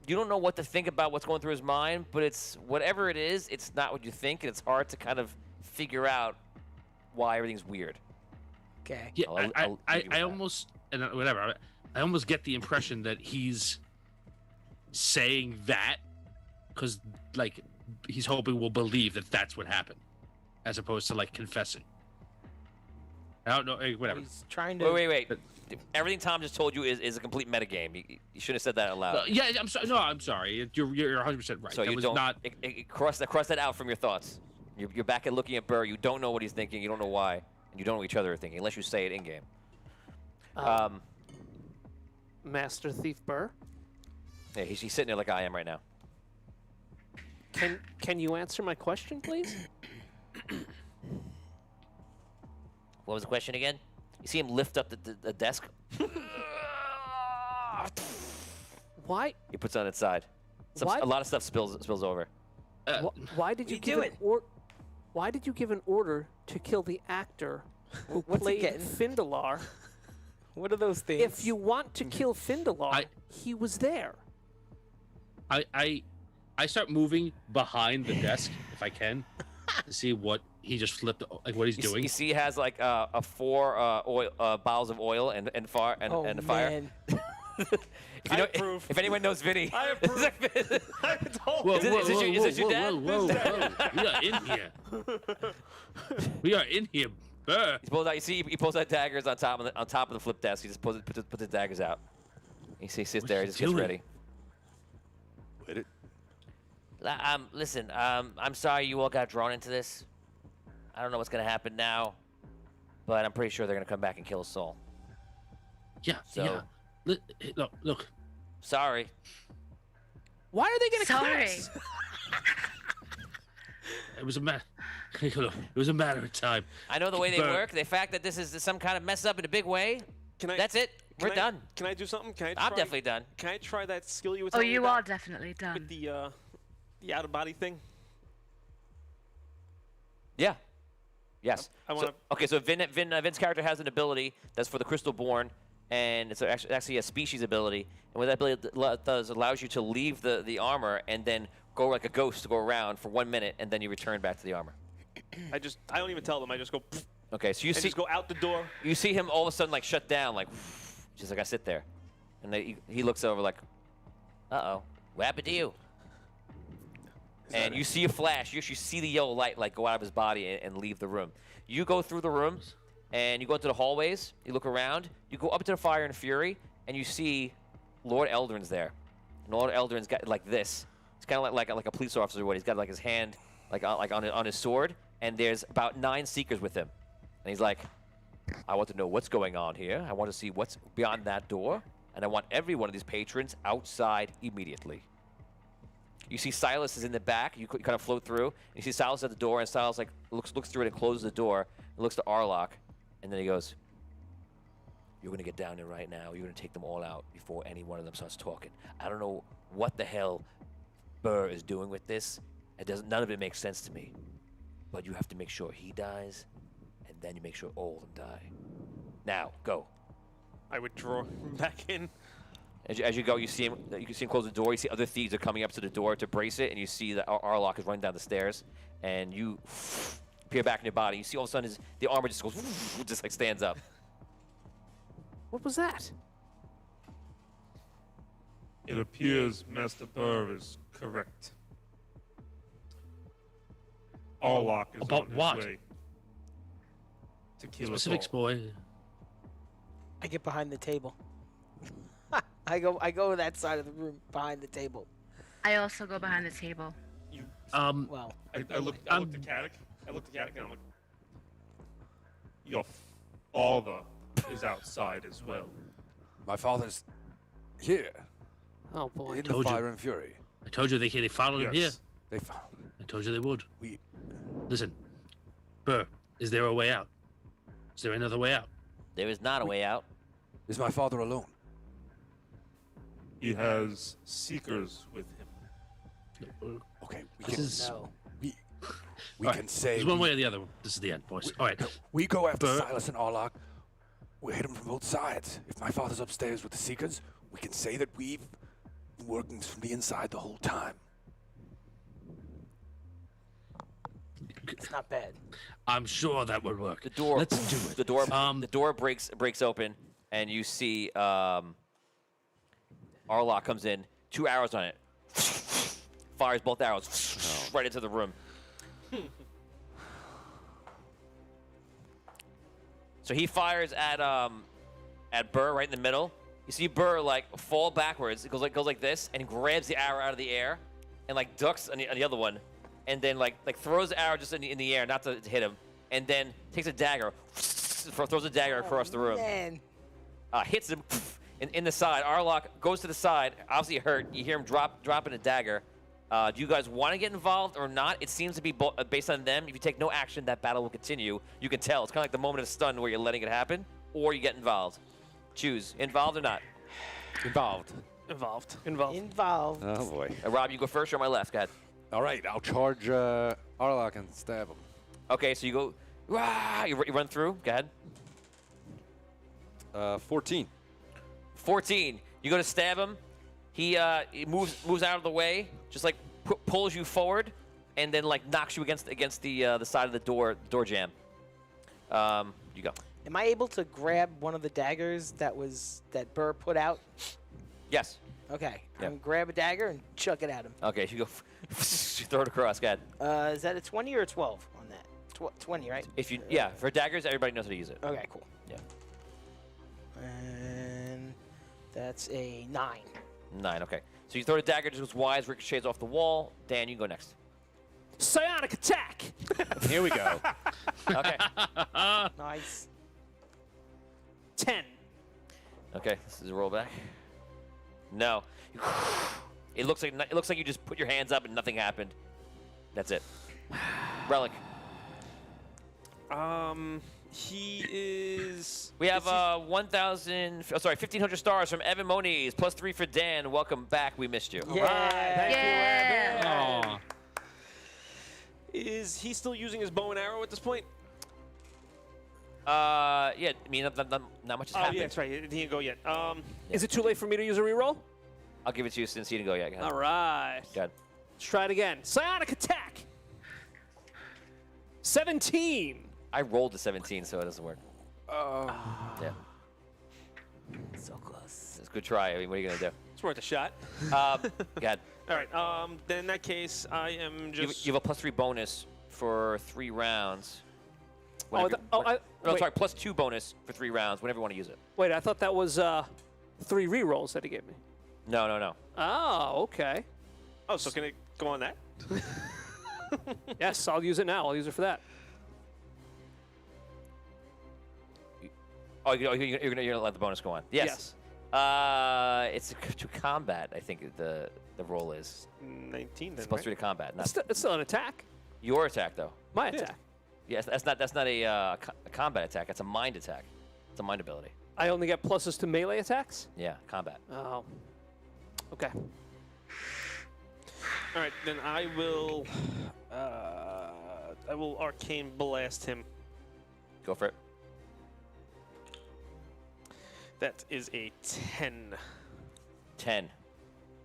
Speaker 1: You don't know what to think about what's going through his mind, but it's whatever it is. It's not what you think, and it's hard to kind of figure out why everything's weird.
Speaker 9: Okay.
Speaker 5: Yeah,
Speaker 1: I'll leave you
Speaker 5: I
Speaker 1: with that.
Speaker 5: almost and whatever. I almost get the impression that he's saying that because like he's hoping we'll believe that that's what happened, as opposed to like confessing. I don't know. Whatever.
Speaker 9: He's trying to.
Speaker 1: Wait. Everything Tom just told you is a complete metagame. You shouldn't have said that out loud.
Speaker 5: Yeah, I'm sorry. No, I'm sorry. You're 100% right.
Speaker 1: So
Speaker 5: that
Speaker 1: you
Speaker 5: was
Speaker 1: don't
Speaker 5: not.
Speaker 1: cross that out from your thoughts. You're back at looking at Burr. You don't know what he's thinking. You don't know why, and you don't know what each other are thinking unless you say it in game.
Speaker 2: Master Thief Burr,
Speaker 1: Yeah, he's sitting there like I am right now.
Speaker 2: can you answer my question, please?
Speaker 1: What was the question again? You see him lift up the desk.
Speaker 2: Why?
Speaker 1: He puts it on its side.
Speaker 2: Why-
Speaker 1: A lot of stuff spills over.
Speaker 2: Why did you
Speaker 9: You
Speaker 2: give
Speaker 9: do
Speaker 2: an
Speaker 9: it.
Speaker 2: Why did you give an order to kill the actor who
Speaker 9: What's he
Speaker 2: played
Speaker 9: getting?
Speaker 2: Findalar?
Speaker 9: What are those things?
Speaker 2: If you want to kill Findalar, he was there.
Speaker 5: I start moving behind the desk if I can to see what he just flipped, like what he's doing.
Speaker 1: You see, he has like four bottles of oil and fire.
Speaker 9: Oh,
Speaker 1: And fire.
Speaker 9: man.
Speaker 1: If, you know, if anyone knows Vinny,
Speaker 8: I approve. I told
Speaker 5: Whoa,
Speaker 1: Is this your dad?
Speaker 5: whoa. We are in here. We are in here, Burr.
Speaker 1: he pulls out. You see, he pulls out daggers on top of the flip desk. He just puts his daggers out. He sits there. He
Speaker 5: What's
Speaker 1: just
Speaker 5: he
Speaker 1: gets
Speaker 5: doing?
Speaker 1: ready. Listen, I'm sorry you all got drawn into this. I don't know what's gonna happen now, but I'm pretty sure they're gonna come back and kill us all.
Speaker 5: Yeah,
Speaker 1: So-
Speaker 5: yeah. Look.
Speaker 1: Sorry.
Speaker 2: Why are they going to kill
Speaker 7: Sorry.
Speaker 2: us?
Speaker 5: It was a matter. It was a matter of time.
Speaker 1: I know the way they
Speaker 5: But-
Speaker 1: work. The fact that this is some kind of mess up in a big way.
Speaker 8: Can I?
Speaker 1: That's it. We're
Speaker 8: can I-
Speaker 1: done.
Speaker 8: Can I do something? Can I?
Speaker 1: I'm
Speaker 8: try-
Speaker 1: definitely done.
Speaker 8: Can I try that skill you were
Speaker 7: Oh,
Speaker 8: telling me
Speaker 7: you
Speaker 8: about
Speaker 7: are definitely done.
Speaker 8: with the out of body thing?
Speaker 1: Yeah. Yes.
Speaker 8: I wanna-
Speaker 1: Okay, so Vin's character has an ability that's for the Crystal Born, and it's actually a species ability. And what that ability does allows you to leave the armor and then go like a ghost to go around for 1 minute, and then you return back to the armor.
Speaker 8: I don't even tell them. I just go.
Speaker 1: Okay, so you
Speaker 8: I
Speaker 1: see
Speaker 8: just go out the door.
Speaker 1: you see him all of a sudden like shut down, like just like I sit there, and he looks over like, uh-oh, what happened to you? And you see a flash. You actually see the yellow light like go out of his body and leave the room. You go through the rooms, and you go into the hallways. You look around. You go up to the Fire and Fury, and you see Lord Eldrin's there. And Lord Eldrin's got like this. It's kind of like a police officer. What he's got like his hand like on his sword, and there's about 9 Seekers with him. And he's like, I want to know what's going on here. I want to see what's beyond that door, and I want every one of these patrons outside immediately. You see Silas is in the back. You kind of float through. And you see Silas at the door, and Silas like looks through it and closes the door. And looks to Arlock, and then he goes, "You're gonna get down there right now. You're gonna take them all out before any one of them starts talking. I don't know what the hell Burr is doing with this. None of it makes sense to me. But you have to make sure he dies, and then you make sure all of them die. Now, go."
Speaker 8: I would draw back in.
Speaker 1: As you go, you see him. You can see him close the door. You see other thieves are coming up to the door to brace it, and you see that Arlock is running down the stairs. And you appear back in your body. You see all of a sudden the armor just goes, just like stands up.
Speaker 2: What was that?
Speaker 10: It appears Master Burr is correct. Arlock is
Speaker 5: About
Speaker 10: on his
Speaker 5: what?
Speaker 10: way to kill
Speaker 5: Specifics,
Speaker 10: us all.
Speaker 5: boy.
Speaker 9: I get behind the table. I go to that side of the room behind the table.
Speaker 7: I also go behind the table.
Speaker 9: Well,
Speaker 10: I look at Caddick. I look at Caddick and I'm like, your father is outside as well.
Speaker 3: My father's here
Speaker 2: Oh boy.
Speaker 3: in the
Speaker 5: Told you.
Speaker 3: Fire and Fury.
Speaker 5: I told you they followed him here.
Speaker 10: Yes.
Speaker 3: They found.
Speaker 5: I told you they would.
Speaker 3: We.
Speaker 5: Listen, Burr, is there a way out? Is there another way out?
Speaker 1: There is not a way out.
Speaker 3: Is my father alone?
Speaker 10: He has seekers with him.
Speaker 3: Okay, we
Speaker 5: This
Speaker 3: can.
Speaker 5: is-
Speaker 9: no.
Speaker 3: We
Speaker 5: All
Speaker 3: can
Speaker 5: right,
Speaker 3: say
Speaker 5: there's one
Speaker 3: we,
Speaker 5: way or the other. This is the end, boys. All right.
Speaker 3: we go after
Speaker 5: Burr.
Speaker 3: Silas and Arlock. We hit him from both sides. If my father's upstairs with the Seekers, we can say that we've been working from the inside the whole time.
Speaker 9: It's not bad.
Speaker 5: I'm sure that would work.
Speaker 1: The door.
Speaker 5: Let's do it.
Speaker 1: The door breaks open, and you see Arlock comes in. 2 arrows on it. Fires both arrows right into the room. So he fires at Burr right in the middle. You see Burr like fall backwards. It goes like this, and he grabs the arrow out of the air, and like ducks on the other one, and then like throws the arrow just in the air, not to hit him, and then takes a dagger, throws a dagger across the room,
Speaker 9: Man,
Speaker 1: hits him in the side. Arlock goes to the side, obviously hurt. You hear him dropping a dagger. Do you guys want to get involved or not? It seems to be based on them. If you take no action, that battle will continue. You can tell. It's kind of like the moment of stun where you're letting it happen, or you get involved. Choose. Involved or not?
Speaker 3: Involved.
Speaker 8: Involved.
Speaker 9: involved.
Speaker 3: Oh boy.
Speaker 1: Rob, you go first or on my left? Go ahead.
Speaker 3: All right, I'll charge Arlock and stab him.
Speaker 1: Okay, so you go, rah, you run through. Go ahead.
Speaker 11: 14.
Speaker 1: 14. You go to stab him. He moves out of the way, just like pulls you forward, and then like knocks you against the side of the door jamb. You go.
Speaker 9: Am I able to grab one of the daggers that Burr put out?
Speaker 1: Yes.
Speaker 9: Okay.
Speaker 1: Yeah.
Speaker 9: I'm gonna grab a dagger and chuck it at him.
Speaker 1: Okay, you go. You throw it across. Go ahead.
Speaker 9: Is that a 20 or a 12 on that? 20, right?
Speaker 1: If you for daggers, everybody knows how to use it.
Speaker 9: Okay, cool.
Speaker 1: Yeah.
Speaker 9: And that's a 9.
Speaker 1: 9. Okay. So you throw the dagger, just goes wise, ricochets off the wall. Dan, you can go next.
Speaker 2: Psionic attack.
Speaker 3: Here we go.
Speaker 1: Okay.
Speaker 9: Nice.
Speaker 2: 10.
Speaker 1: Okay, this is a rollback. No. It looks like you just put your hands up and nothing happened. That's it. Relic.
Speaker 6: He is.
Speaker 1: We have 1,500 stars from Evan Moniz, +3 for Dan. Welcome back. We missed you.
Speaker 9: Yeah.
Speaker 2: Thank
Speaker 7: Yeah.
Speaker 2: you, Evan.
Speaker 5: Aw.
Speaker 6: Is he still using his bow and arrow at this point?
Speaker 1: Yeah. I mean, not much has
Speaker 6: Oh,
Speaker 1: happened.
Speaker 6: yeah, that's right. He didn't go yet.
Speaker 2: Is it too late for me to use a reroll?
Speaker 1: I'll give it to you since he didn't go yet. Go ahead.
Speaker 2: All right.
Speaker 1: Go ahead.
Speaker 2: Let's try it again. Psionic attack. 17.
Speaker 1: I rolled a 17, so it doesn't work.
Speaker 9: Oh.
Speaker 1: Yeah.
Speaker 9: So close.
Speaker 1: It's a good try. I mean, what are you gonna do?
Speaker 6: it's worth a shot.
Speaker 1: Go ahead.
Speaker 6: All right. Then in that case, I am just.
Speaker 1: You have a +3 bonus for 3 rounds.
Speaker 2: Oh,
Speaker 1: Whenever- no,
Speaker 2: wait.
Speaker 1: sorry, +2 bonus for 3 rounds whenever you want to use it.
Speaker 2: Wait, I thought that was 3 rerolls that he gave me.
Speaker 1: No, no, no.
Speaker 2: Oh, okay.
Speaker 6: Oh, so can it go on that?
Speaker 2: Yes, I'll use it now. I'll use it for that.
Speaker 1: Oh, you're gonna let the bonus go on? Yes. It's to combat. I think the roll is
Speaker 6: 19 then,
Speaker 1: it's +3
Speaker 6: right?
Speaker 1: to combat, not
Speaker 2: It's still an attack.
Speaker 1: your attack though.
Speaker 2: My attack.
Speaker 1: Yes, that's not a combat attack. That's a mind attack. It's a mind ability.
Speaker 2: I only get pluses to melee attacks?
Speaker 1: Yeah, combat.
Speaker 2: Oh. Okay.
Speaker 6: All right, then I will arcane blast him.
Speaker 1: Go for it.
Speaker 6: That is a 10.
Speaker 1: 10.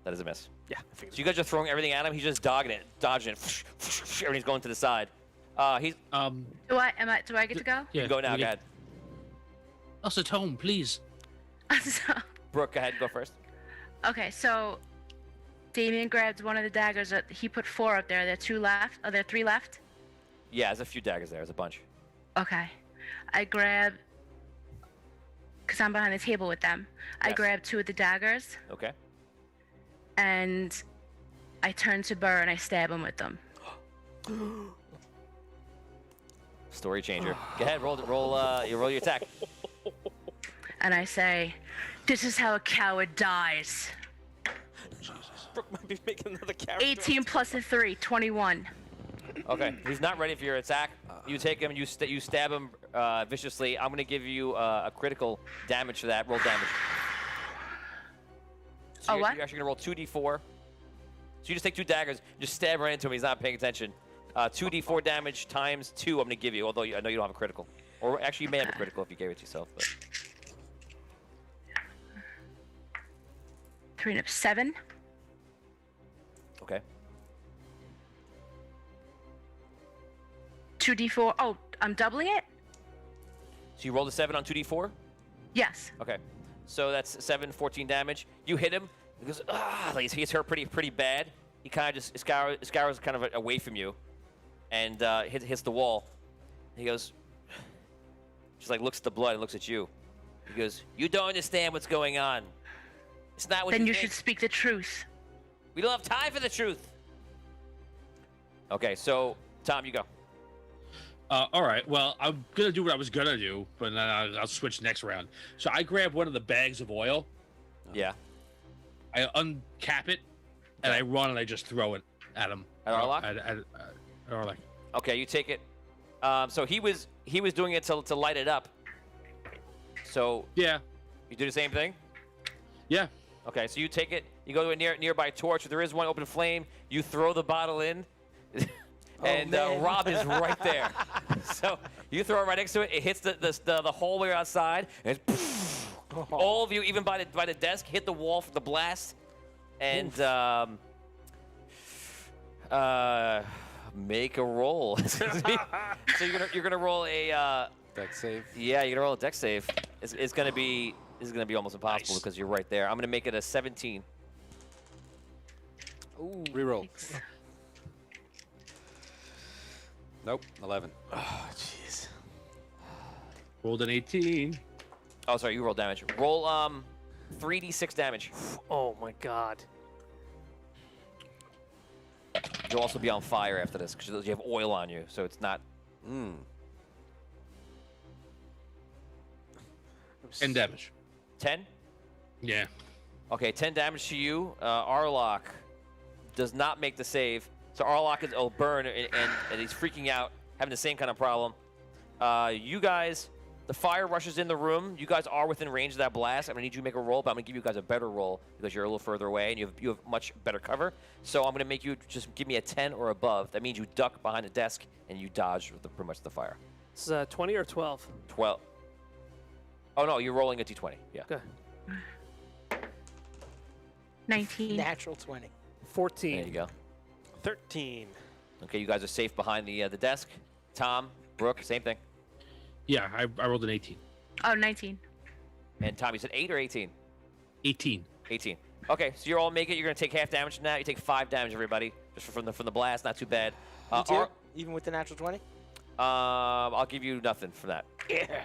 Speaker 1: That is a miss.
Speaker 6: Yeah, I figured.
Speaker 1: So you guys are throwing everything at him. He's just dodging it. Everything's going to the side. He's
Speaker 7: Do I get to go?
Speaker 5: Yeah.
Speaker 1: you go now.
Speaker 5: we
Speaker 1: Go
Speaker 5: get-
Speaker 1: ahead.
Speaker 5: Us at home, please.
Speaker 7: So,
Speaker 1: Brooke, go ahead. Go first.
Speaker 7: okay, so Damien grabbed one of the daggers. He put 4 up there. There are 2 left. Are there 3 left?
Speaker 1: Yeah, there's a few daggers there. There's a bunch.
Speaker 7: Okay. I grab, because I'm behind the table with them. I
Speaker 1: Yes.
Speaker 7: grab 2 of the daggers
Speaker 1: Okay.
Speaker 7: and I turn to Burr and I stab him with them.
Speaker 1: Story changer. Go ahead. You roll your attack.
Speaker 7: And I say, "This is how a coward dies."
Speaker 6: Brooke might be making another character.
Speaker 7: 18 plus a 3, 21.
Speaker 1: Okay. He's not ready for your attack. You take him. You stab him viciously. I'm gonna give you a critical damage for that. Roll damage. So
Speaker 7: Oh, what?
Speaker 1: You're actually gonna roll 2d4. So you just take 2 daggers, just stab right into him. He's not paying attention. 2d4 damage times 2. I'm gonna give you. Although I know you don't have a critical, or actually you may have a critical if you gave it to yourself. But
Speaker 7: 3 and 7.
Speaker 1: okay.
Speaker 7: 2d4. Oh, I'm doubling it?
Speaker 1: So you rolled a 7 on 2d4.
Speaker 7: Yes.
Speaker 1: Okay. So that's 7, 14 damage. You hit him. He goes, like he's hurt pretty bad. He kind of just scours kind of away from you, and hits the wall. He goes, just like looks at the blood and looks at you. He goes, "You don't understand what's going on. It's not what
Speaker 7: Then you
Speaker 1: think.
Speaker 7: should speak the truth.
Speaker 1: We don't have time for the truth." Okay, so Tom, you go.
Speaker 5: All right. Well, I'm gonna do what I was gonna do, but then I'll switch next round. So I grab one of the bags of oil,
Speaker 1: Yeah.
Speaker 5: I uncap it, and I run and I just throw it at him.
Speaker 1: At Arlok?
Speaker 5: At Arlok.
Speaker 1: Okay, you take it. So he was doing it to light it up. So
Speaker 5: Yeah.
Speaker 1: you do the same thing.
Speaker 5: Yeah.
Speaker 1: Okay, so you take it, you go to a nearby torch. If there is one open flame, you throw the bottle in, and
Speaker 9: man.
Speaker 1: Rob is right there. So you throw it right next to it. It hits the hallway outside, and it's all of you, even by the desk, hit the wall for the blast, and make a roll. So you're gonna roll a
Speaker 3: Dex save.
Speaker 1: yeah, you're gonna roll a dex save. It's gonna be almost impossible
Speaker 5: Nice.
Speaker 1: because you're right there. I'm gonna make it a 17.
Speaker 9: Ooh.
Speaker 3: Reroll. Nope. 11.
Speaker 6: Oh, jeez.
Speaker 5: Rolled an 18.
Speaker 1: Oh, sorry, you roll damage. Roll 3d6 damage.
Speaker 2: Oh my god.
Speaker 1: you'll also be on fire after this because you have oil on you, so it's not.
Speaker 5: 10 damage.
Speaker 1: 10?
Speaker 5: Yeah.
Speaker 1: Okay, 10 damage to you. Arlock does not make the save. So Arlock is burn, and he's freaking out, having the same kind of problem. You guys, the fire rushes in the room. You guys are within range of that blast. I'm going to need you to make a roll, but I'm going to give you guys a better roll because you're a little further away, and you have much better cover. So I'm going to make you just give me a 10 or above. That means you duck behind the desk, and you dodge pretty much the fire.
Speaker 2: This is 20 or 12?
Speaker 1: 12. Oh, no, you're rolling a d20. Yeah.
Speaker 2: Okay.
Speaker 7: 19.
Speaker 9: Natural 20.
Speaker 2: 14.
Speaker 1: There you go.
Speaker 6: 13.
Speaker 1: Okay, you guys are safe behind the desk. Tom, Brooke, same thing.
Speaker 5: Yeah, I rolled an 18.
Speaker 7: Oh, 19.
Speaker 1: And Tom, you said 8 or 18?
Speaker 5: 18.
Speaker 1: 18. Okay, so you all make it. You're going to take half damage from that. You take 5 damage, everybody, just from the blast. Not too bad.
Speaker 9: Me too? Even with the natural 20?
Speaker 1: I'll give you nothing for that.
Speaker 9: Yeah.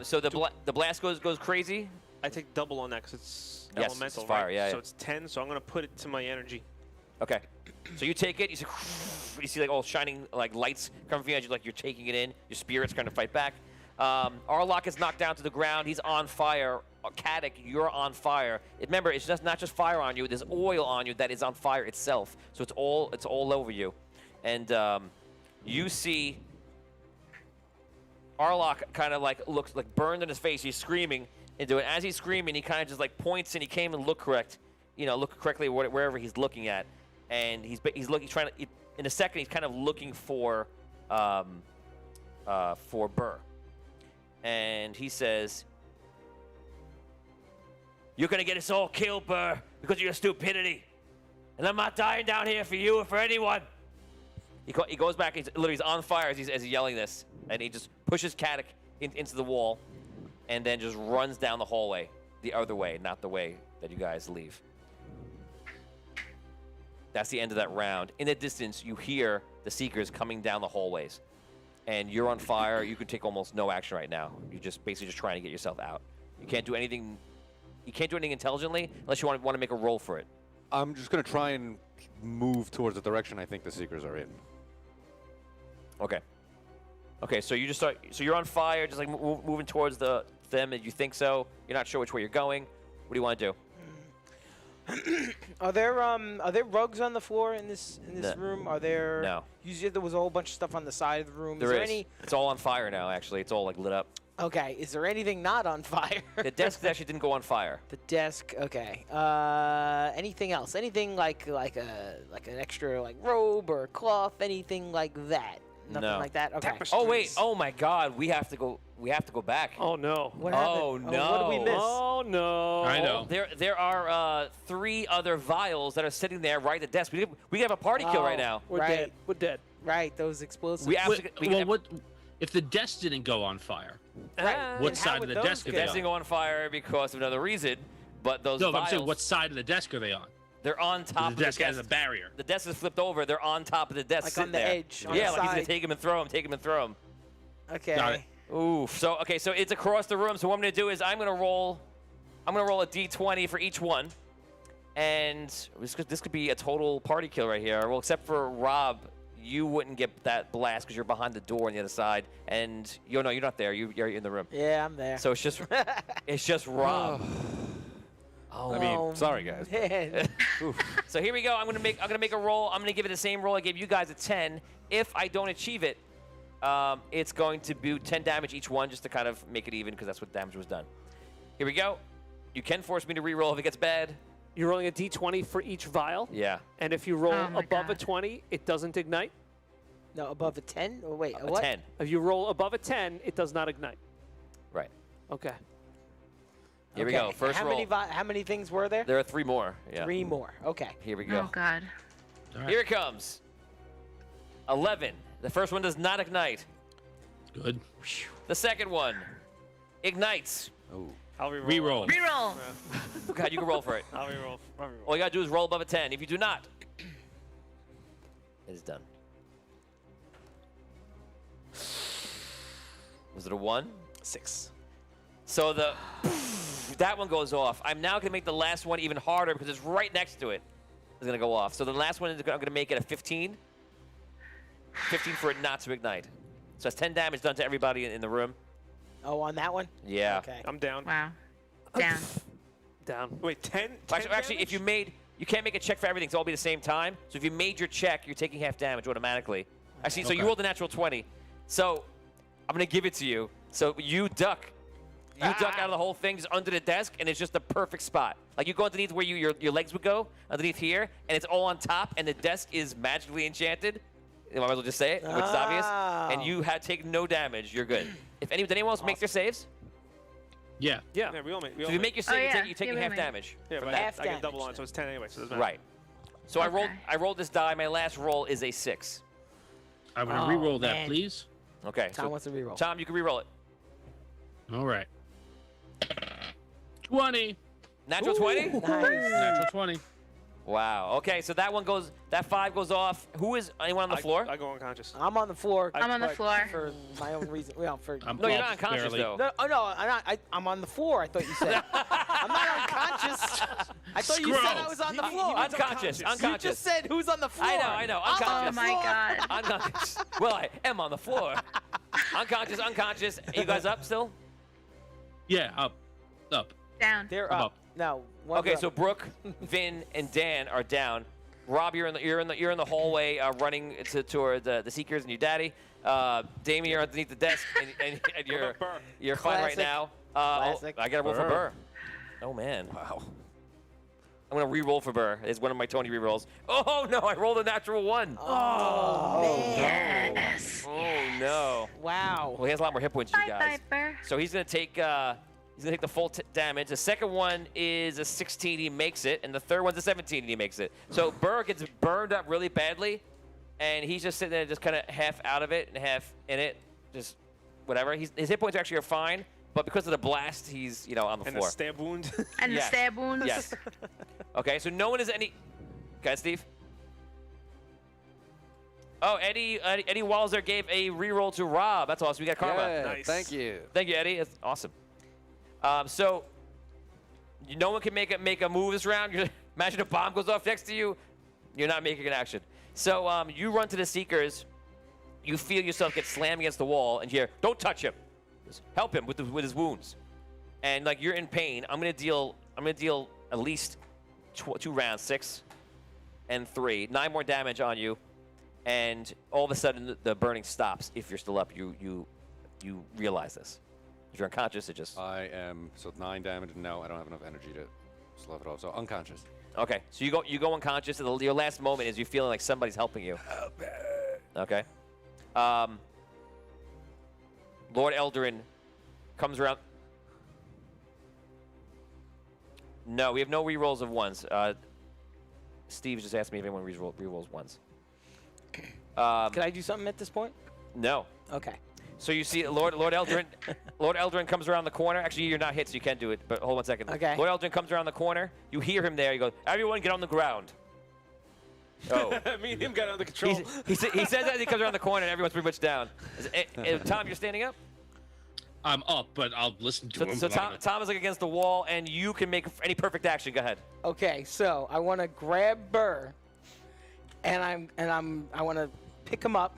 Speaker 1: So the blast goes crazy.
Speaker 6: I take double on that because it's
Speaker 1: Yes,
Speaker 6: elemental,
Speaker 1: it's fire,
Speaker 6: right?
Speaker 1: yeah,
Speaker 6: So
Speaker 1: yeah.
Speaker 6: it's 10, so I'm going to put it to my energy.
Speaker 1: Okay. So you take it. You see like all shining like lights coming from you as you're taking it in. Your spirit's trying to fight back. Arlock is knocked down to the ground. He's on fire. Caddick, you're on fire. Remember, it's just not just fire on you. There's oil on you that is on fire itself. So it's all over you. And you see Arlock kind of like looks like burned in his face. He's screaming into it. As he's screaming, he kind of just like points and he can't even look correct. Look correctly wherever he's looking at. And he's trying to. In a second, he's kind of looking for Burr. And he says, "You're gonna get us all killed, Burr, because of your stupidity. And I'm not dying down here for you or for anyone." He goes back. He's on fire as he's yelling this, and he just pushes Caddick into the wall, and then just runs down the hallway, the other way, not the way that you guys leave. That's the end of that round. In the distance, you hear the Seekers coming down the hallways, and you're on fire. You can take almost no action right now. You're just basically just trying to get yourself out. You can't do anything. You can't do anything intelligently unless you want to make a roll for it.
Speaker 3: I'm just going to try and move towards the direction I think the Seekers are in.
Speaker 1: Okay. Okay, so you just start. So you're on fire, just like moving towards them, and you think so. You're not sure which way you're going. What do you want to do?
Speaker 9: Are there rugs on the floor in this room? Are there?
Speaker 1: No.
Speaker 9: You said there was a whole bunch of stuff on the side of the room.
Speaker 1: There
Speaker 9: is
Speaker 1: is.
Speaker 9: there any?
Speaker 1: It's all on fire now. Actually, it's all like lit up.
Speaker 9: Okay. Is there anything not on fire?
Speaker 1: The desk actually didn't go on fire.
Speaker 9: The desk. Okay. Anything else? Anything like an extra like robe or cloth? Anything like that? Nothing
Speaker 1: No.
Speaker 9: like that. Okay.
Speaker 1: Oh wait! Oh my God! We have to go. We have to go back.
Speaker 6: Oh no!
Speaker 9: What happened?
Speaker 1: Oh,
Speaker 9: What did we
Speaker 1: no.
Speaker 9: miss?
Speaker 6: Oh no!
Speaker 5: I know.
Speaker 1: There are 3 other vials that are sitting there right at the desk. We have a party kill right now.
Speaker 2: We're
Speaker 9: Right.
Speaker 2: dead. We're dead.
Speaker 9: Right. Those explosives.
Speaker 1: We have
Speaker 5: Well,
Speaker 1: to. We can have,
Speaker 5: what if the desk didn't go on fire?
Speaker 9: Right.
Speaker 5: What
Speaker 9: And how
Speaker 5: side of
Speaker 9: would
Speaker 5: the
Speaker 9: those
Speaker 5: desk are
Speaker 9: get
Speaker 5: they
Speaker 1: That's
Speaker 5: on?
Speaker 1: didn't go on fire because of another reason, but those
Speaker 5: No, but I'm
Speaker 1: vials,
Speaker 5: saying what side of the desk are they on?
Speaker 1: they're on top of
Speaker 5: The desk
Speaker 1: the
Speaker 5: has a barrier.
Speaker 1: The desk is flipped over. They're on top of the desk,
Speaker 9: Like
Speaker 1: sitting
Speaker 9: on the
Speaker 1: there.
Speaker 9: edge, on
Speaker 1: yeah,
Speaker 9: the
Speaker 1: like he's gonna
Speaker 9: side.
Speaker 1: take him and throw him, take him and throw him.
Speaker 9: Okay.
Speaker 5: Got it.
Speaker 1: Ooh. So so it's across the room. So what I'm gonna do is I'm gonna roll a d20 for each one, and this could be a total party kill right here. Well, except for Rob, you wouldn't get that blast because you're behind the door on the other side, and you're not there. You're in the room.
Speaker 9: Yeah, I'm there.
Speaker 1: So it's just Rob.
Speaker 3: I mean, sorry guys.
Speaker 9: Man.
Speaker 1: So here we go. I'm gonna make a roll. I'm gonna give it the same roll I gave you guys a 10. If I don't achieve it, it's going to do 10 damage each one, just to kind of make it even, because that's what damage was done. Here we go. You can force me to re-roll if it gets bad.
Speaker 2: You're rolling a d20 for each vial,
Speaker 1: Yeah.
Speaker 2: and if you roll
Speaker 7: Oh my
Speaker 2: above a
Speaker 7: God.
Speaker 2: 20, it doesn't ignite.
Speaker 9: No, above a 10? Oh, wait,
Speaker 1: A
Speaker 9: what?
Speaker 1: 10.
Speaker 2: If you roll above a 10, it does not ignite.
Speaker 1: Right.
Speaker 2: Okay.
Speaker 1: Here we go. First
Speaker 9: how
Speaker 1: roll.
Speaker 9: How many things were there?
Speaker 1: There are 3 more. Yeah.
Speaker 9: 3 more. Okay.
Speaker 1: Here we go.
Speaker 7: Oh God.
Speaker 5: All right.
Speaker 1: Here it comes. 11. The first one does not ignite.
Speaker 5: Good.
Speaker 1: The second one ignites.
Speaker 3: Oh.
Speaker 6: I'll reroll.
Speaker 5: Reroll.
Speaker 7: Reroll.
Speaker 1: Oh, God, you can roll for it.
Speaker 6: I'll reroll.
Speaker 1: All you gotta do is roll above a 10. If you do not, it is done. Was it a 1?
Speaker 9: 6.
Speaker 1: So that one goes off. I'm now gonna make the last one even harder because it's right next to it. is gonna go off. So the last one is I'm gonna make it a 15. 15 for it not to ignite. So that's 10 damage done to everybody in the room.
Speaker 9: Oh, on that one?
Speaker 1: Yeah.
Speaker 9: Okay.
Speaker 8: I'm down.
Speaker 7: Wow. Down.
Speaker 6: Down.
Speaker 8: Wait, 10?
Speaker 1: Actually, if you can't make a check for everything, so all be the same time. So if you made your check, you're taking half damage automatically. Actually, so you rolled a natural 20. So I'm gonna give it to you. So you duck. You duck out of the whole thing just under the desk, and it's just the perfect spot. Like you go underneath where your legs would go, underneath here, and it's all on top, and the desk is magically enchanted. I might as well just say it, which is obvious. And you had taken no damage. You're good. Did anyone else make their saves?
Speaker 5: Yeah.
Speaker 8: Yeah, we all make.
Speaker 1: So if you make your save,
Speaker 7: yeah.
Speaker 1: you're taking
Speaker 7: Yeah, we
Speaker 1: half
Speaker 7: make.
Speaker 1: damage.
Speaker 8: Yeah,
Speaker 1: from
Speaker 8: but
Speaker 1: that.
Speaker 9: Half
Speaker 8: I get
Speaker 9: damage
Speaker 8: double on,
Speaker 9: then.
Speaker 8: so it's 10 anyway, so it doesn't matter.
Speaker 1: Right. So
Speaker 7: Okay.
Speaker 1: I rolled this die. My last roll is a 6.
Speaker 5: I'm gonna
Speaker 9: Oh,
Speaker 5: re-roll that,
Speaker 9: man.
Speaker 5: please.
Speaker 1: Okay.
Speaker 9: Tom
Speaker 1: So
Speaker 9: wants to reroll.
Speaker 1: Tom, you can re-roll it.
Speaker 5: All right. 20.
Speaker 1: Natural 20.
Speaker 9: Nice.
Speaker 5: Natural 20.
Speaker 1: Wow. Okay. So that one goes. That 5 goes off. Who is anyone on the floor?
Speaker 8: I go unconscious.
Speaker 9: I'm on the floor.
Speaker 7: I'm on the
Speaker 9: but
Speaker 7: floor.
Speaker 9: For my own reason. Well, for
Speaker 5: I'm
Speaker 1: No, you're
Speaker 5: well,
Speaker 1: not unconscious
Speaker 5: barely.
Speaker 1: though.
Speaker 9: No, oh no, I'm not. I'm on the floor. I thought you said. I'm not unconscious. I thought you said I was on the floor.
Speaker 1: Unconscious.
Speaker 9: You
Speaker 1: Unconscious.
Speaker 9: just said who's on the floor.
Speaker 1: I know.
Speaker 9: I'm on
Speaker 7: Oh
Speaker 9: the
Speaker 1: Unconscious.
Speaker 7: my
Speaker 9: floor.
Speaker 7: god.
Speaker 1: Unconscious. Well, I am on the floor. Unconscious. Are you guys up still?
Speaker 5: Yeah, up.
Speaker 7: Down.
Speaker 9: They're
Speaker 5: I'm
Speaker 9: up.
Speaker 5: up.
Speaker 9: No. one's
Speaker 1: Okay.
Speaker 9: up.
Speaker 1: So Brooke, Vin, and Dan are down. Rob, you're in the hallway running toward the Seekers and your daddy. Damien, you're underneath the desk and you're fine right
Speaker 9: Classic.
Speaker 1: now.
Speaker 9: Classic.
Speaker 1: I gotta roll for Burr. Oh man.
Speaker 3: Wow.
Speaker 1: I'm gonna re-roll for Burr. It's one of my Tony re-rolls. Oh no! I rolled a natural 1.
Speaker 9: Oh, man.
Speaker 7: Yes.
Speaker 1: Oh no.
Speaker 9: Wow.
Speaker 1: Well, he has a lot more hit points than you
Speaker 7: Bye,
Speaker 1: guys.
Speaker 7: Viper.
Speaker 1: So he's gonna take the full damage. The second one is a 16. He makes it, and the third one's a 17, and he makes it. So Burr gets burned up really badly, and he's just sitting there, just kind of half out of it and half in it, just whatever. His hit points actually are fine, but because of the blast, he's on the
Speaker 8: And
Speaker 1: floor.
Speaker 8: the stab wound.
Speaker 7: And
Speaker 1: Yes.
Speaker 7: the stab wounds.
Speaker 1: Yes. Okay, so no one is any. Go ahead, Steve. Oh, Eddie Walzer gave a reroll to Rob. That's awesome. We got karma.
Speaker 11: Yeah,
Speaker 8: Nice.
Speaker 11: thank you.
Speaker 1: Thank you, Eddie. That's awesome. So no one can make a move this round. Imagine a bomb goes off next to you. You're not making an action. So you run to the Seekers. You feel yourself get slammed against the wall, and you hear, "Don't touch him. Just help him with his wounds." And like you're in pain. I'm gonna deal at least 2 rounds, 6 and 3, 9 more damage on you. And all of a sudden, the burning stops. If you're still up, you realize this. If you're unconscious, it just...
Speaker 11: I am, so 9 damage, and no, I don't have enough energy to slow it off, so unconscious.
Speaker 1: Okay, so you go unconscious, and your last moment is you feeling like somebody's helping you. Okay. Lord Eldarin comes around. No, we have no rerolls of 1s. Steve just asked me if anyone rerolls 1s.
Speaker 9: Can I do something at this point?
Speaker 1: No.
Speaker 9: Okay.
Speaker 1: So you see Lord Eldarin. Lord Eldarin comes around the corner. Actually, you're not hit, so you can't do it. But hold 1 second.
Speaker 9: Okay.
Speaker 1: Lord Eldarin comes around the corner. You hear him there. You go, "Everyone, get on the ground." Oh.
Speaker 8: Me and him got under control.
Speaker 1: He says that as he comes around the corner, and everyone's pretty much down. Tom, you're standing up.
Speaker 5: I'm up, but I'll listen to
Speaker 1: So,
Speaker 5: him.
Speaker 1: so Tom is like against the wall, and you can make any perfect action. Go ahead.
Speaker 9: Okay. So I want to grab Burr, and I want to pick him up,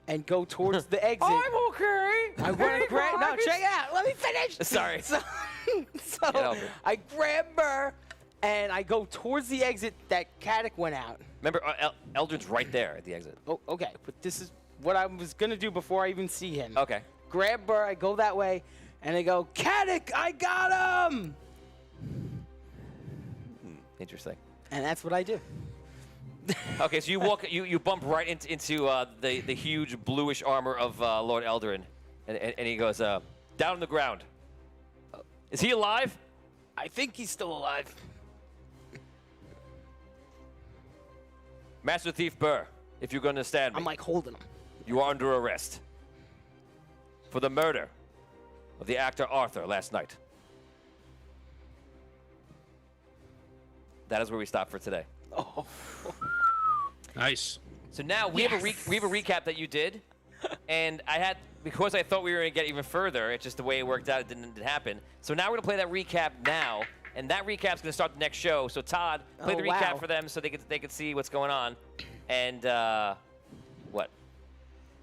Speaker 9: and go towards the exit.
Speaker 1: okay.
Speaker 9: I want to grab. No, check it out. Let me finish.
Speaker 1: Sorry.
Speaker 9: So
Speaker 1: Get over it.
Speaker 9: I grab Burr, and I go towards the exit that Caddick went out.
Speaker 1: Remember, Eldrin's right there at the exit.
Speaker 9: Oh, okay. But this is what I was gonna do before I even see him.
Speaker 1: Okay.
Speaker 9: Grab Burr, I go that way, and I go, Caddick, I got him!
Speaker 1: Interesting.
Speaker 9: And that's what I do.
Speaker 1: Okay, so you walk, you bump right into the huge bluish armor of Lord Eldarin, and he goes, "Down on the ground." Is he alive?
Speaker 9: I think he's still alive.
Speaker 1: Master Thief Burr, if you're going to stand me,
Speaker 9: I'm like holding him.
Speaker 1: you are under arrest for the murder of the actor Arthur last night. That is where we stop for today.
Speaker 9: Oh.
Speaker 5: Nice.
Speaker 1: So now we have a recap that you did, and because I thought we were gonna get even further. It's just the way it worked out. It didn't happen. So now we're gonna play that recap now, and that recap's going to start the next show. So Todd, play the recap
Speaker 9: wow.
Speaker 1: for them so they could see what's going on. And what?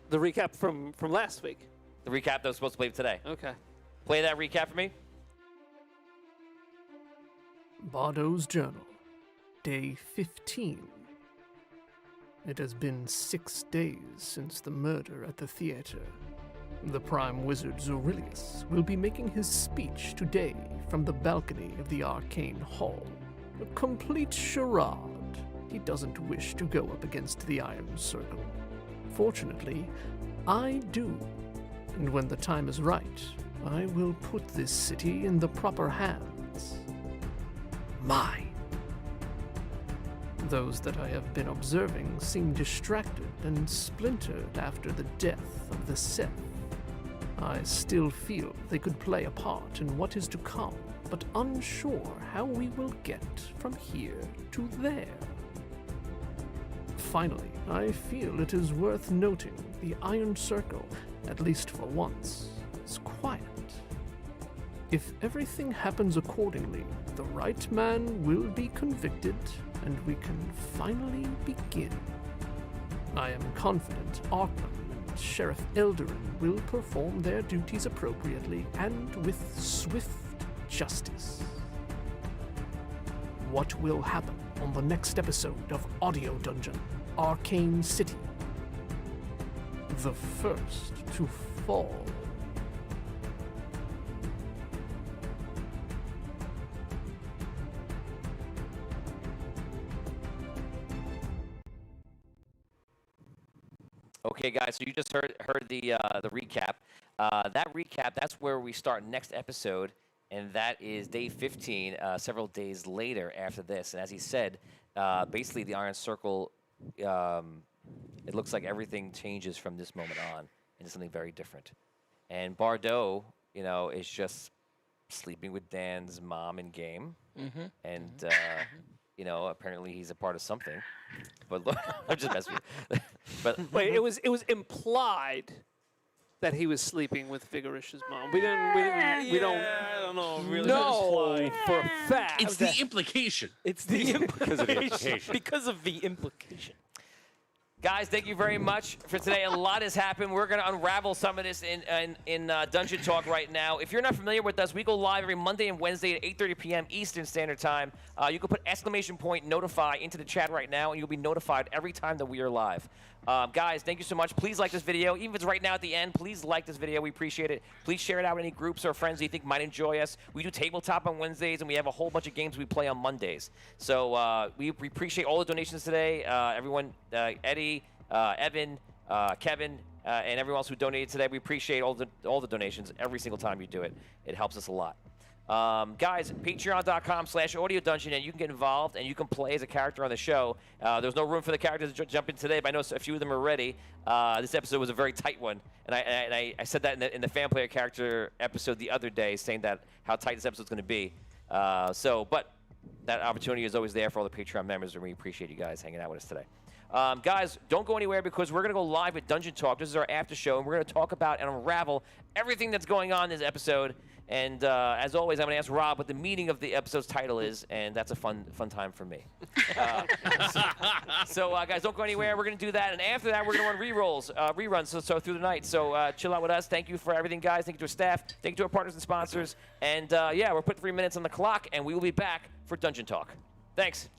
Speaker 2: The recap from last week.
Speaker 1: The recap that was supposed to play today.
Speaker 2: Okay.
Speaker 1: Play that recap for me.
Speaker 12: Bardo's Journal, Day 15. It has been 6 days since the murder at the theater. The Prime Wizard Zorilius will be making his speech today from the balcony of the Arcane Hall. A complete charade. He doesn't wish to go up against the Iron Circle. Fortunately, I do. And when the time is right, I will put this city in the proper hands. Mine. Those that I have been observing seem distracted and splintered after the death of the Seth. I still feel they could play a part in what is to come, but unsure how we will get from here to there. Finally, I feel it is worth noting the Iron Circle, at least for once, is quiet. If everything happens accordingly, the right man will be convicted, and we can finally begin. I am confident Arkham and Sheriff Eldarin will perform their duties appropriately and with swift justice. What will happen on the next episode of Audio Dungeon, Arcane City? The first to fall.
Speaker 1: Okay, guys, so you just heard the recap. That recap, that's where we start next episode, and that is day 15, several days later after this. And as he said, basically the Iron Circle, it looks like everything changes from this moment on into something very different. And Bardo, is just sleeping with Dan's mom in game, and apparently he's a part of something. But look, I'm just messing with you. But
Speaker 2: Wait, it was implied that he was sleeping with Vigorish's mom. We don't
Speaker 6: I don't know. Really
Speaker 2: know for a fact.
Speaker 5: It's the implication.
Speaker 11: It's the implication.
Speaker 4: Because of the implication.
Speaker 1: guys, thank you very much for today. A lot has happened. We're going to unravel some of this in Dungeon Talk right now. If you're not familiar with us, we go live every Monday and Wednesday at 8:30 p.m. Eastern Standard Time. You can put !notify into the chat right now, and you'll be notified every time that we are live. Guys, thank you so much. Please like this video. Even if it's right now at the end, please like this video. We appreciate it. Please share it out with any groups or friends you think might enjoy us. We do tabletop on Wednesdays, and we have a whole bunch of games we play on Mondays. So we appreciate all the donations today. Everyone, Eddie, Evan, Kevin, and everyone else who donated today. We appreciate all the donations every single time you do it. It helps us a lot. Guys, patreon.com/audio dungeon, and you can get involved and you can play as a character on the show. There's no room for the characters to jump in today, but I know a few of them are ready. This episode was a very tight one, and I said that in the fan player character episode the other day, saying that how tight this episode's going to be. But that opportunity is always there for all the Patreon members, and we appreciate you guys hanging out with us today. Guys, don't go anywhere because we're going to go live with Dungeon Talk. This is our after show, and we're going to talk about and unravel everything that's going on in this episode. And as always, I'm going to ask Rob what the meaning of the episode's title is, and that's a fun time for me. So guys, don't go anywhere. We're going to do that, and after that, we're going to run reruns so through the night. So chill out with us. Thank you for everything, guys. Thank you to our staff. Thank you to our partners and sponsors. And yeah, we're putting 3 minutes on the clock, and we will be back for Dungeon Talk. Thanks.